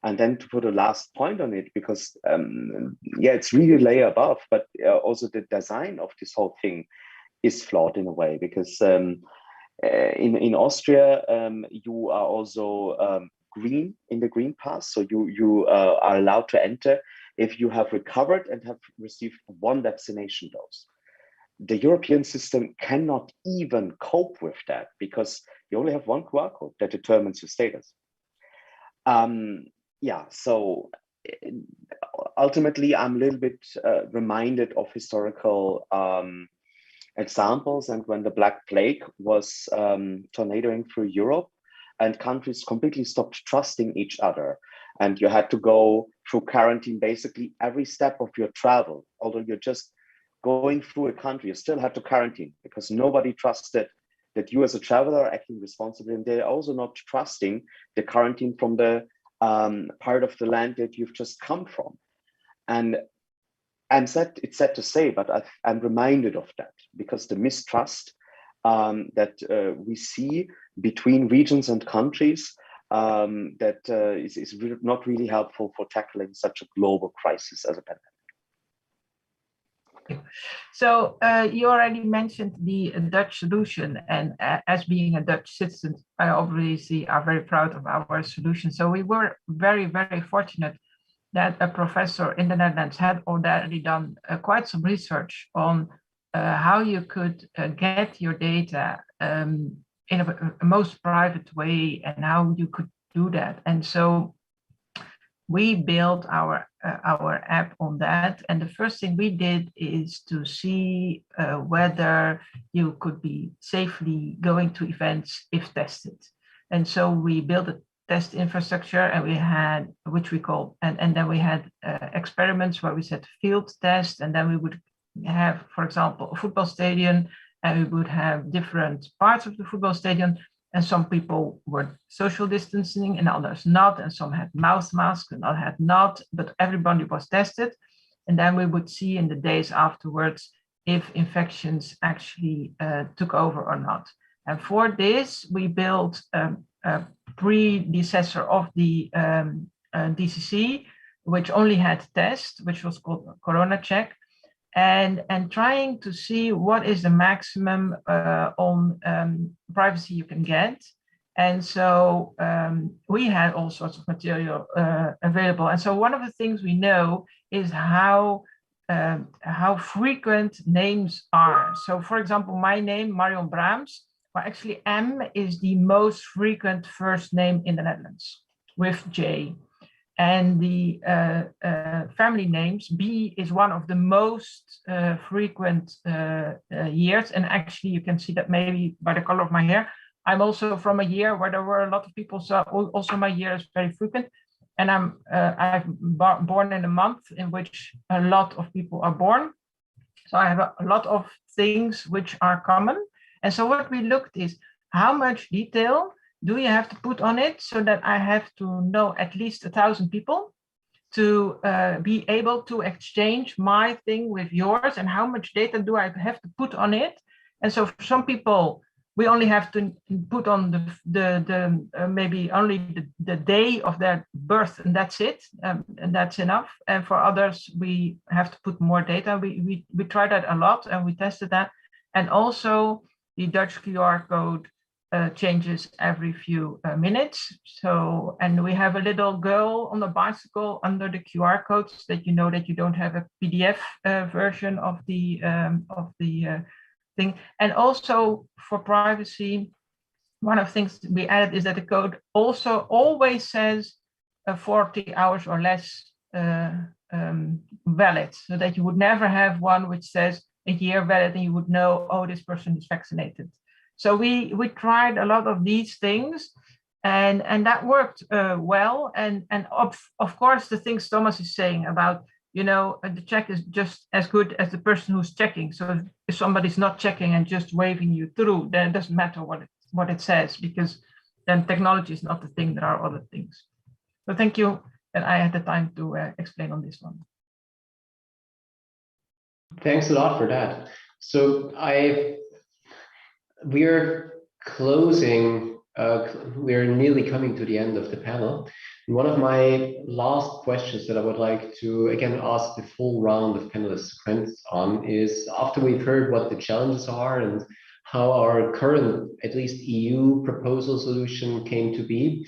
And then to put a last point on it, because yeah, it's really layer above, but also the design of this whole thing is flawed in a way, because in Austria, you are also green in the green pass, so you are allowed to enter if you have recovered and have received 1 vaccination dose. The European system cannot even cope with that because you only have 1 QR code that determines your status. Yeah, so ultimately, I'm a little bit reminded of historical examples, and when the Black Plague was tornadoing through Europe and countries completely stopped trusting each other, and you had to go through quarantine basically every step of your travel. Although you're just going through a country, you still had to quarantine because nobody trusted that you as a traveler are acting responsibly, and they're also not trusting the quarantine from the part of the land that you've just come from. And it's sad to say, but I'm reminded of that because the mistrust that we see between regions and countries that is not really helpful for tackling such a global crisis as a pandemic. So you already mentioned the Dutch solution, and as being a Dutch citizen, I obviously are very proud of our solution. So we were very, very fortunate that a professor in the Netherlands had already done quite some research on how you could get your data in a most private way and how you could do that. And so we built our app on that. And the first thing we did is to see whether you could be safely going to events if tested. And so we built a test infrastructure, and we had, which we call, and then we had experiments where we said field test, and then we would have, for example, a football stadium, and we would have different parts of the football stadium, and some people were social distancing and others not, and some had mouth masks and others had not, but everybody was tested. And then we would see in the days afterwards if infections actually took over or not. And for this, we built a predecessor of the DCC, which only had test, which was called Corona Check, and trying to see what is the maximum on privacy you can get. And so we had all sorts of material available. And so one of the things we know is how frequent names are. So for example, my name, Marion Braams, well, actually M is the most frequent first name in the Netherlands with J. And the family names, B is one of the most frequent years. And actually you can see that maybe by the color of my hair. I'm also from a year where there were a lot of people, so also my year is very frequent. And I'm born in a month in which a lot of people are born. So I have a lot of things which are common. And so what we looked is how much detail do you have to put on it so that I have to know at least 1,000 people to be able to exchange my thing with yours, and how much data do I have to put on it? And so for some people, we only have to put on maybe only the day of their birth, and that's it, and that's enough. And for others, we have to put more data. We tried that a lot, and we tested that. And also the Dutch QR code changes every few minutes. So, and we have a little girl on a bicycle under the QR codes that you know that you don't have a PDF version of the thing. And also for privacy, one of the things we added is that the code also always says 40 hours or less valid, so that you would never have one which says a year valid and you would know, oh, this person is vaccinated. So we tried a lot of these things, and that worked well. And of course, the things Thomas is saying about, you know, the check is just as good as the person who's checking. So if somebody's not checking and just waving you through, then it doesn't matter what it says, because then technology is not the thing, there are other things. So thank you that I had the time to explain on this one. Thanks a lot for that. So we're closing, we're nearly coming to the end of the panel. And one of my last questions that I would like to again ask the full round of panelists to comment on is, after we've heard what the challenges are and how our current, at least EU proposal solution came to be,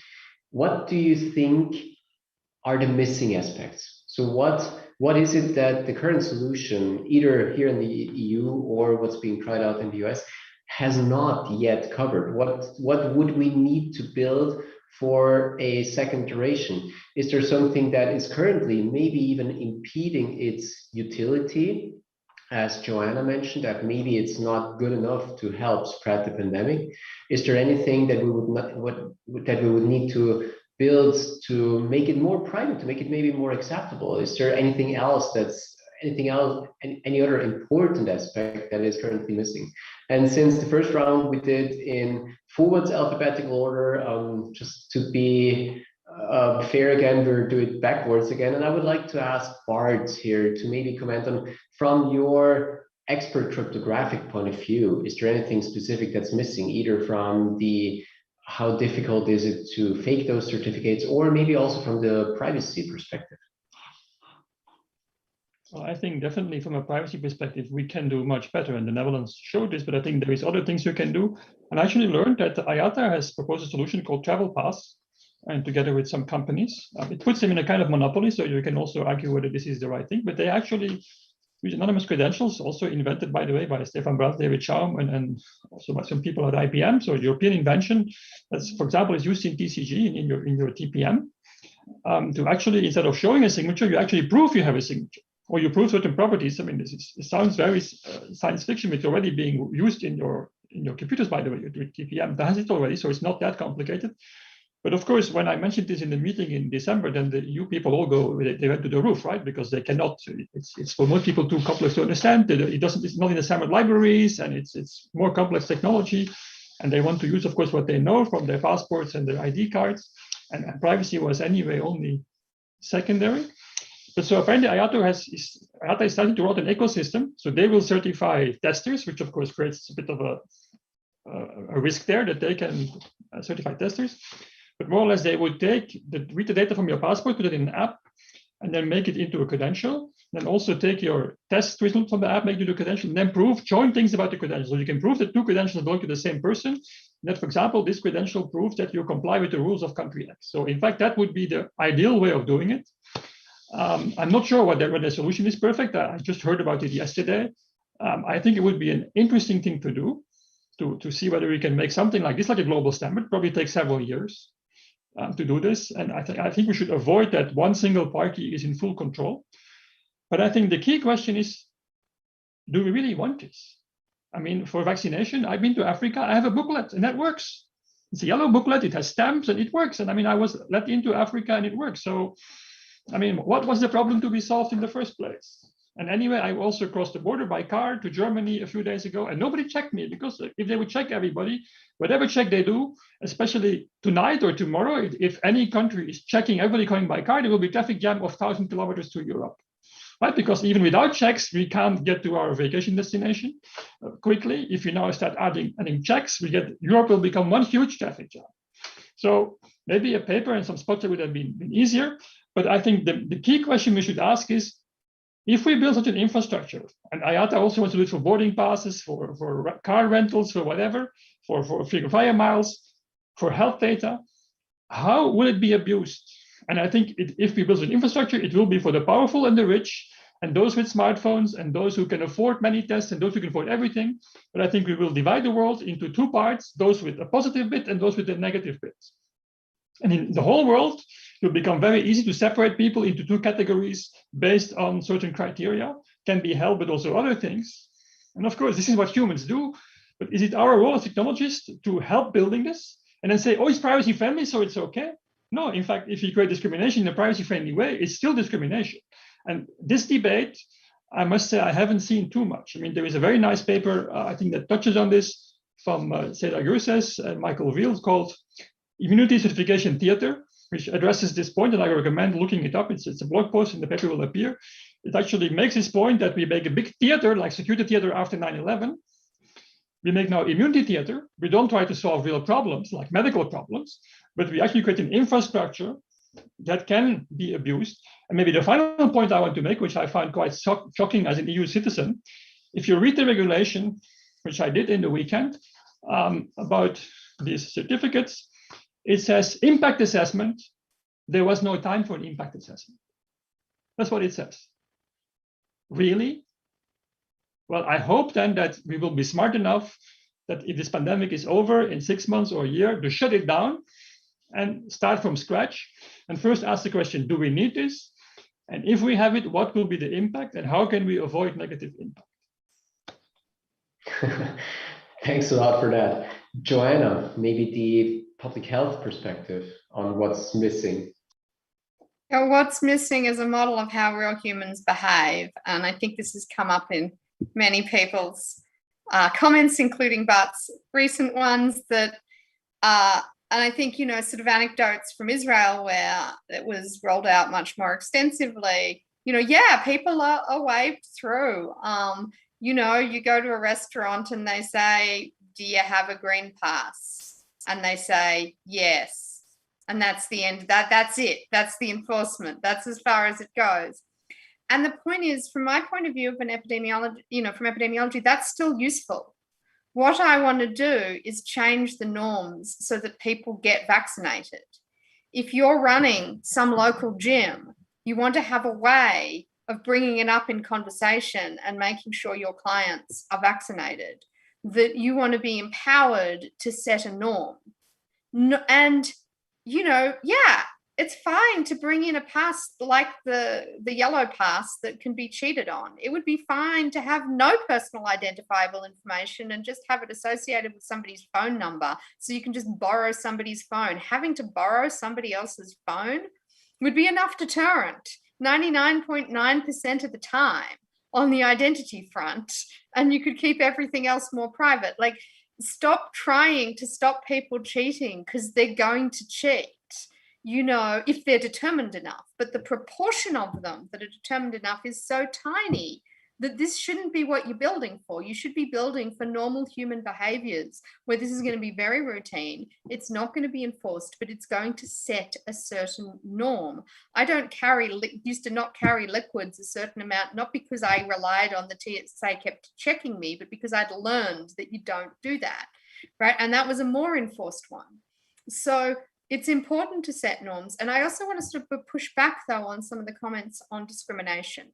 what do you think are the missing aspects? So what is it that the current solution, either here in the EU or what's being tried out in the US, has not yet covered? What would we need to build for a second duration? Is there something that is currently maybe even impeding its utility? As Joanna mentioned, that maybe it's not good enough to help spread the pandemic. Is there anything that we would need to build to make it more private, to make it maybe more acceptable? Is there anything else any other important aspect that is currently missing? And since the first round we did in forwards alphabetical order, just to be fair again, we'll do it backwards again. And I would like to ask Bart here to maybe comment on, from your expert cryptographic point of view, is there anything specific that's missing, either from the how difficult is it to fake those certificates, or maybe also from the privacy perspective? Well, I think definitely from a privacy perspective, we can do much better, and the Netherlands showed this, but I think there is other things you can do. And I actually learned that IATA has proposed a solution called Travel Pass, and together with some companies, it puts them in a kind of monopoly, so you can also argue whether this is the right thing, but they actually use anonymous credentials, also invented, by the way, by Stefan Brandt, David Schaum, and also by some people at IBM. So European invention, that's, for example, is used in TCG, in your TPM, to actually, instead of showing a signature, you actually prove you have a signature, or you prove certain properties. I mean, it sounds very science fiction, but it's already being used in your computers, by the way. Your TPM has it already, so it's not that complicated. But of course, when I mentioned this in the meeting in December, then the EU people all they went to the roof, right? Because they cannot, it's for most people too complex to understand. It's not in the standard libraries, and it's more complex technology. And they want to use, of course, what they know from their passports and their ID cards. And privacy was anyway only secondary. But so apparently IATA is starting to roll out an ecosystem. So they will certify testers, which of course creates a bit of a risk there that they can certify testers. But more or less, they would read the data from your passport, put it in an app, and then make it into a credential. Then also take your test result from the app, make it into a credential, and then join things about the credential. So you can prove that two credentials belong to the same person. And that, for example, this credential proves that you comply with the rules of country X. So in fact, that would be the ideal way of doing it. I'm not sure whether the solution is perfect. I just heard about it yesterday. I think it would be an interesting thing to do, to see whether we can make something like this, like a global standard. Probably takes several years to do this. And I think we should avoid that one single party is in full control. But I think the key question is, do we really want this? I mean, for vaccination, I've been to Africa, I have a booklet and that works. It's a yellow booklet, it has stamps and it works. And I mean, I was let into Africa and it works. So, I mean, what was the problem to be solved in the first place? And anyway, I also crossed the border by car to Germany a few days ago, and nobody checked me, because if they would check everybody, whatever check they do, especially tonight or tomorrow, if any country is checking everybody coming by car, there will be a traffic jam of 1,000 kilometers to Europe. Right? Because even without checks, we can't get to our vacation destination quickly. If you now start adding checks, Europe will become one huge traffic jam. So maybe a paper and some spots would have been easier. But I think the key question we should ask is, if we build such an infrastructure, and IATA also wants to do it for boarding passes, for car rentals, for whatever, for frequent flyer miles, for health data, how will it be abused? And I think if we build an infrastructure, it will be for the powerful and the rich, and those with smartphones, and those who can afford many tests, and those who can afford everything. But I think we will divide the world into two parts, those with a positive bit and those with a negative bit. And in the whole world, it will become very easy to separate people into two categories based on certain criteria, can be health, but also other things. And of course, this is what humans do. But is it our role as technologists to help building this and then say, oh, it's privacy friendly, so it's okay? No, in fact, if you create discrimination in a privacy friendly way, it's still discrimination. And this debate, I must say, I haven't seen too much. I mean, there is a very nice paper, I think, that touches on this from Cedar Giese and Michael Wiels, called Immunity Certification Theater, which addresses this point, and I recommend looking it up. It's a blog post, and the paper will appear. It actually makes this point that we make a big theater, like security theater after 9/11. We make now immunity theater. We don't try to solve real problems, like medical problems, but we actually create an infrastructure that can be abused. And maybe the final point I want to make, which I find quite shocking as an EU citizen, if you read the regulation, which I did in the weekend, about these certificates, it says impact assessment. There was no time for an impact assessment. That's what it says. Really? Well, I hope then that we will be smart enough that if this pandemic is over in 6 months or a year, to shut it down and start from scratch. And first ask the question, do we need this? And if we have it, what will be the impact, and how can we avoid negative impact? Thanks a lot for that. Joanna, maybe the public health perspective on what's missing. What's missing is a model of how real humans behave. And I think this has come up in many people's comments, including Bart's recent ones, that, and I think, sort of anecdotes from Israel where it was rolled out much more extensively, people are waved through. You go to a restaurant and they say, do you have a green pass? And they say, yes. And that's the end. That's it. That's the enforcement. That's as far as it goes. And the point is, from my point of view of an epidemiology, that's still useful. What I want to do is change the norms so that people get vaccinated. If you're running some local gym, you want to have a way of bringing it up in conversation and making sure your clients are vaccinated, that you want to be empowered to set a norm. And, it's fine to bring in a pass like the yellow pass that can be cheated on. It would be fine to have no personal identifiable information and just have it associated with somebody's phone number, so you can just borrow somebody's phone. Having to borrow somebody else's phone would be enough deterrent 99.9% of the time on the identity front, and you could keep everything else more private. Like, stop trying to stop people cheating because they're going to cheat. you know, if they're determined enough, but the proportion of them that are determined enough is so tiny that this shouldn't be what you're building for. You should be building for normal human behaviors where this is going to be very routine. It's not going to be enforced, but it's going to set a certain norm. I used to not carry liquids a certain amount, not because I relied on the TSA kept checking me, but because I'd learned that you don't do that, right? And that was a more enforced one. So it's important to set norms. And I also want to sort of push back though on some of the comments on discrimination.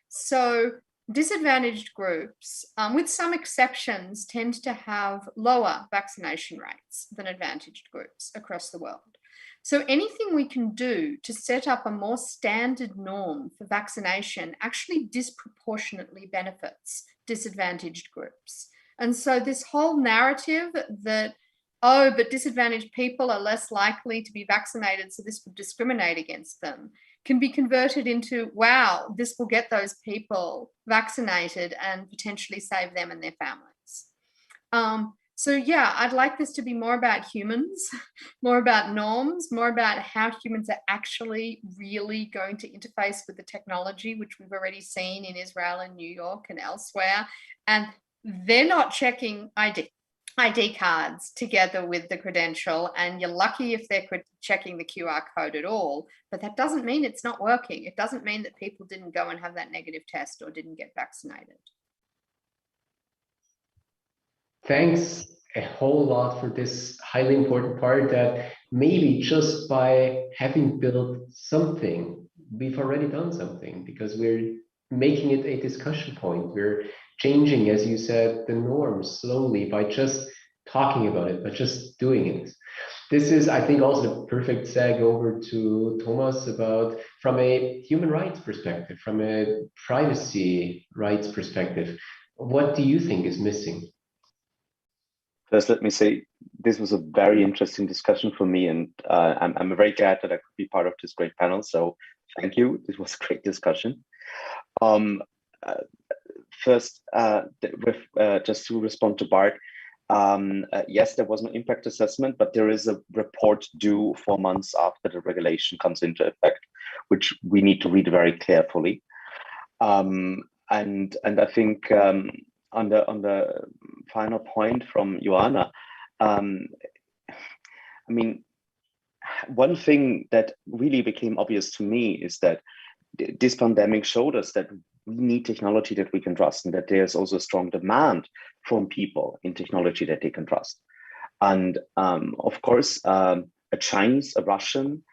So disadvantaged groups, with some exceptions, tend to have lower vaccination rates than advantaged groups across the world. So anything we can do to set up a more standard norm for vaccination actually disproportionately benefits disadvantaged groups. And so this whole narrative that, oh, but disadvantaged people are less likely to be vaccinated, so this would discriminate against them, can be converted into, wow, this will get those people vaccinated and potentially save them and their families. So yeah, I'd like this to be more about humans, more about norms, more about how humans are actually really going to interface with the technology, which we've already seen in Israel and New York and elsewhere. And they're not checking ID cards together with the credential, and you're lucky if they're checking the QR code at all, but that doesn't mean it's not working. It doesn't mean that people didn't go and have that negative test or didn't get vaccinated. Thanks a whole lot for this highly important part that maybe just by having built something, we've already done something because we're making it a discussion point. We're changing, as you said, the norms slowly by just talking about it, by just doing it. This is, I think, also the perfect seg over to Thomas about from a human rights perspective, from a privacy rights perspective. What do you think is missing? First, let me say this was a very interesting discussion for me, and I'm very glad that I could be part of this great panel. So thank you. This was a great discussion. First, just to respond to Bart, yes, there was no impact assessment, but there is a report due 4 months after the regulation comes into effect, which we need to read very carefully. And I think on the final point from Joanna, I mean, one thing that really became obvious to me is that this pandemic showed us that we need technology that we can trust, and that there's also a strong demand from people in technology that they can trust. And of course, a Chinese, a Russian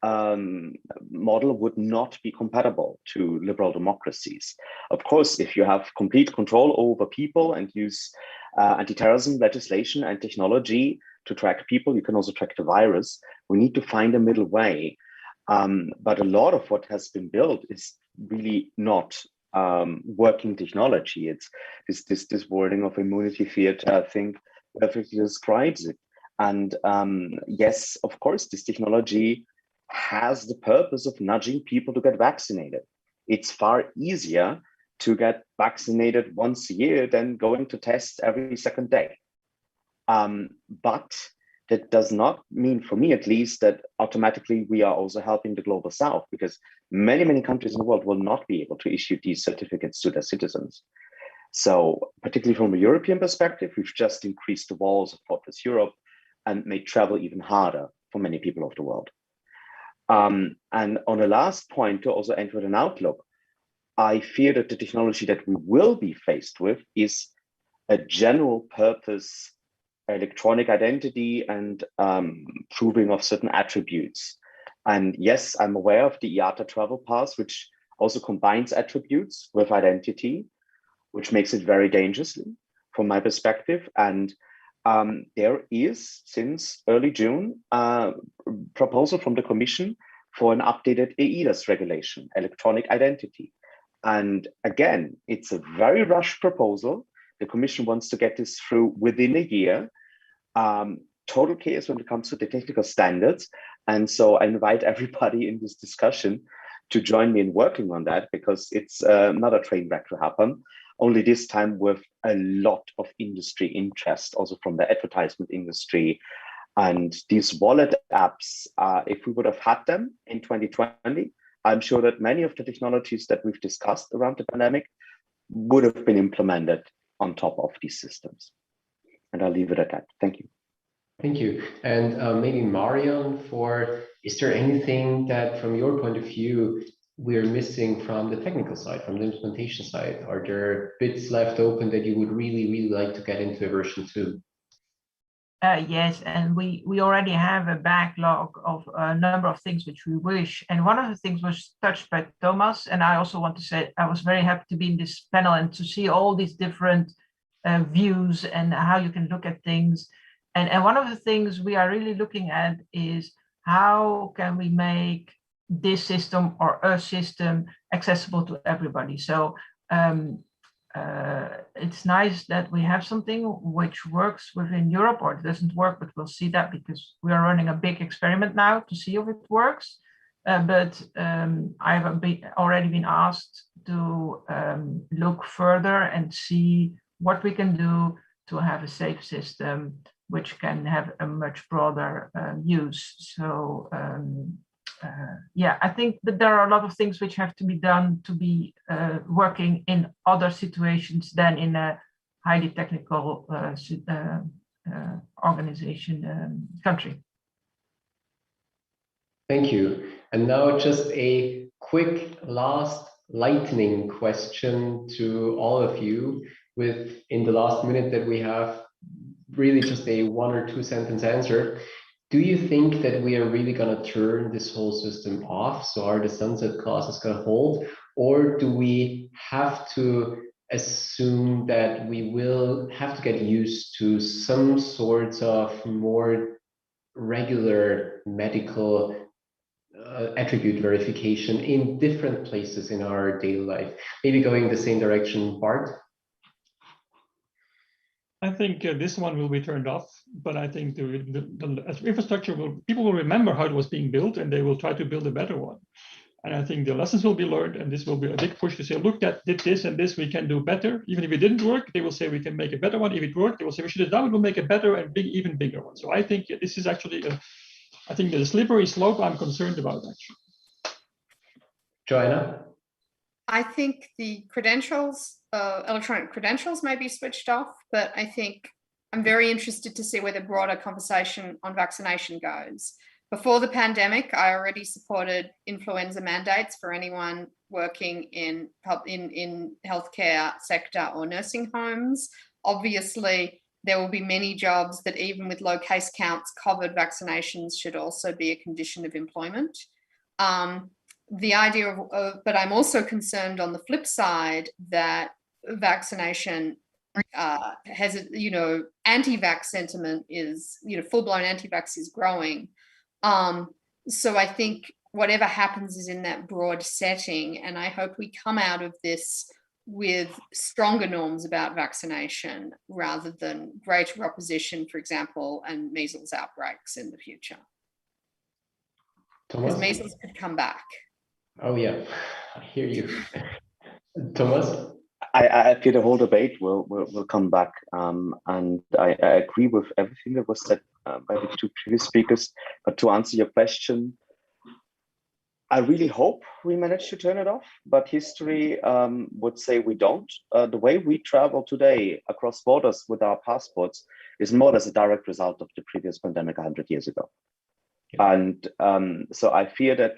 model would not be compatible to liberal democracies. Of course, if you have complete control over people and use anti-terrorism legislation and technology to track people, you can also track the virus. We need to find a middle way. But a lot of what has been built is really not working technology. It's this wording of immunity theater, I think, perfectly describes it. And yes, of course, this technology has the purpose of nudging people to get vaccinated. It's far easier to get vaccinated once a year than going to test every second day. But that does not mean, for me at least, that automatically we are also helping the global south, because many, many countries in the world will not be able to issue these certificates to their citizens. So particularly from a European perspective, we've just increased the walls of Fortress Europe and made travel even harder for many people of the world. And on the last point, to also end with an outlook, I fear that the technology that we will be faced with is a general purpose electronic identity and proving of certain attributes. And yes, I'm aware of the IATA travel pass, which also combines attributes with identity, which makes it very dangerous from my perspective. And there is, since early June, a proposal from the Commission for an updated eIDAS regulation, electronic identity. And again, it's a very rushed proposal. The Commission wants to get this through within a year. Total chaos when it comes to the technical standards. And so I invite everybody in this discussion to join me in working on that, because it's not a train wreck to happen, only this time with a lot of industry interest, also from the advertisement industry, And these wallet apps, if we would have had them in 2020, I'm sure that many of the technologies that we've discussed around the pandemic would have been implemented on top of these systems. And I'll leave it at that. Thank you. Thank you. And maybe Marion, is there anything that from your point of view we're missing from the technical side, from the implementation side? Are there bits left open that you would really, really like to get into version 2? Yes, and we already have a backlog of a number of things which we wish. And one of the things was touched by Thomas. And I also want to say I was very happy to be in this panel and to see all these different views and how you can look at things. And one of the things we are really looking at is how can we make this system or a system accessible to everybody. So it's nice that we have something which works within Europe, or it doesn't work, but we'll see that because we are running a big experiment now to see if it works. But I've already been asked to look further and see what we can do to have a safe system which can have a much broader use. So yeah, I think that there are a lot of things which have to be done to be working in other situations than in a highly technical organization country. Thank you. And now just a quick last lightning question to all of you in the last minute that we have, really just a 1 or 2 sentence answer. Do you think that we are really going to turn this whole system off? So are the sunset clauses going to hold? Or do we have to assume that we will have to get used to some sorts of more regular medical attribute verification in different places in our daily life? Maybe going the same direction, Bart? I think this one will be turned off, but I think the infrastructure people will remember how it was being built, and they will try to build a better one. And I think the lessons will be learned, and this will be a big push to say, look, that did this and this, we can do better. Even if it didn't work, they will say we can make a better one. If it worked, they will say we should have done it, we'll make a better and even bigger one. So I think this is actually, I think the slippery slope I'm concerned about, actually. Joanna? I think the credentials, electronic credentials may be switched off, but I think I'm very interested to see where the broader conversation on vaccination goes. Before the pandemic, I already supported influenza mandates for anyone working in healthcare sector or nursing homes. Obviously, there will be many jobs that even with low case counts, covered vaccinations should also be a condition of employment. The idea of, but I'm also concerned on the flip side that vaccination has, anti-vax sentiment is, full-blown anti-vax is growing. So I think whatever happens is in that broad setting, and I hope we come out of this with stronger norms about vaccination rather than greater opposition, for example, and measles outbreaks in the future. Because measles could come back. Oh yeah, I hear you. Thomas? I feel the whole debate will come back, and I agree with everything that was said by the 2 previous speakers. But to answer your question, I really hope we manage to turn it off, but history would say we don't. The way we travel today across borders with our passports is more or less a direct result of the previous pandemic 100 years ago. And so I fear that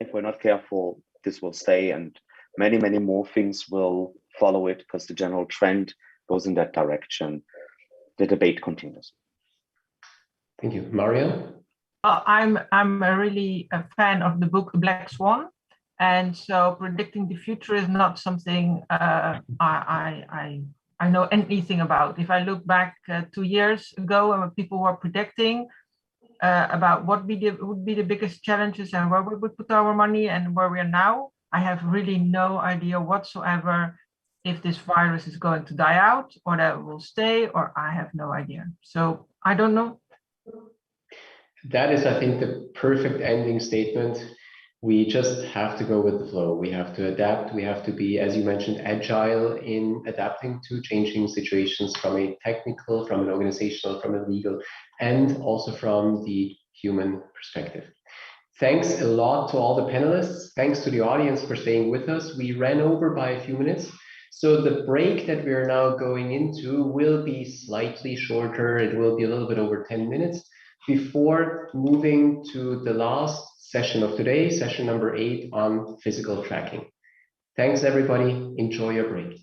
if we're not careful, this will stay, and many, many more things will follow it because the general trend goes in that direction. The debate continues. Thank you. Marion? I'm really a fan of the book Black Swan, and so predicting the future is not something I know anything about. If I look back 2 years ago when people were predicting about what would be the biggest challenges and where we would put our money and where we are now, I have really no idea whatsoever if this virus is going to die out or that it will stay, or I have no idea. So I don't know. That is, I think, the perfect ending statement. We just have to go with the flow. We have to adapt. We have to be, as you mentioned, agile in adapting to changing situations from a technical, from an organizational, from a legal, and also from the human perspective. Thanks a lot to all the panelists. Thanks to the audience for staying with us. We ran over by a few minutes. So the break that we are now going into will be slightly shorter. It will be a little bit over 10 minutes before moving to the last session of today, session number 8 on physical tracking. Thanks, everybody. Enjoy your break.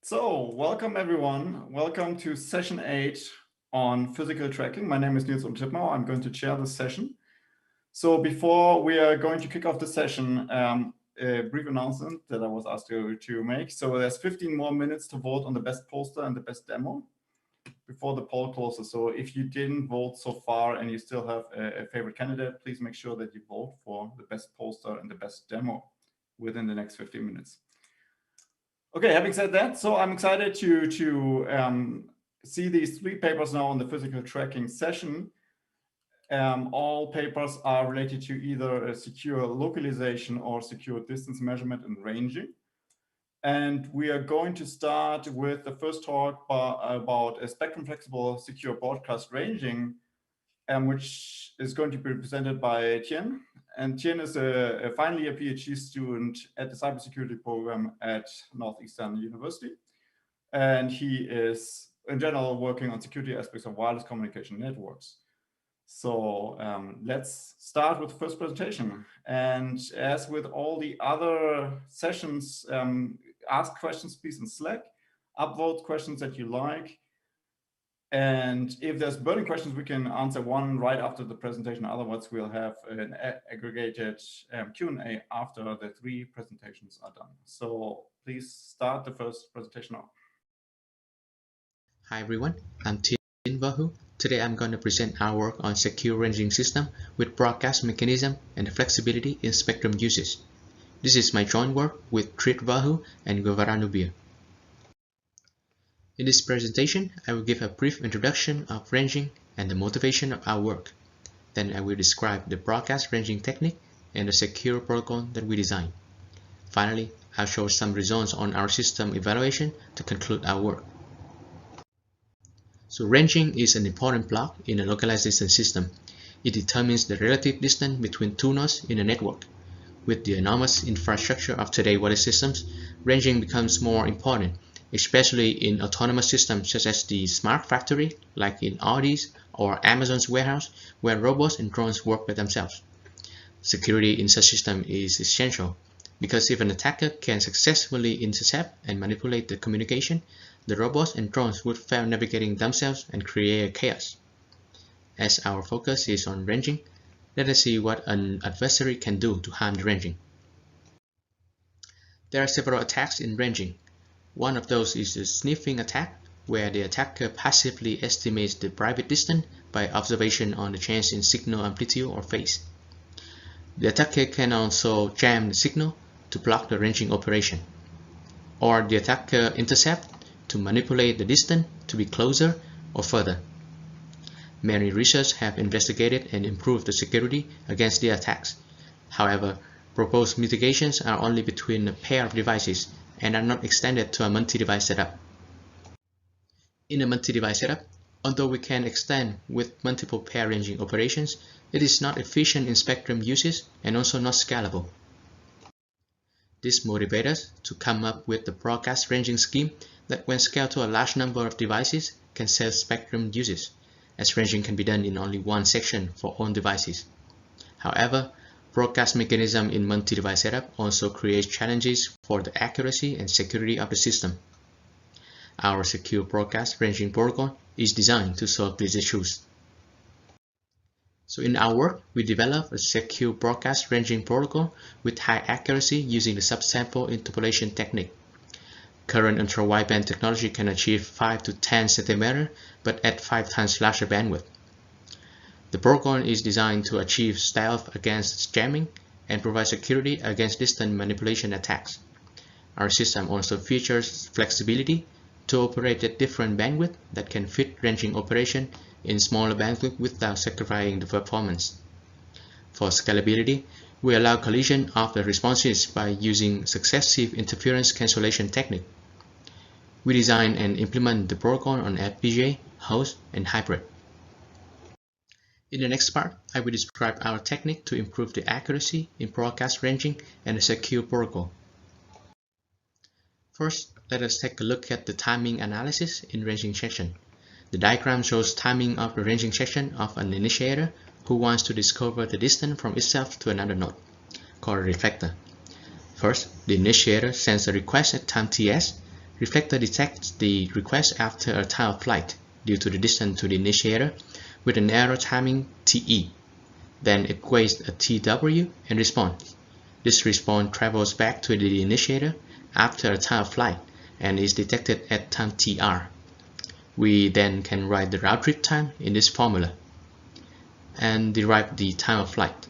So, welcome everyone. Welcome to session 8 on physical tracking. My name is Nils und Tippenhauer. I'm going to chair this session. So before we are going to kick off the session, a brief announcement that I was asked to make. So there's 15 more minutes to vote on the best poster and the best demo before the poll closes. So if you didn't vote so far and you still have a favorite candidate, please make sure that you vote for the best poster and the best demo within the next 15 minutes. Okay, having said that, so I'm excited to see these 3 papers now on the physical tracking session. All papers are related to either a secure localization or secure distance measurement and ranging. And we are going to start with the first talk about a spectrum flexible secure broadcast ranging, which is going to be presented by Tien. And Tien is finally a PhD student at the cybersecurity program at Northeastern University. And he is, in general, working on security aspects of wireless communication networks. So let's start with the first presentation. And as with all the other sessions, ask questions, please, in Slack, upvote questions that you like. And if there's burning questions, we can answer one right after the presentation. Otherwise, we'll have an aggregated Q&A after the 3 presentations are done. So please start the first presentation now. Hi everyone, I'm Tien. Today I'm going to present our work on secure ranging system with broadcast mechanism and flexibility in spectrum usage. This is my joint work with Trit and Govara. In this presentation, I will give a brief introduction of ranging and the motivation of our work. Then I will describe the broadcast ranging technique and the secure protocol that we designed. Finally, I'll show some results on our system evaluation to conclude our work. So ranging is an important block in a localization system. It determines the relative distance between 2 nodes in a network. With the enormous infrastructure of today's wireless systems, ranging becomes more important, especially in autonomous systems such as the smart factory, like in Audi's or Amazon's warehouse, where robots and drones work by themselves. Security in such system is essential, because if an attacker can successfully intercept and manipulate the communication, the robots and drones would fail navigating themselves and create chaos. As our focus is on ranging, let us see what an adversary can do to harm the ranging. There are several attacks in ranging. One of those is the sniffing attack, where the attacker passively estimates the private distance by observation on the change in signal amplitude or phase. The attacker can also jam the signal to block the ranging operation. Or the attacker intercept to manipulate the distance to be closer or further. Many researchers have investigated and improved the security against the attacks. However, proposed mitigations are only between a pair of devices and are not extended to a multi-device setup. In a multi-device setup, although we can extend with multiple pair ranging operations, it is not efficient in spectrum usage and also not scalable. This motivates us to come up with the broadcast ranging scheme that when scaled to a large number of devices can save spectrum usage, as ranging can be done in only one section for all devices. However, broadcast mechanism in multi-device setup also creates challenges for the accuracy and security of the system. Our secure broadcast ranging protocol is designed to solve these issues. So in our work, we developed a secure broadcast ranging protocol with high accuracy using the subsample interpolation technique. Current ultra-wideband technology can achieve 5 to 10 cm, but at 5 times larger bandwidth. The protocol is designed to achieve stealth against jamming and provide security against distant manipulation attacks. Our system also features flexibility to operate at different bandwidth that can fit ranging operation in smaller bandwidth without sacrificing the performance. For scalability, we allow collision of the responses by using successive interference cancellation technique. We design and implement the protocol on FPGA, host, and hybrid. In the next part, I will describe our technique to improve the accuracy in broadcast ranging and the secure protocol. First, let us take a look at the timing analysis in ranging section. The diagram shows timing of the ranging section of an initiator who wants to discover the distance from itself to another node, called a reflector. First, the initiator sends a request at time ts, reflector detects the request after a time of flight due to the distance to the initiator with an error timing TE. Then it weighs a TW and responds. This response travels back to the initiator after a time of flight and is detected at time TR. We then can write the round trip time in this formula and derive the time of flight.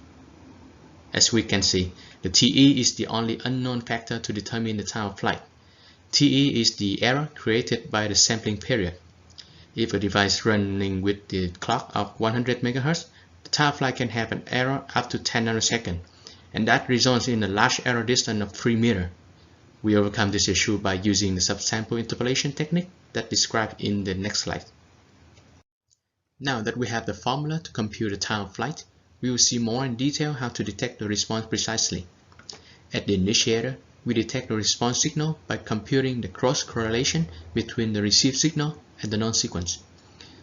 As we can see, the TE is the only unknown factor to determine the time of flight. TE is the error created by the sampling period. If a device running with the clock of 100 MHz, the time of flight can have an error up to 10 nanoseconds, and that results in a large error distance of 3 meters. We overcome this issue by using the subsample interpolation technique that described in the next slide. Now that we have the formula to compute the time of flight, we will see more in detail how to detect the response precisely. At the initiator, we detect the response signal by computing the cross-correlation between the received signal and the known sequence.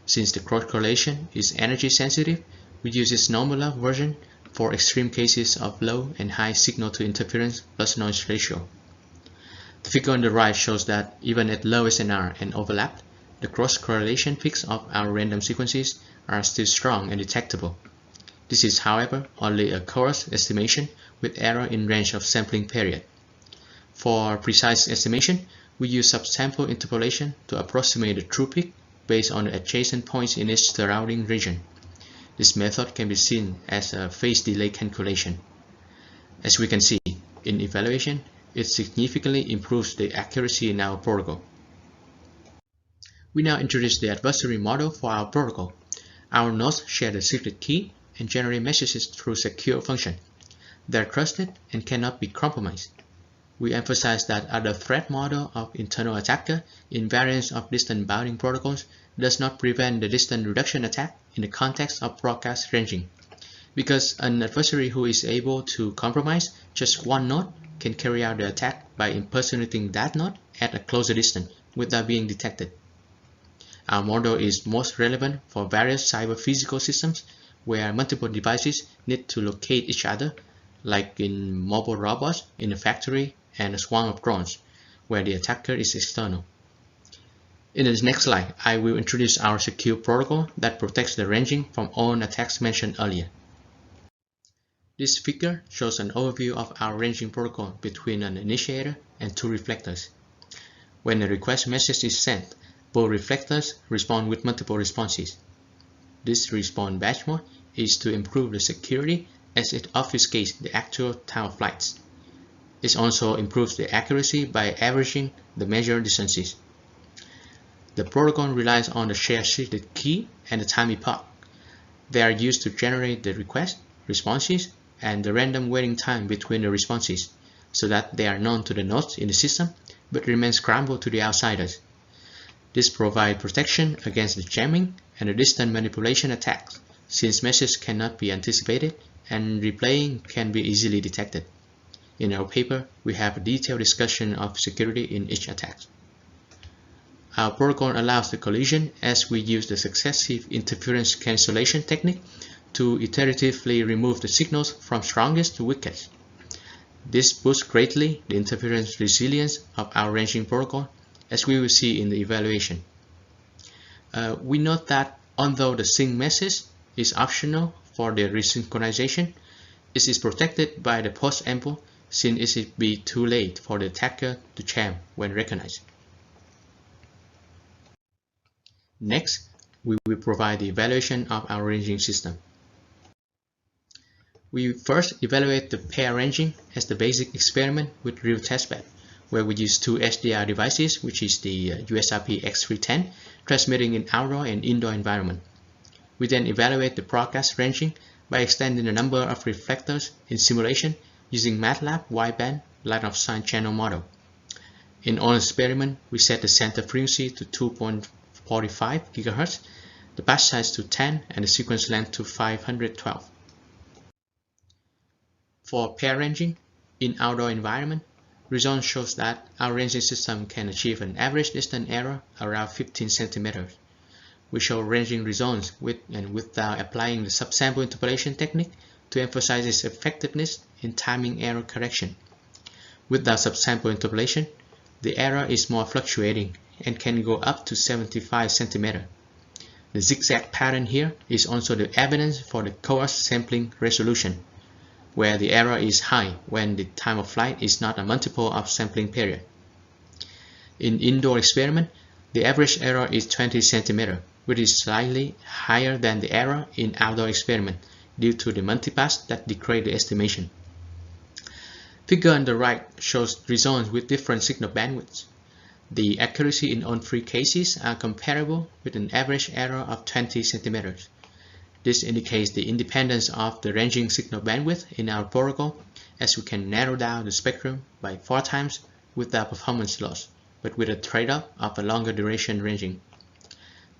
Since the cross-correlation is energy sensitive, we use its nominal version for extreme cases of low and high signal-to interference plus noise ratio. The figure on the right shows that even at low SNR and overlap, the cross-correlation peaks of our random sequences are still strong and detectable. This is, however, only a coarse estimation with error in range of sampling period. For precise estimation, we use subsample interpolation to approximate the true peak based on the adjacent points in its surrounding region. This method can be seen as a phase delay calculation. As we can see, in evaluation, it significantly improves the accuracy in our protocol. We now introduce the adversary model for our protocol. Our nodes share the secret key and generate messages through secure function. They are trusted and cannot be compromised. We emphasize that other threat model of internal attacker invariance of distance bounding protocols does not prevent the distance reduction attack in the context of broadcast ranging, because an adversary who is able to compromise just one node can carry out the attack by impersonating that node at a closer distance without being detected. Our model is most relevant for various cyber-physical systems where multiple devices need to locate each other, like in mobile robots in a factory and a swarm of drones, where the attacker is external. In the next slide, I will introduce our secure protocol that protects the ranging from all attacks mentioned earlier. This figure shows an overview of our ranging protocol between an initiator and two reflectors. When a request message is sent, both reflectors respond with multiple responses. This response batch mode is to improve the security as it obfuscates the actual time of flights. It also improves the accuracy by averaging the measured distances. The protocol relies on the shared secret key and the time epoch. They are used to generate the request, responses, and the random waiting time between the responses, so that they are known to the nodes in the system but remain scrambled to the outsiders. This provides protection against the jamming and the distant manipulation attacks, since messages cannot be anticipated and replaying can be easily detected. In our paper, we have a detailed discussion of security in each attack. Our protocol allows the collision as we use the successive interference cancellation technique to iteratively remove the signals from strongest to weakest. This boosts greatly the interference resilience of our ranging protocol, as we will see in the evaluation. We note that although the sync message is optional for the resynchronization, it is protected by the post-ample since it would be too late for the attacker to jam when recognized. Next, we will provide the evaluation of our ranging system. We first evaluate the pair ranging as the basic experiment with real testbed, where we use two HDR devices, which is the USRP X310, transmitting in outdoor and indoor environment. We then evaluate the broadcast ranging by extending the number of reflectors in simulation using MATLAB wideband line of sight channel model. In all experiment, we set the center frequency to 2.45 GHz, the batch size to 10, and the sequence length to 512. For pair ranging in outdoor environment, results shows that our ranging system can achieve an average distance error around 15 centimeters. We show ranging results with and without applying the subsample interpolation technique to emphasize its effectiveness in timing error correction. Without subsample interpolation, the error is more fluctuating and can go up to 75 cm. The zigzag pattern here is also the evidence for the coarse sampling resolution, where the error is high when the time of flight is not a multiple of sampling period. In indoor experiment, the average error is 20 cm, which is slightly higher than the error in outdoor experiment due to the multipass that degrade the estimation. Figure on the right shows results with different signal bandwidths. The accuracy in all three cases are comparable with an average error of 20 cm. This indicates the independence of the ranging signal bandwidth in our protocol, as we can narrow down the spectrum by 4 times without performance loss, but with a trade-off of a longer duration ranging.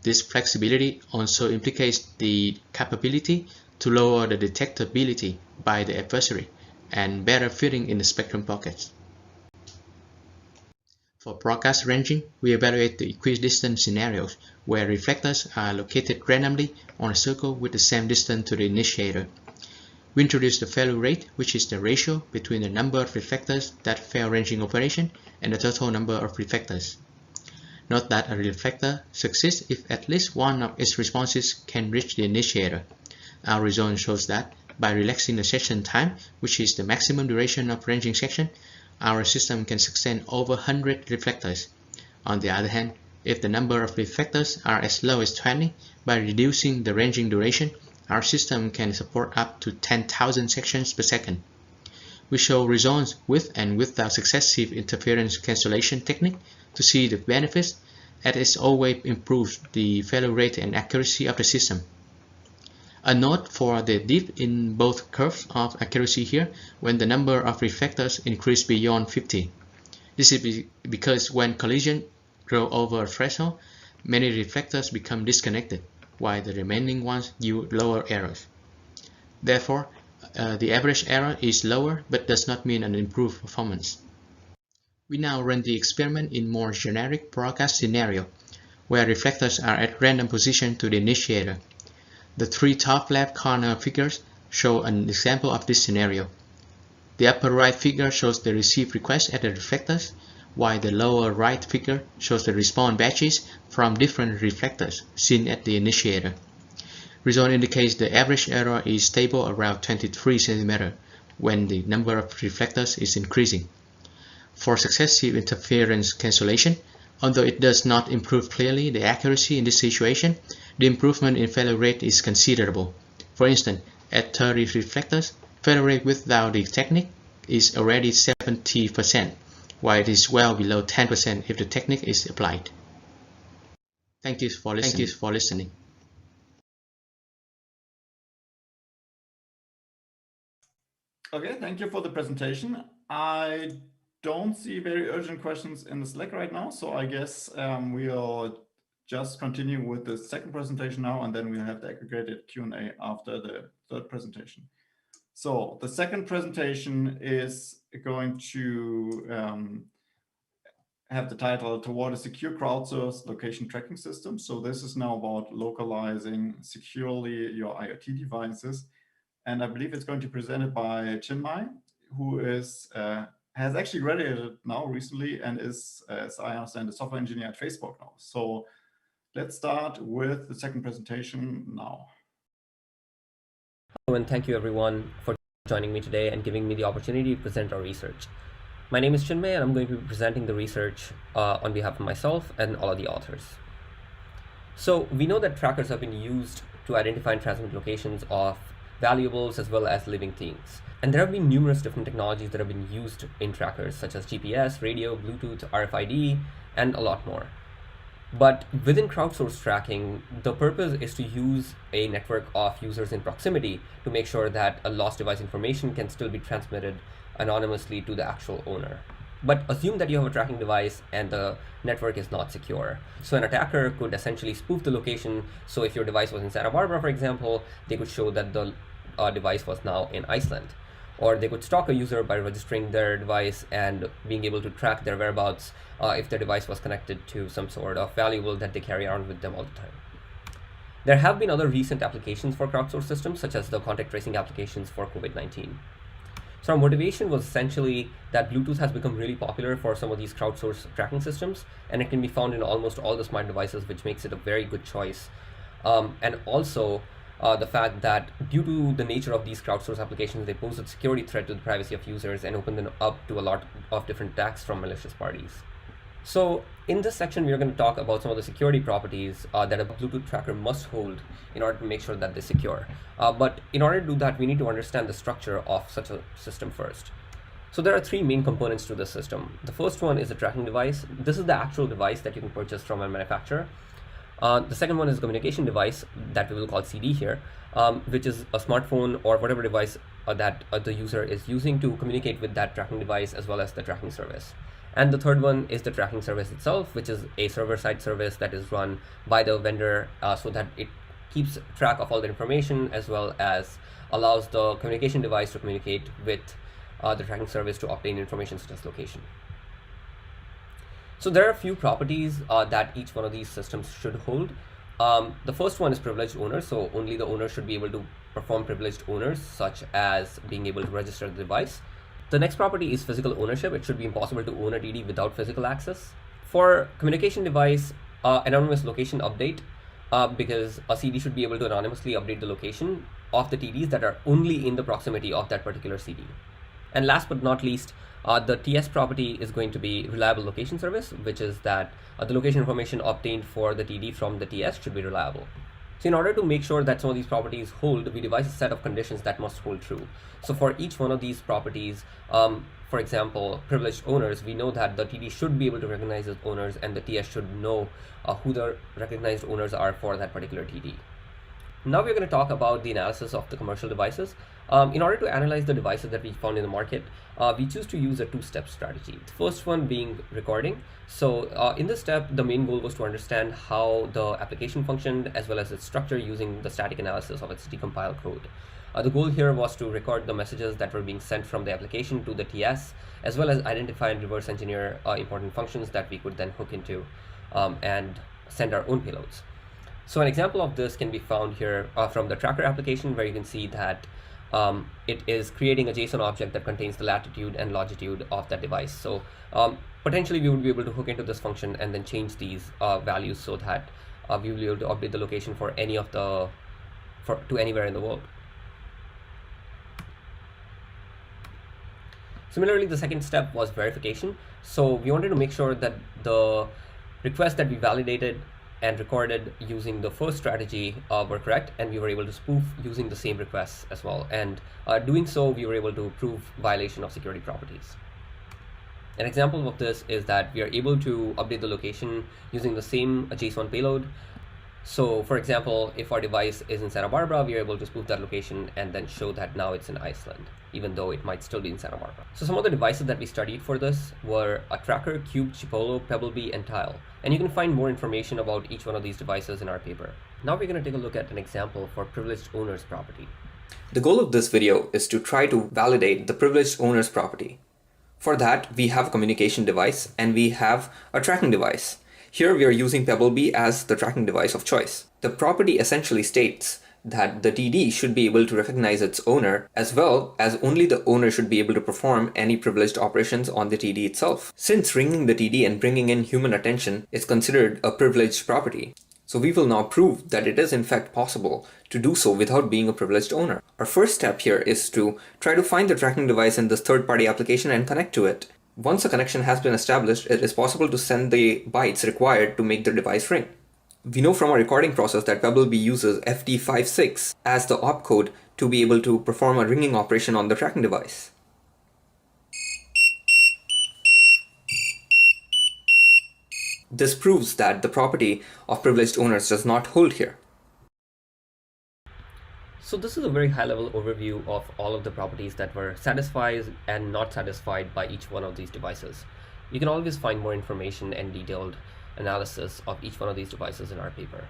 This flexibility also implicates the capability to lower the detectability by the adversary and better fitting in the spectrum pockets. For broadcast ranging, we evaluate the equidistant scenarios where reflectors are located randomly on a circle with the same distance to the initiator. We introduce the failure rate, which is the ratio between the number of reflectors that fail ranging operation and the total number of reflectors. Note that a reflector succeeds if at least one of its responses can reach the initiator. Our result shows that by relaxing the section time, which is the maximum duration of ranging section, our system can sustain over 100 reflectors. On the other hand, if the number of reflectors are as low as 20, by reducing the ranging duration, our system can support up to 10,000 sections per second. We show results with and without successive interference cancellation technique to see the benefits, as it always improves the failure rate and accuracy of the system. A note for the dip in both curves of accuracy here when the number of reflectors increase beyond 50. This is because when collision grow over a threshold, many reflectors become disconnected, while the remaining ones yield lower errors. Therefore, the average error is lower but does not mean an improved performance. We now run the experiment in more generic broadcast scenario, where reflectors are at random position to the initiator. The 3 top left corner figures show an example of this scenario. The upper right figure shows the received request at the reflectors, while the lower right figure shows the response batches from different reflectors seen at the initiator. Result indicates the average error is stable around 23 cm when the number of reflectors is increasing. For successive interference cancellation, although it does not improve clearly the accuracy in this situation, the improvement in failure rate is considerable. For instance, at 30 reflectors, failure rate without the technique is already 70%, while it is well below 10% if the technique is applied. Thank you for listening. Okay, thank you for the presentation. I don't see very urgent questions in the Slack right now, so I guess we'll just continue with the second presentation now, and then we'll have the aggregated Q&A after the third presentation. So the second presentation is going to have the title Toward a Secure Crowdsourced Location Tracking System. So this is now about localizing securely your IoT devices. And I believe it's going to be presented by Chinmay, who is has actually graduated now recently and is, as I understand, a software engineer at Facebook now. So let's start with the second presentation now. Hello, and thank you everyone for joining me today and giving me the opportunity to present our research. My name is Chinmay, and I'm going to be presenting the research on behalf of myself and all of the authors. So we know that trackers have been used to identify and transmit locations of valuables as well as living things. And there have been numerous different technologies that have been used in trackers, such as GPS, radio, Bluetooth, RFID, and a lot more. But within crowdsourced tracking, the purpose is to use a network of users in proximity to make sure that a lost device information can still be transmitted anonymously to the actual owner. But assume that you have a tracking device and the network is not secure. So an attacker could essentially spoof the location. So if your device was in Santa Barbara, for example, they could show that the device was now in Iceland. Or they could stalk a user by registering their device and being able to track their whereabouts if their device was connected to some sort of valuable that they carry around with them all the time. There have been other recent applications for crowdsourced systems, such as the contact tracing applications for COVID-19. So our motivation was essentially that Bluetooth has become really popular for some of these crowdsourced tracking systems, and it can be found in almost all the smart devices, which makes it a very good choice. And also the fact that due to the nature of these crowdsourced applications, they pose a security threat to the privacy of users and open them up to a lot of different attacks from malicious parties. So in this section, we are going to talk about some of the security properties that a Bluetooth tracker must hold in order to make sure that they're secure. But in order to do that, we need to understand the structure of such a system first. So there are three main components to this system. The first one is a tracking device. This is the actual device that you can purchase from a manufacturer. The second one is a communication device that we will call CD here, which is a smartphone or whatever device that the user is using to communicate with that tracking device as well as the tracking service. And the third one is the tracking service itself, which is a server-side service that is run by the vendor so that it keeps track of all the information as well as allows the communication device to communicate with the tracking service to obtain information such as location. So there are a few properties that each one of these systems should hold. The first one is privileged owners, so only the owner should be able to perform privileged owners, such as being able to register the device. The next property is physical ownership. It should be impossible to own a TD without physical access. For communication device, anonymous location update, because a CD should be able to anonymously update the location of the TDs that are only in the proximity of that particular CD. And last but not least, the TS property is going to be reliable location service, which is that the location information obtained for the TD from the TS should be reliable. So in order to make sure that some of these properties hold, we devise a set of conditions that must hold true. So for each one of these properties, for example, privileged owners, we know that the TD should be able to recognize its owners and the TS should know who the recognized owners are for that particular TD. Now we're going to talk about the analysis of the commercial devices. In order to analyze the devices that we found in the market, we choose to use a two-step strategy. The first one being recording. So in this step, the main goal was to understand how the application functioned as well as its structure using the static analysis of its decompiled code. The goal here was to record the messages that were being sent from the application to the TS, as well as identify and reverse engineer important functions that we could then hook into and send our own payloads. So an example of this can be found here from the tracker application, where you can see that it is creating a JSON object that contains the latitude and longitude of that device. So potentially we would be able to hook into this function and then change these values so that we will be able to update the location for any of the to anywhere in the world. Similarly, the second step was verification. So we wanted to make sure that the requests that we validated and recorded using the first strategy were correct, and we were able to spoof using the same requests as well. And doing so, we were able to prove violation of security properties. An example of this is that we are able to update the location using the same JSON payload. So for example, if our device is in Santa Barbara, we are able to spoof that location and then show that now it's in Iceland, even though it might still be in Santa Barbara. So some of the devices that we studied for this were a tracker, cube, Chipolo, Pebblebee, and Tile. And you can find more information about each one of these devices in our paper. Now we're going to take a look at an example for privileged owners property. The goal of this video is to try to validate the privileged owners property. For that, we have a communication device and we have a tracking device. Here we are using Pebblebee as the tracking device of choice. The property essentially states that the TD should be able to recognize its owner, as well as only the owner should be able to perform any privileged operations on the TD itself. Since ringing the TD and bringing in human attention is considered a privileged property, so we will now prove that it is in fact possible to do so without being a privileged owner. Our first step here is to try to find the tracking device in this third-party application and connect to it. Once a connection has been established, it is possible to send the bytes required to make the device ring. We know from our recording process that Pebblebee uses FD56 as the opcode to be able to perform a ringing operation on the tracking device. This proves that the property of privileged owners does not hold here. So this is a very high-level overview of all of the properties that were satisfied and not satisfied by each one of these devices. You can always find more information and detailed analysis of each one of these devices in our paper.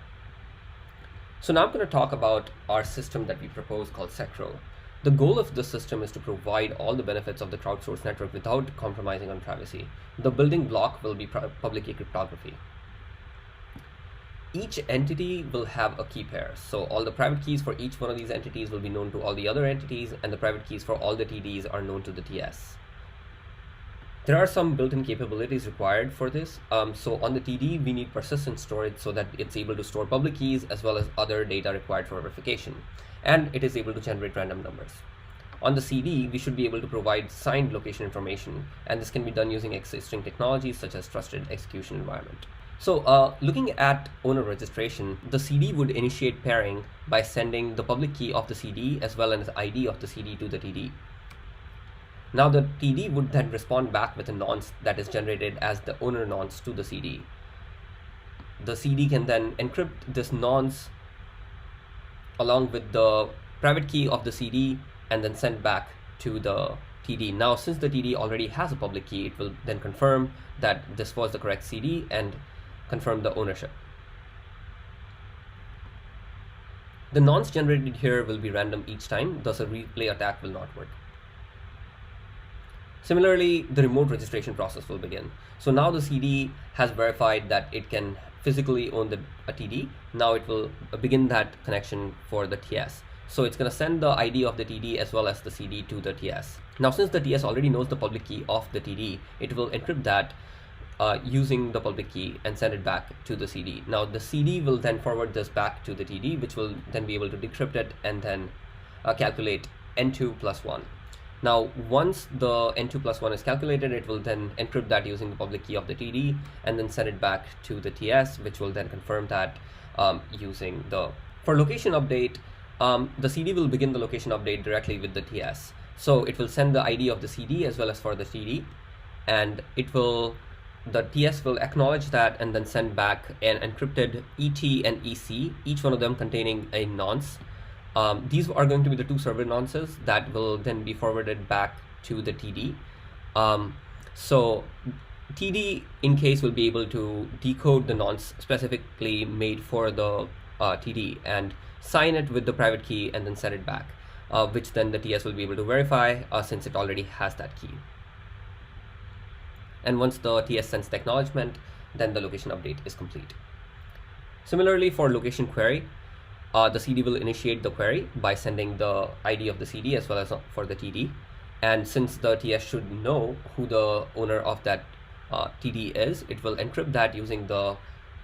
So now I'm going to talk about our system that we propose called SECRO. The goal of this system is to provide all the benefits of the crowdsourced network without compromising on privacy. The building block will be public key cryptography. each entity will have a key pair. So all the private keys for each one of these entities will be known to all the other entities, and the private keys for all the TDs are known to the TS. There are some built-in capabilities required for this. So on the TD, we need persistent storage so that it's able to store public keys as well as other data required for verification. And it is able to generate random numbers. On the CD, we should be able to provide signed location information, and this can be done using existing technologies such as trusted execution environment. So looking at owner registration, the CD would initiate pairing by sending the public key of the CD as well as ID of the CD to the TD. Now the TD would then respond back with a nonce that is generated as the owner nonce to the CD. The CD can then encrypt this nonce along with the private key of the CD and then send back to the TD. Now, since the TD already has a public key, it will then confirm that this was the correct CD and confirm the ownership. The nonce generated here will be random each time, thus a replay attack will not work. Similarly, the remote registration process will begin. So now the CD has verified that it can physically own a TD. Now it will begin that connection for the TS. So it's going to send the ID of the TD as well as the CD to the TS. Now, since the TS already knows the public key of the TD, it will encrypt that using the public key and send it back to the CD. Now, the CD will then forward this back to the TD, which will then be able to decrypt it and then calculate N2 plus 1. Now, once the N2 plus 1 is calculated, it will then encrypt that using the public key of the TD and then send it back to the TS, which will then confirm that using the... For location update, the CD will begin the location update directly with the TS. So it will send the ID of the CD as well as for the TD, and the TS will acknowledge that and then send back an encrypted ET and EC, each one of them containing a nonce. These are going to be the two server nonces that will then be forwarded back to the TD. So TD in case will be able to decode the nonce specifically made for the TD and sign it with the private key and then send it back, which then the TS will be able to verify since it already has that key. And once the TS sends the acknowledgement, then the location update is complete. Similarly, for location query, the CD will initiate the query by sending the ID of the CD as well as for the TD. And since the TS should know who the owner of that TD is, it will encrypt that using the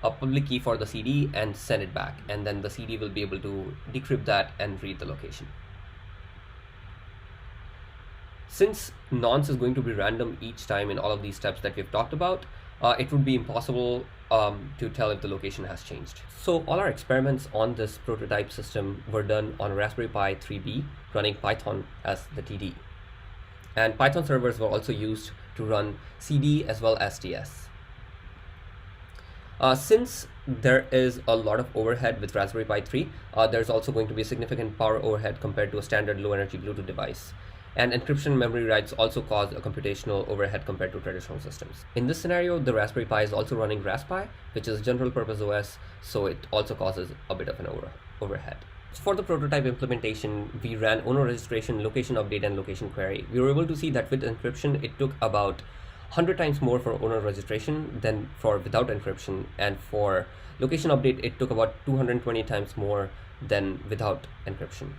public key for the CD and send it back. And then the CD will be able to decrypt that and read the location. Since nonce is going to be random each time in all of these steps that we've talked about, it would be impossible to tell if the location has changed. So all our experiments on this prototype system were done on Raspberry Pi 3B running Python as the TD. And Python servers were also used to run CD as well as TS. Since there is a lot of overhead with Raspberry Pi 3, there's also going to be a significant power overhead compared to a standard low energy Bluetooth device. And encryption memory writes also cause a computational overhead compared to traditional systems. In this scenario, the Raspberry Pi is also running RaspBi, which is a general purpose OS, so it also causes a bit of an overhead. So for the prototype implementation, we ran owner registration, location update, and location query. We were able to see that with encryption, it took about 100 times more for owner registration than for without encryption, and for location update, it took about 220 times more than without encryption.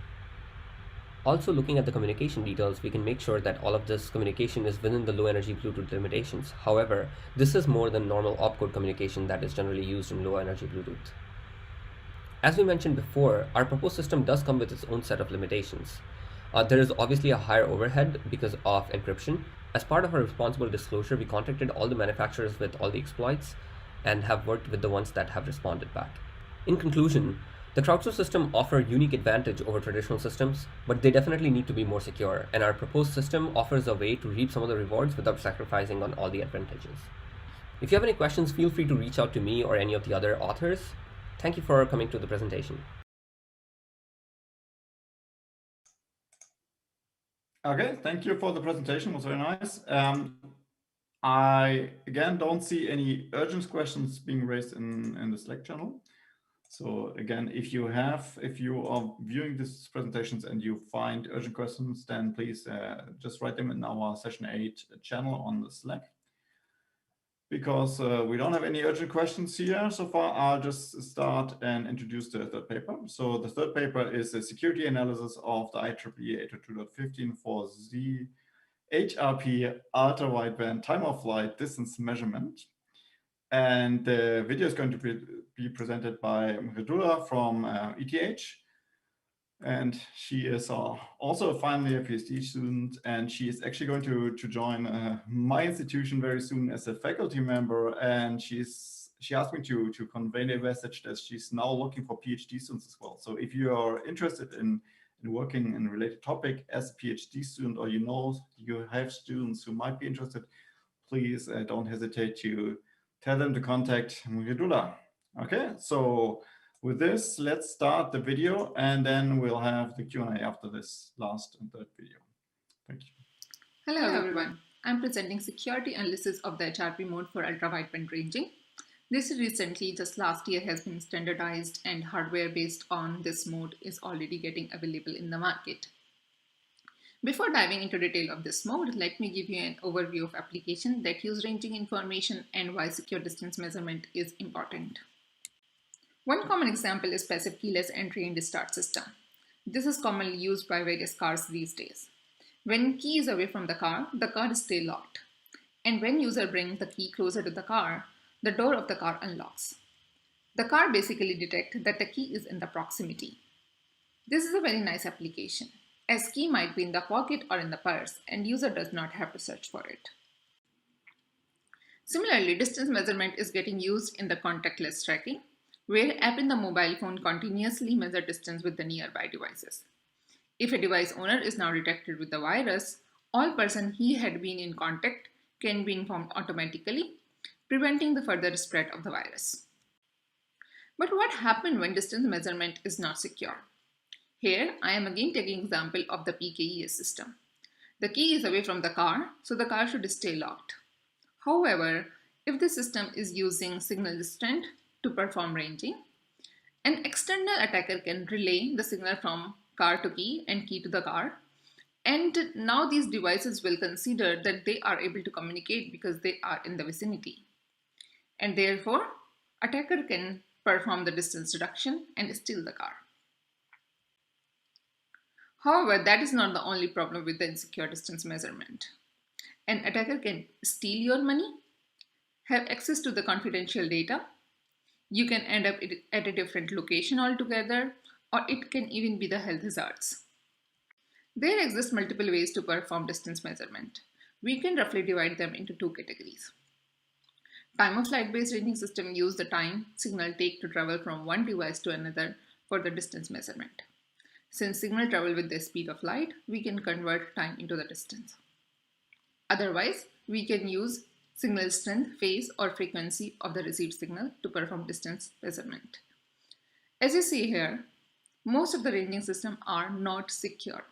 Also, looking at the communication details, we can make sure that all of this communication is within the low energy Bluetooth limitations. However, this is more than normal opcode communication that is generally used in low energy Bluetooth. As we mentioned before, our proposed system does come with its own set of limitations. There is obviously a higher overhead because of encryption. As part of our responsible disclosure, we contacted all the manufacturers with all the exploits and have worked with the ones that have responded back. In conclusion, the crowdsourced system offer unique advantage over traditional systems, but they definitely need to be more secure, and our proposed system offers a way to reap some of the rewards without sacrificing on all the advantages. If you have any questions, feel free to reach out to me or any of the other authors. Thank you for coming to the presentation. Okay, thank you for the presentation. It was very nice. I, again, don't see any urgent questions being raised in the Slack channel. So again, if you are viewing these presentations and you find urgent questions, then please just write them in our session 8 channel on the Slack. because we don't have any urgent questions here so far, I'll just start and introduce the third paper. So the third paper is a security analysis of the IEEE 802.15 for the HRP ultra-wideband time-of-flight distance measurement. And the video is going to be presented by Mridula from ETH. And she is also finally a PhD student, and she is actually going to join my institution very soon as a faculty member. And she asked me to convey the message that she's now looking for PhD students as well. So if you are interested in working in a related topic as a PhD student, or you have students who might be interested, please don't hesitate to tell them to contact Mridula. Okay, so with this, let's start the video, and then we'll have the Q&A after this last and third video. Thank you. Hello everyone. I'm presenting security analysis of the HRP mode for ultra-wideband ranging. This recently, just last year, has been standardized, and hardware based on this mode is already getting available in the market. Before diving into detail of this mode, let me give you an overview of applications that use ranging information and why secure distance measurement is important. One common example is passive keyless entry in the start system. This is commonly used by various cars these days. When key is away from the car is still locked. And when user brings the key closer to the car, the door of the car unlocks. The car basically detects that the key is in the proximity. This is a very nice application, as key might be in the pocket or in the purse, and user does not have to search for it. Similarly, distance measurement is getting used in the contactless tracking, where app in the mobile phone continuously measure distance with the nearby devices. If a device owner is now detected with the virus, all person he had been in contact can be informed automatically, preventing the further spread of the virus. But what happens when distance measurement is not secure? Here, I am again taking example of the PKES system. The key is away from the car, so the car should stay locked. However, if the system is using signal strength to perform ranging, an external attacker can relay the signal from car to key and key to the car. And now these devices will consider that they are able to communicate because they are in the vicinity. And therefore, attacker can perform the distance reduction and steal the car. However, that is not the only problem with the insecure distance measurement. An attacker can steal your money, have access to the confidential data. You can end up at a different location altogether, or it can even be the health hazards. There exist multiple ways to perform distance measurement. We can roughly divide them into two categories. Time-of-flight based ranging system use the time signal take to travel from one device to another for the distance measurement. Since signal travel with the speed of light, we can convert time into the distance. Otherwise, we can use signal strength, phase, or frequency of the received signal to perform distance measurement. As you see here, most of the ranging systems are not secure.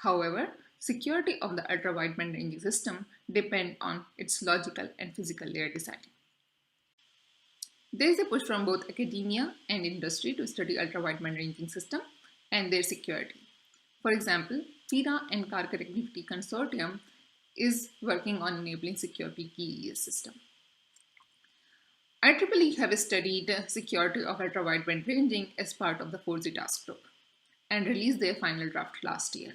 However, security of the ultra-wideband ranging system depends on its logical and physical layer design. There is a push from both academia and industry to study ultra-wideband ranging system and their security. For example, FIRA and Car Connectivity Consortium is working on enabling secure PKES system. IEEE have studied security of ultra-wideband ranging as part of the 4G task group and released their final draft last year.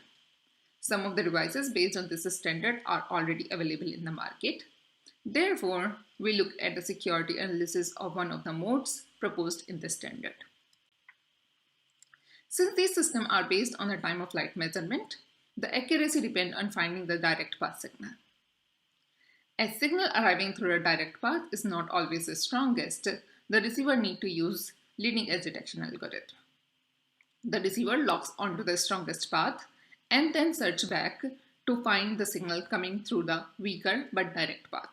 Some of the devices based on this standard are already available in the market. Therefore, we look at the security analysis of one of the modes proposed in the standard. Since these systems are based on the time-of-flight measurement, the accuracy depends on finding the direct path signal. As signal arriving through a direct path is not always the strongest, the receiver needs to use leading-edge detection algorithm. The receiver locks onto the strongest path and then searches back to find the signal coming through the weaker but direct path.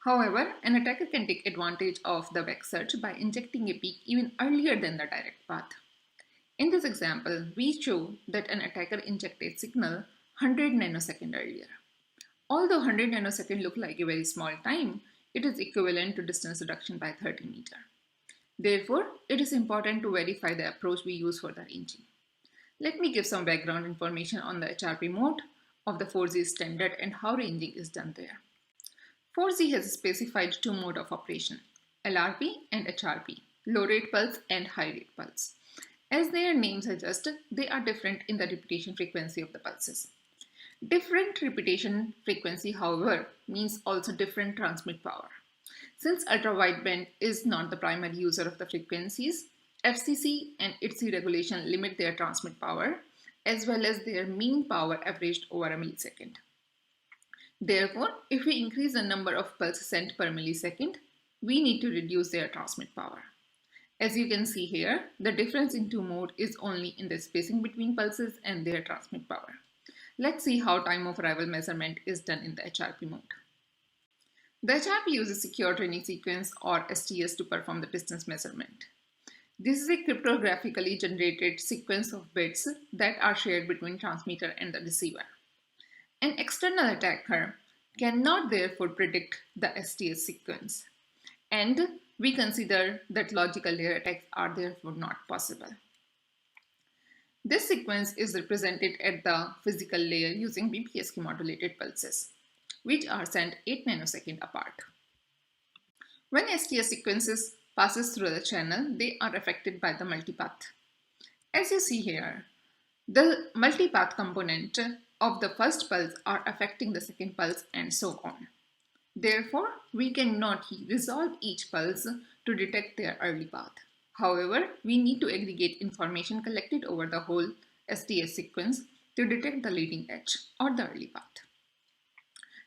However, an attacker can take advantage of the back search by injecting a peak even earlier than the direct path. In this example, we show that an attacker injected signal 100 nanosecond earlier. Although 100 nanosecond look like a very small time, it is equivalent to distance reduction by 30 meters. Therefore, it is important to verify the approach we use for the ranging. Let me give some background information on the HRP mode of the 4G standard and how ranging is done there. 4G has specified two modes of operation, LRP and HRP, low rate pulse and high rate pulse. As their names suggest, they are different in the repetition frequency of the pulses. Different repetition frequency, however, means also different transmit power. Since ultra-wideband is not the primary user of the frequencies, FCC and ITC regulation limit their transmit power as well as their mean power averaged over a millisecond. Therefore, if we increase the number of pulses sent per millisecond, we need to reduce their transmit power. As you can see here, the difference in two modes is only in the spacing between pulses and their transmit power. Let's see how time of arrival measurement is done in the HRP mode. The HRP uses secure training sequence or STS to perform the distance measurement. This is a cryptographically generated sequence of bits that are shared between transmitter and the receiver. An external attacker cannot therefore predict the STS sequence, and we consider that logical layer attacks are therefore not possible. This sequence is represented at the physical layer using BPSK modulated pulses, which are sent 8 nanoseconds apart. When STS sequences passes through the channel, they are affected by the multipath. As you see here, the multipath component of the first pulse are affecting the second pulse and so on. Therefore, we cannot resolve each pulse to detect their early path. However, we need to aggregate information collected over the whole STS sequence to detect the leading edge or the early path.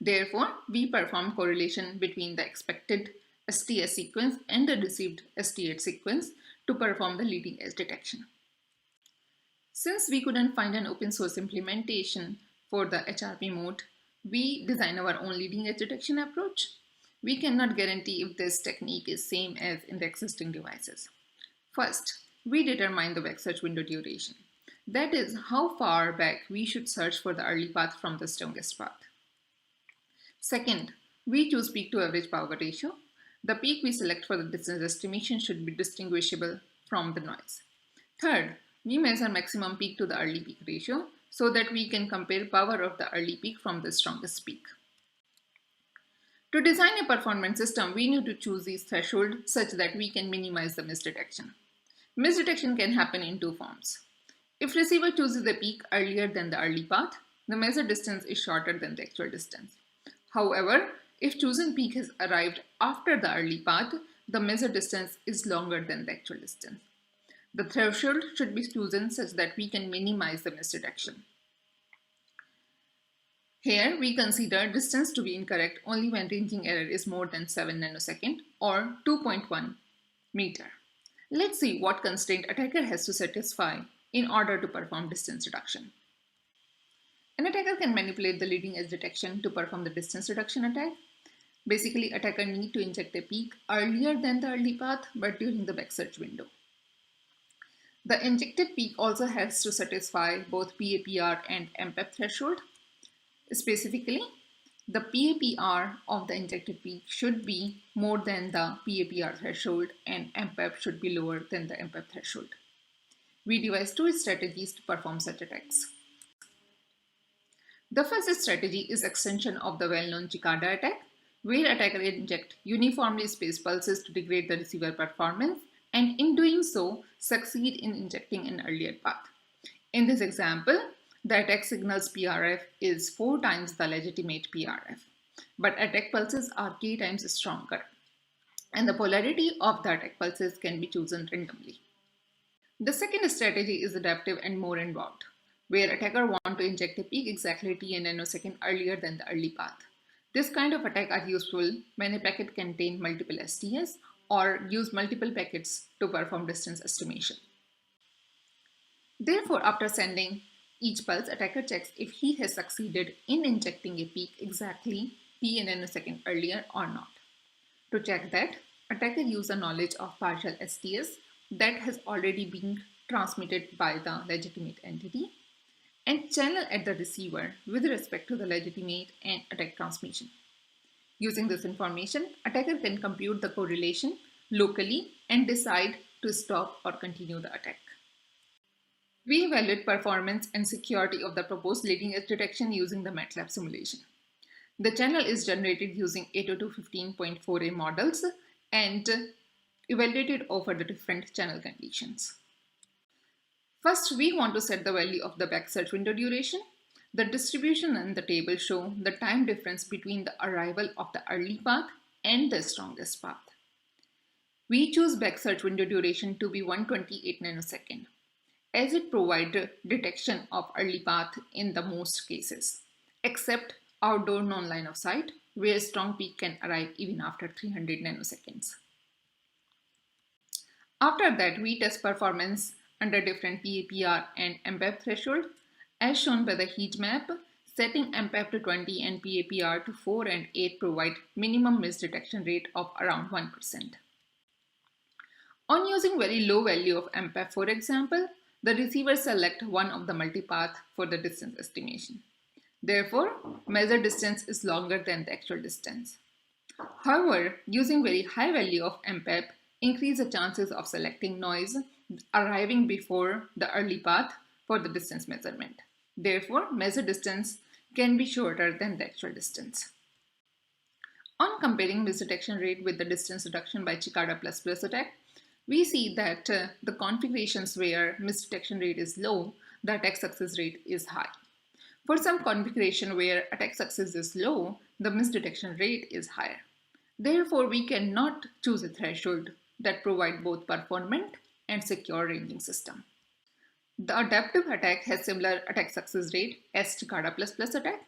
Therefore, we perform correlation between the expected STS sequence and the received STS sequence to perform the leading edge detection. Since we couldn't find an open source implementation for the HRP mode, we design our own leading edge detection approach. We cannot guarantee if this technique is same as in the existing devices. First, we determine the back search window duration. That is how far back we should search for the early path from the strongest path. Second, we choose peak to average power ratio. The peak we select for the distance estimation should be distinguishable from the noise. Third, we measure maximum peak to the early peak ratio so that we can compare power of the early peak from the strongest peak. To design a performance system, we need to choose these thresholds such that we can minimize the misdetection. Misdetection can happen in two forms. If receiver chooses the peak earlier than the early path, the measured distance is shorter than the actual distance. However, if chosen peak has arrived after the early path, the measured distance is longer than the actual distance. The threshold should be chosen such that we can minimize the misdetection. Here, we consider distance to be incorrect only when ranging error is more than 7 nanosecond or 2.1 meter. Let's see what constraint attacker has to satisfy in order to perform distance reduction. An attacker can manipulate the leading edge detection to perform the distance reduction attack. Basically, attacker need to inject a peak earlier than the early path, but during the back search window. The injected peak also has to satisfy both PAPR and MPEP threshold. Specifically, the PAPR of the injected peak should be more than the PAPR threshold and MPEP should be lower than the MPEP threshold. We devise two strategies to perform such attacks. The first strategy is extension of the well-known cicada attack, where attacker inject uniformly spaced pulses to degrade the receiver performance and in doing so succeed in injecting an earlier path. In this example, the attack signal's PRF is 4 times the legitimate PRF, but attack pulses are k times stronger, and the polarity of the attack pulses can be chosen randomly. The second strategy is adaptive and more involved, where attacker want to inject a peak exactly t nanosecond earlier than the early path. This kind of attack are useful when a packet contains multiple STS or use multiple packets to perform distance estimation. Therefore, after sending each pulse, attacker checks if he has succeeded in injecting a peak exactly t nanosecond earlier or not. To check that, attacker uses the knowledge of partial STS that has already been transmitted by the legitimate entity and channel at the receiver with respect to the legitimate and attack transmission. Using this information, attacker can compute the correlation locally and decide to stop or continue the attack. We evaluate performance and security of the proposed leading edge detection using the MATLAB simulation. The channel is generated using 802.15.4a models and evaluated over the different channel conditions. First, we want to set the value of the back search window duration. The distribution and the table show the time difference between the arrival of the early path and the strongest path. We choose back search window duration to be 128 nanoseconds, as it provides detection of early path in the most cases, except outdoor non-line of sight, where strong peak can arrive even after 300 nanoseconds. After that, we test performance under different PAPR and MPAP threshold, as shown by the heat map. Setting MPAP to 20 and PAPR to 4 and 8 provide minimum misdetection rate of around 1%. On using very low value of MPAP, for example, the receiver select one of the multipath for the distance estimation. Therefore, measured distance is longer than the actual distance. However, using very high value of MPAP increase the chances of selecting noise arriving before the early path for the distance measurement. Therefore, measured distance can be shorter than the actual distance. On comparing misdetection rate with the distance reduction by Cicada++ attack, we see that the configurations where misdetection rate is low, the attack success rate is high. For some configuration where attack success is low, the misdetection rate is higher. Therefore, we cannot choose a threshold that provide both performant and secure ranging system. The adaptive attack has similar attack success rate as Cicada++ attack.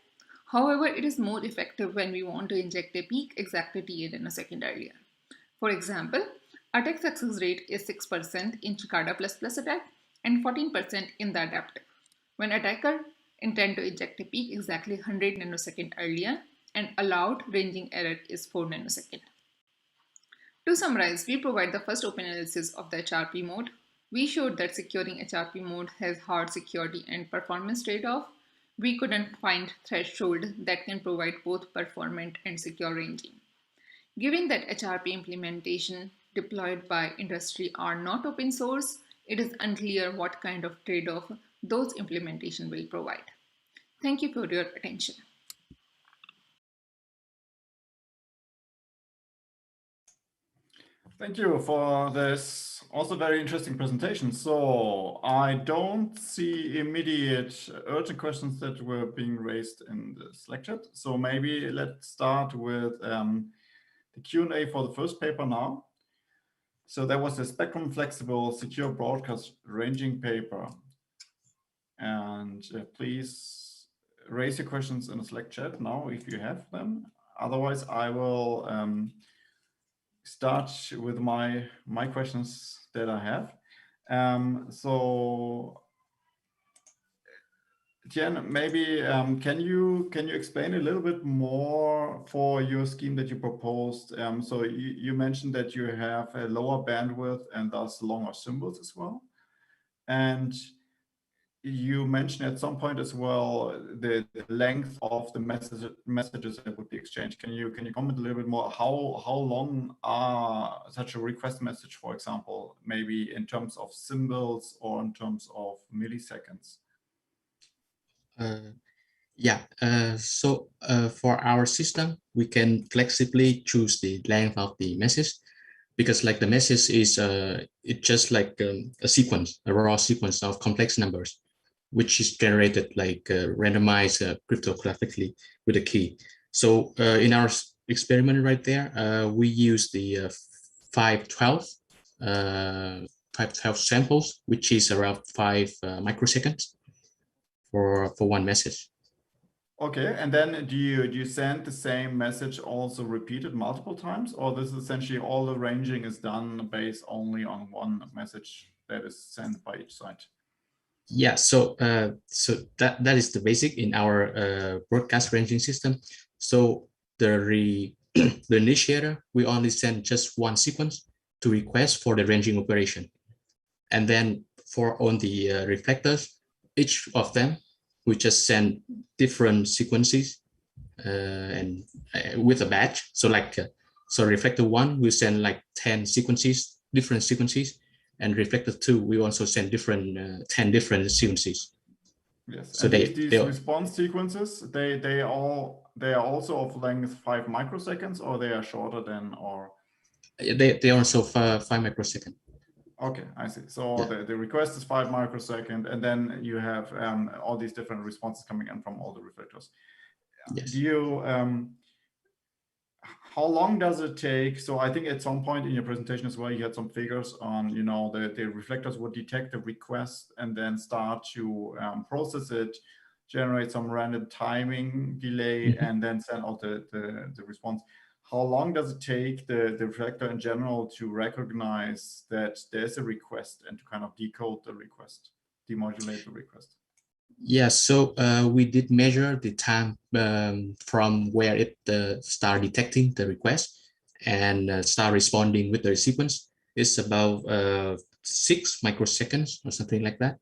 However, it is more effective when we want to inject a peak exactly 8 nanosecond earlier. For example, attack success rate is 6% in Cicada++ attack and 14% in the adaptive, when attacker intend to inject a peak exactly 100 nanosecond earlier and allowed ranging error is 4 nanosecond. To summarize, we provide the first open analysis of the HRP mode. We showed that securing HRP mode has hard security and performance trade-off. We couldn't find threshold that can provide both performant and secure ranging. Given that HRP implementation deployed by industry are not open source, it is unclear what kind of trade-off those implementation will provide. Thank you for your attention. Thank you for this also very interesting presentation. So I don't see immediate urgent questions that were being raised in the Slack chat. So maybe let's start with the Q&A for the first paper now. So there was a spectrum flexible secure broadcast ranging paper. And please raise your questions in the Slack chat now if you have them. Otherwise, I will start with my questions that I have. So Jen, maybe can you explain a little bit more for your scheme that you proposed? So you mentioned that you have a lower bandwidth and thus longer symbols as well. And you mentioned at some point as well the length of the messages that would be exchanged. Can you comment a little bit more? How long are such a request message, for example, maybe in terms of symbols or in terms of milliseconds? So for our system, we can flexibly choose the length of the message, because like the message is it's just like a sequence, a raw sequence of complex numbers, which is generated like randomized cryptographically with a key. So in our experiment right there, we use the 512 samples, which is around 5 microseconds for one message. Okay, and then do you send the same message also repeated multiple times, or this is essentially all the ranging is done based only on one message that is sent by each side? Yeah, so that is the basic in our broadcast ranging system. So the initiator, we only send just one sequence to request for the ranging operation, and then for on the reflectors, each of them we just send different sequences and with a batch. So like so reflector 1 we send like 10 sequences, different sequences. And reflector 2, we also send different 10 different sequences. Yes, So and they these response sequences, they are also of length 5 microseconds, or they are shorter than, or they also 5 microseconds. Okay, I see. So the request is 5 microsecond, and then you have all these different responses coming in from all the reflectors. Yes. Do you how long does it take? So I think at some point in your presentation as well, you had some figures on, you know, the reflectors would detect the request and then start to process it, generate some random timing delay, and then send out the response. How long does it take the reflector in general to recognize that there's a request and to kind of decode the request, demodulate the request? Yes, so we did measure the time from where it start detecting the request and start responding with the sequence. It's about 6 microseconds or something like that.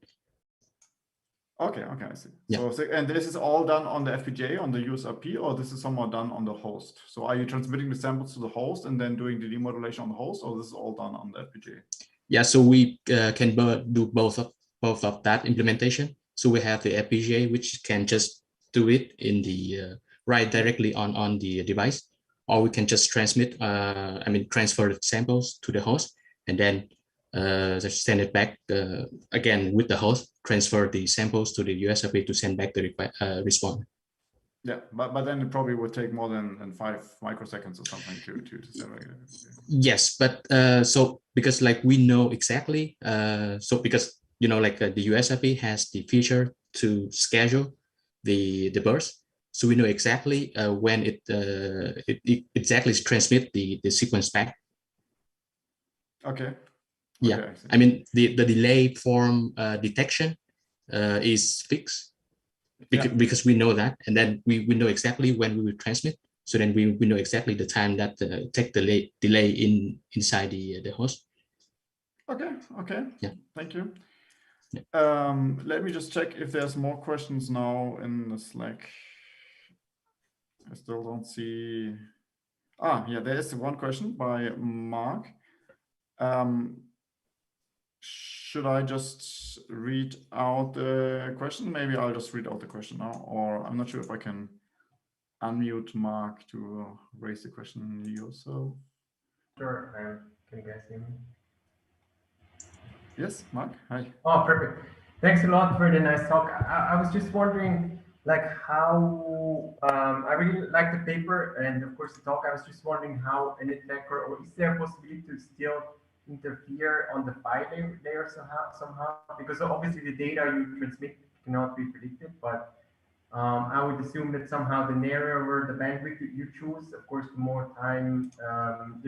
Okay, okay, I see. Yeah. So, and this is all done on the FPGA, on the USRP, or this is somehow done on the host? So are you transmitting the samples to the host and then doing the demodulation on the host, or this is all done on the FPGA? Yeah, so we can do both of that implementation. So we have the FPGA, which can just do it in the right directly on the device, or we can just transmit, transfer the samples to the host, and then just send it back again with the host, transfer the samples to the USRP to send back the response. Yeah, but then it probably would take more than 5 microseconds or something to send back. Yes, but so because like we know exactly, so because you know like the USRP has the feature to schedule the burst, so we know exactly when it exactly transmit the sequence back. Okay. Yeah, okay, I mean the delay form detection is fixed because we know that, and then we know exactly when we will transmit. So then we know exactly the time that take the delay inside the host. Okay, okay. Yeah. Thank you. Let me just check if there's more questions now in the Slack. I still don't see. Yeah, there is one question by Mark. Should I just read out the question? Maybe I'll just read out the question now, or I'm not sure if I can unmute Mark to raise the question yourself. Sure. Can you guys hear me? Yes, Mark. Hi. Oh, perfect. Thanks a lot for the nice talk. I was just wondering, like, how I really like the paper and of course the talk. I was just wondering how an attacker, or is there a possibility to still interfere on the file layer somehow? Because obviously the data you transmit cannot be predicted, but I would assume that somehow the narrower the bandwidth you choose, of course, the more time an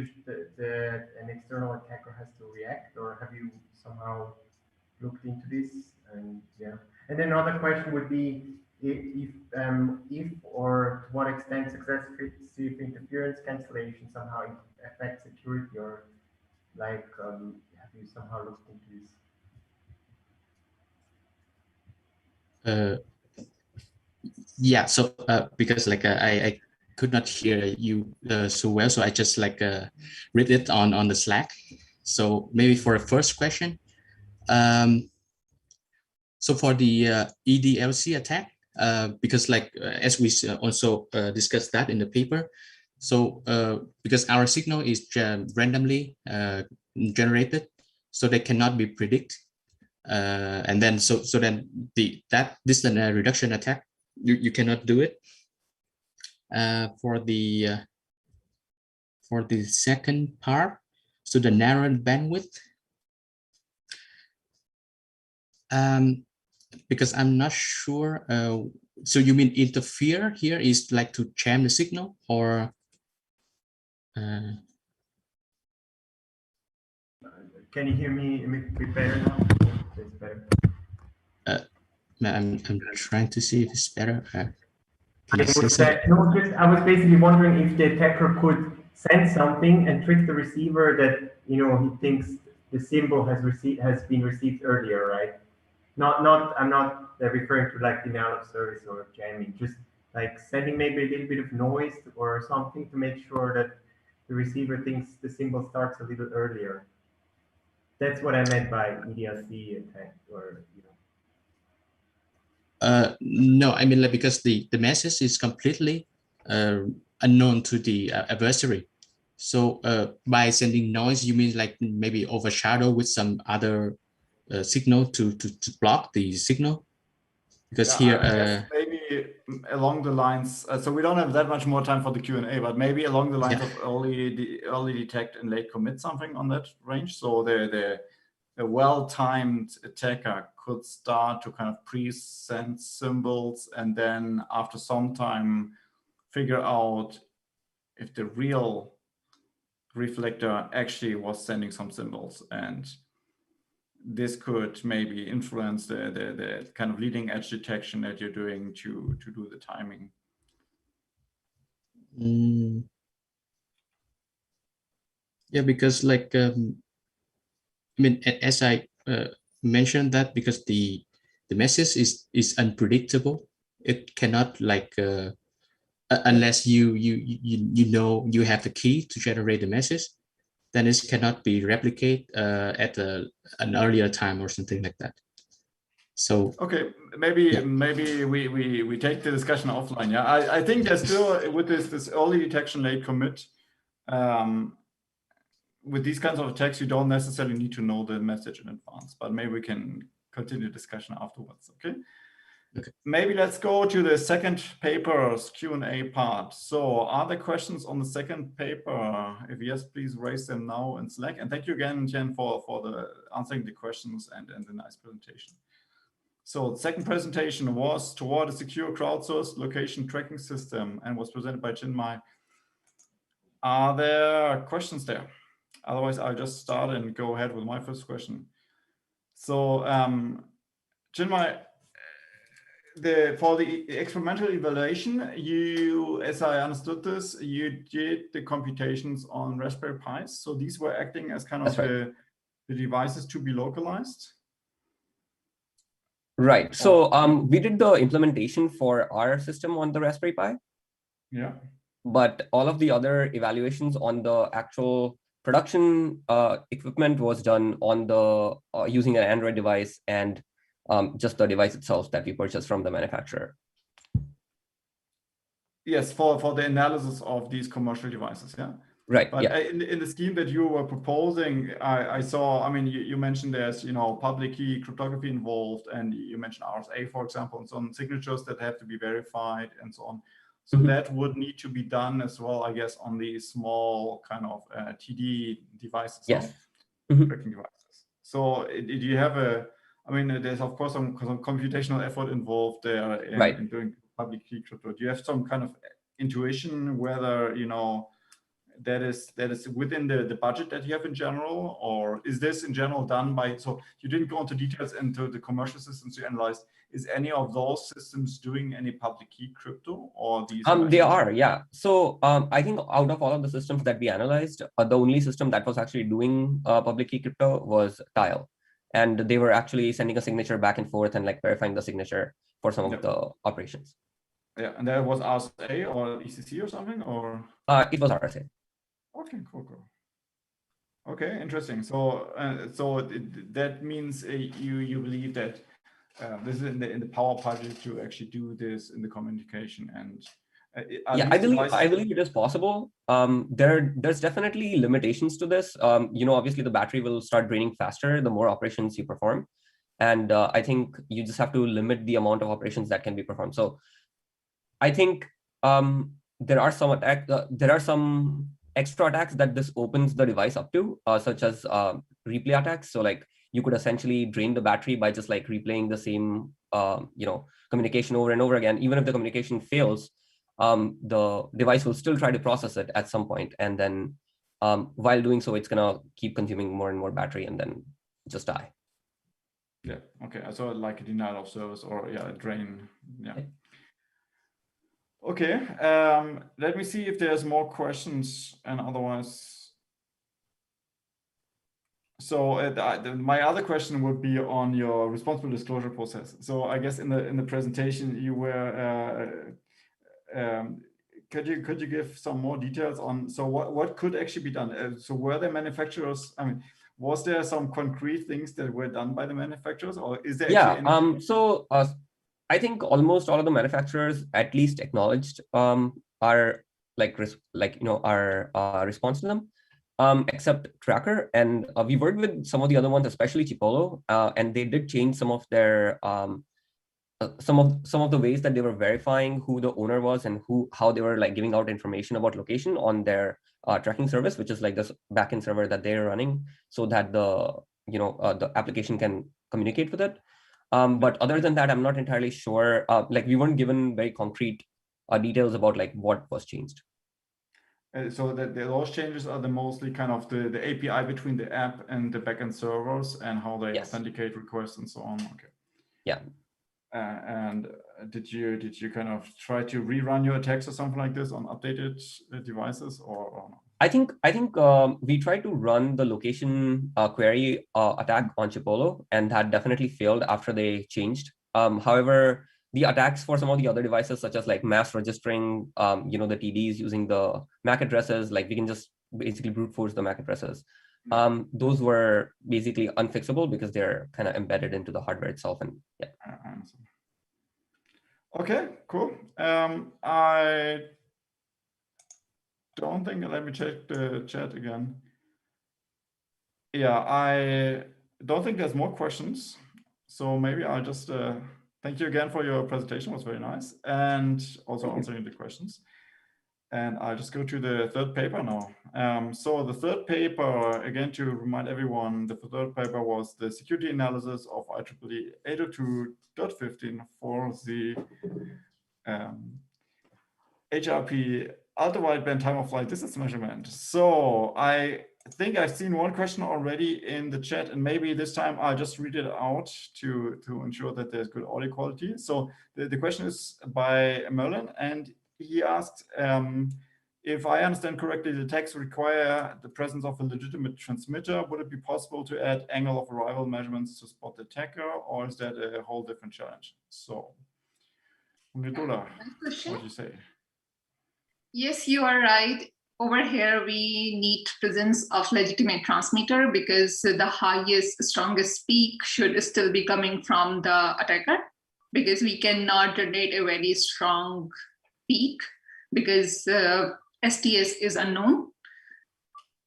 external attacker has to react. Or have you somehow looked into this? And yeah, and then another question would be if or to what extent successive interference cancellation somehow affects security, or like have you somehow looked into this? Yeah, so because like I could not hear you so well, so I just like read it on the Slack. So maybe for the first question, so for the EDLC attack, because like as we also discussed that in the paper, so because our signal is randomly generated, so they cannot be predicted, and then so then that distance reduction attack, you cannot do it. For the second part, so the narrowed bandwidth, because I'm not sure. So you mean interfere here is like to jam the signal, or? Can you hear me a bit better now? It's better. I'm trying to see if it's better. I was basically wondering if the attacker could send something and trick the receiver that he thinks the symbol has been received earlier, right? I'm not referring to like denial of service or jamming, just like sending maybe a little bit of noise or something to make sure that the receiver thinks the symbol starts a little earlier. That's what I meant by EDLC attack, or No, I mean, like, because the message is completely unknown to the adversary. So by sending noise, you mean like maybe overshadow with some other signal to block the signal? Because Yeah, here, I guess maybe along the lines. So we don't have that much more time for the Q&A, but maybe along the lines of early detect and late commit, something on that range. So a well-timed attacker could start to kind of pre-send symbols, and then after some time figure out if the real reflector actually was sending some symbols, and this could maybe influence the kind of leading edge detection that you're doing to do the timing. Yeah, because like I mean, as I mentioned that, because the message is unpredictable. It cannot like unless you know you have the key to generate the message, then it cannot be replicated at an earlier time or something like that. So okay, maybe we take the discussion offline. Yeah, I think there's still with this early detection late commit. With these kinds of attacks, you don't necessarily need to know the message in advance, but maybe we can continue discussion afterwards. Okay. Maybe let's go to the second paper's Q&A part. So are there questions on the second paper? If yes, please raise them now in Slack. And thank you again, Jen, for the answering the questions and the nice presentation. So the second presentation was toward a secure crowdsourced location tracking system and was presented by Chinmay. Are there questions there? Otherwise, I'll just start and go ahead with my first question. So Chinmay, for the experimental evaluation, you, as I understood this, you did the computations on Raspberry Pis. So these were acting as kind of the devices to be localized. Right. So we did the implementation for our system on the Raspberry Pi. Yeah. But all of the other evaluations on the actual production equipment was done on the using an Android device and just the device itself that we purchased from the manufacturer. Yes, for the analysis of these commercial devices, yeah. Right. But yeah. in the scheme that you were proposing, I saw. I mean, you mentioned there's public key cryptography involved, and you mentioned RSA, for example, and some signatures that have to be verified and so on. So that would need to be done as well, I guess, on these small kind of TD devices. Yes. Tracking devices. So do you have I mean, there's of course some computational effort involved there in doing public key crypto. Do you have some kind of intuition whether that is within the budget that you have in general, or is this in general done by? So you didn't go into details into the commercial systems you analyzed. Is any of those systems doing any public key crypto, or these? They are, yeah. So I think out of all of the systems that we analyzed, the only system that was actually doing public key crypto was Tile, and they were actually sending a signature back and forth and like verifying the signature for some of the operations. Yeah, and that was RSA or ECC or something, or? It was RSA. Okay, cool. Okay, interesting. So that means you believe that this is in the power budget to actually do this in the communication, and yeah, I believe it is possible. There's definitely limitations to this. Obviously the battery will start draining faster the more operations you perform, and I think you just have to limit the amount of operations that can be performed. So I think there are some extra attacks that this opens the device up to, such as replay attacks. So like you could essentially drain the battery by just like replaying the same communication over and over again. Even if the communication fails, the device will still try to process it at some point, and then while doing so, it's gonna keep consuming more and more battery and then just die. Yeah. Okay. So like a denial of service or a drain. Yeah. Okay, let me see if there's more questions, and otherwise. So my other question would be on your responsible disclosure process. So I guess in the presentation you were, could you give some more details on what could actually be done? So were there manufacturers? I mean, was there some concrete things that were done by the manufacturers, or is there? Yeah. So. I think almost all of the manufacturers at least acknowledged our response to them, except Tracker, and we worked with some of the other ones, especially Chipolo, and they did change some of their some of the ways that they were verifying who the owner was and how they were like giving out information about location on their tracking service, which is like this backend server that they're running, so that the application can communicate with it. But other than that, I'm not entirely sure. Like we weren't given very concrete details about like what was changed. So those changes are mostly kind of the API between the app and the backend servers and how they authenticate requests and so on. Okay. Yeah. And did you kind of try to rerun your attacks or something like this on updated devices or no? I think we tried to run the location query attack on Chipolo, and that definitely failed after they changed. However, the attacks for some of the other devices, such as like mass registering, the TDs using the MAC addresses, like we can just basically brute force the MAC addresses. Those were basically unfixable because they're kind of embedded into the hardware itself. And yeah. Okay, cool. I don't think, let me check the chat again. Yeah, I don't think there's more questions. So maybe I'll just thank you again for your presentation. It was very nice. And also answering the questions. And I'll just go to the third paper now. So the third paper, again, to remind everyone, the third paper was the security analysis of IEEE 802.15 for the HRP ultra-wideband time-of-flight distance measurement. So I think I've seen one question already in the chat, and maybe this time I'll just read it out to ensure that there's good audio quality. So the question is by Merlin, and he asked, if I understand correctly, the tags require the presence of a legitimate transmitter. Would it be possible to add angle of arrival measurements to spot the attacker, or is that a whole different challenge? So, Nidula, what do you say? Yes, you are right. Over here, we need presence of legitimate transmitter because the highest, strongest peak should still be coming from the attacker, because we cannot generate a very strong peak because STS is unknown.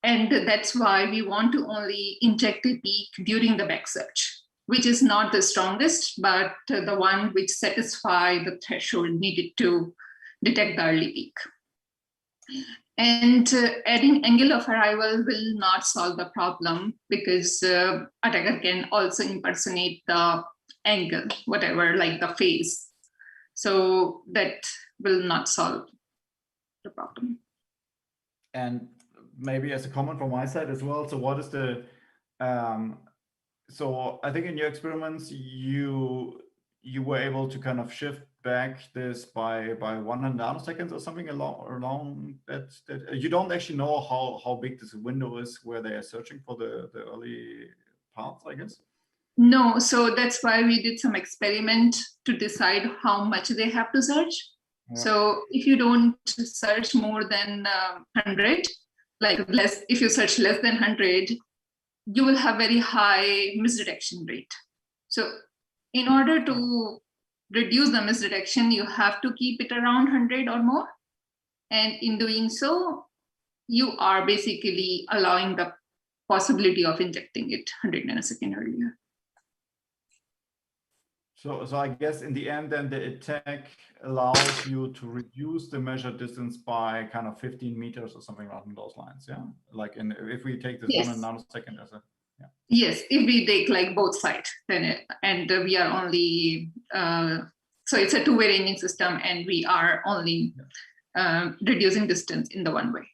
And that's why we want to only inject a peak during the back search, which is not the strongest, but the one which satisfies the threshold needed to detect the early peak. And adding angle of arrival will not solve the problem because attacker can also impersonate the angle, whatever, like the phase. So that will not solve the problem. And maybe as a comment from my side as well, so what is the, so I think in your experiments, you were able to kind of shift back this by 100 nanoseconds or something along that you don't actually know how big this window is where they are searching for the early parts, I guess. No, so that's why we did some experiment to decide how much they have to search. Yeah. So if you don't search more than 100, like if you search less than 100, you will have very high misdetection rate. So in order to reduce the misdetection, you have to keep it around 100 or more. And in doing so, you are basically allowing the possibility of injecting it 100 nanosecond earlier. So I guess in the end, then the attack allows you to reduce the measured distance by kind of 15 meters or something along those lines, yeah? Like if we take this 100 nanosecond as a, yeah. Yes, if we take like both sides, then we are only, so it's a two-way ranging system and we are only reducing distance in the one way,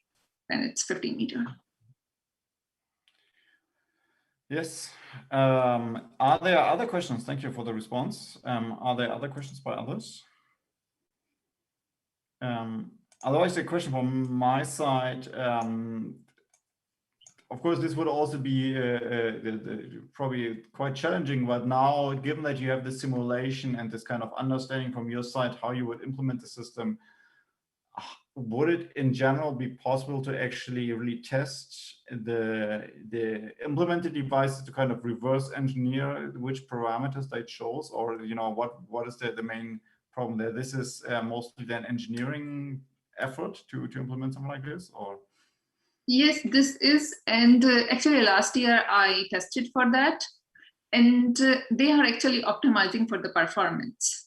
then it's 15 meters. Yes. Are there other questions? Thank you for the response. Are there other questions by others? Otherwise, a question from my side. Of course, this would also be probably quite challenging, but now, given that you have this simulation and this kind of understanding from your side, how you would implement the system, would it in general be possible to actually really test the implemented devices to kind of reverse engineer which parameters they chose, or what is the main problem there? This is mostly then engineering effort to implement something like this, or? Yes, this is, and actually last year I tested for that, and they are actually optimizing for the performance.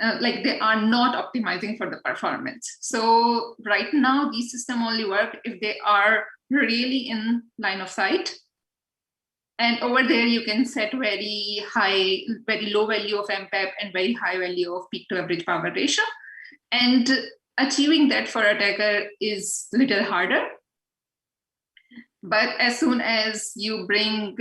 Like they are not optimizing for the performance. So right now, these systems only work if they are really in line of sight. And over there, you can set very high, very low value of MPEP and very high value of peak to average power ratio. And achieving that for attacker is a little harder. But as soon as you bring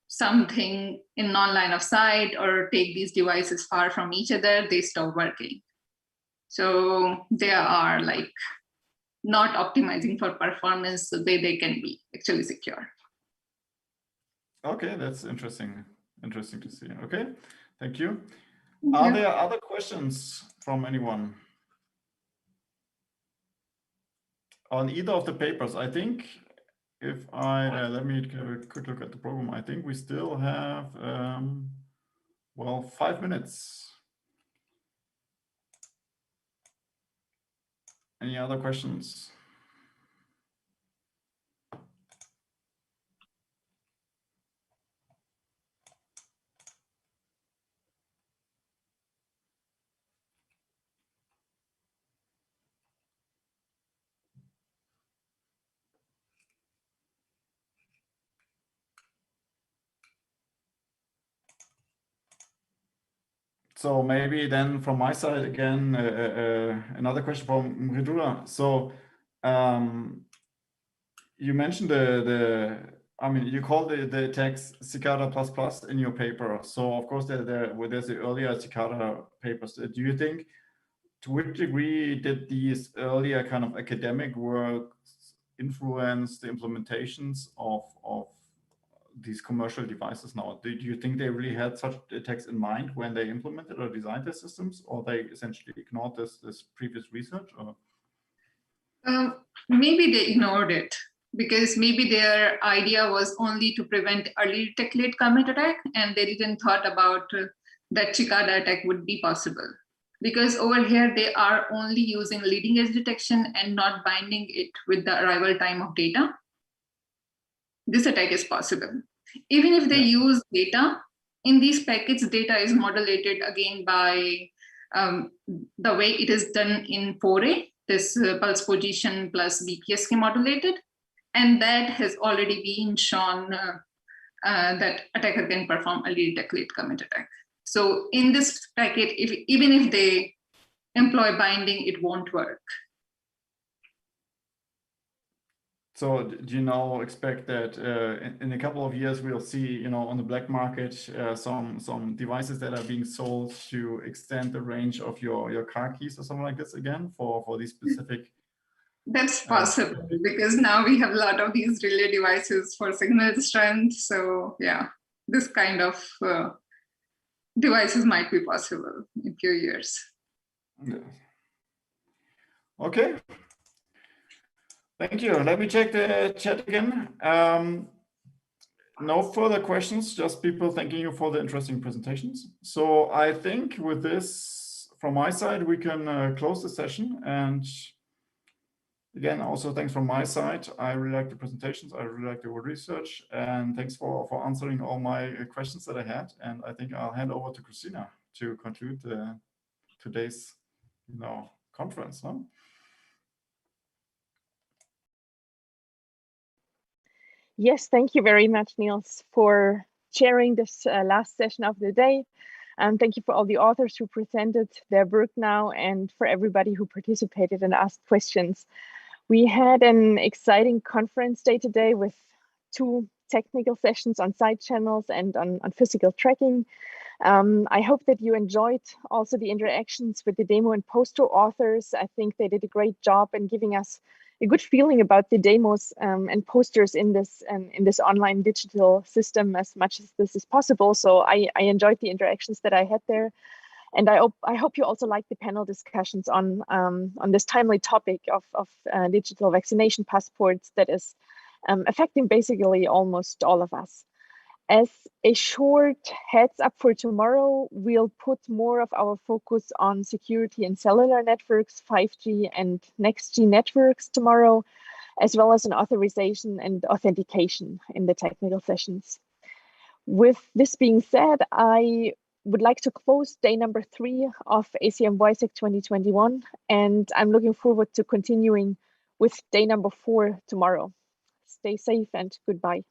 something in non-line of sight or take these devices far from each other, they stop working. So they are like not optimizing for performance, so they can be actually secure. Okay, that's interesting. Interesting to see. Okay, thank you. Are there other questions from anyone on either of the papers? I think if I let me have a quick look at the program. I think we still have well, 5 minutes. Any other questions? So maybe then from my side again, another question from Mridula. So you mentioned you call the attacks Cicada ++ in your paper. So of course there's the earlier Cicada papers. Do you think, to which degree did these earlier kind of academic work influence the implementations of these commercial devices now? Do you think they really had such attacks in mind when they implemented or designed their systems, or they essentially ignored this previous research? Or? Maybe they ignored it because maybe their idea was only to prevent early detect late commit attack, and they didn't thought about that Cicada attack would be possible. Because over here, they are only using leading edge detection and not binding it with the arrival time of data. This attack is possible. Even if they use data, in these packets, data is modulated again by the way it is done in 4A, this pulse position plus BPSK modulated. And that has already been shown that attacker can perform early detect late commit attack. So in this packet, even if they employ binding, it won't work. So do you now expect that in a couple of years we'll see, on the black market some devices that are being sold to extend the range of your car keys or something like this again for these specific? That's possible because now we have a lot of these relay devices for signal strength. So yeah, this kind of devices might be possible in a few years. Yeah. Okay. Thank you. Let me check the chat again. No further questions, just people thanking you for the interesting presentations. So I think with this, from my side, we can close the session. And again, also thanks from my side. I really like the presentations. I really like the research. And thanks for answering all my questions that I had. And I think I'll hand over to Christina to conclude today's conference. Huh? Yes, thank you very much, Nils, for chairing this last session of the day. And thank you for all the authors who presented their work now and for everybody who participated and asked questions. We had an exciting conference day today with 2 technical sessions on side channels and on physical tracking. I hope that you enjoyed also the interactions with the demo and poster authors. I think they did a great job in giving us a good feeling about the demos and posters in this online digital system as much as this is possible. So I enjoyed the interactions that I had there. And I hope you also like the panel discussions on this timely topic of digital vaccination passports that is affecting basically almost all of us. As a short heads up for tomorrow, we'll put more of our focus on security in cellular networks, 5G and next-G networks tomorrow, as well as on authorization and authentication in the technical sessions. With this being said, I would like to close day number 3 of ACM WiSec 2021, and I'm looking forward to continuing with day number 4 tomorrow. Stay safe and goodbye.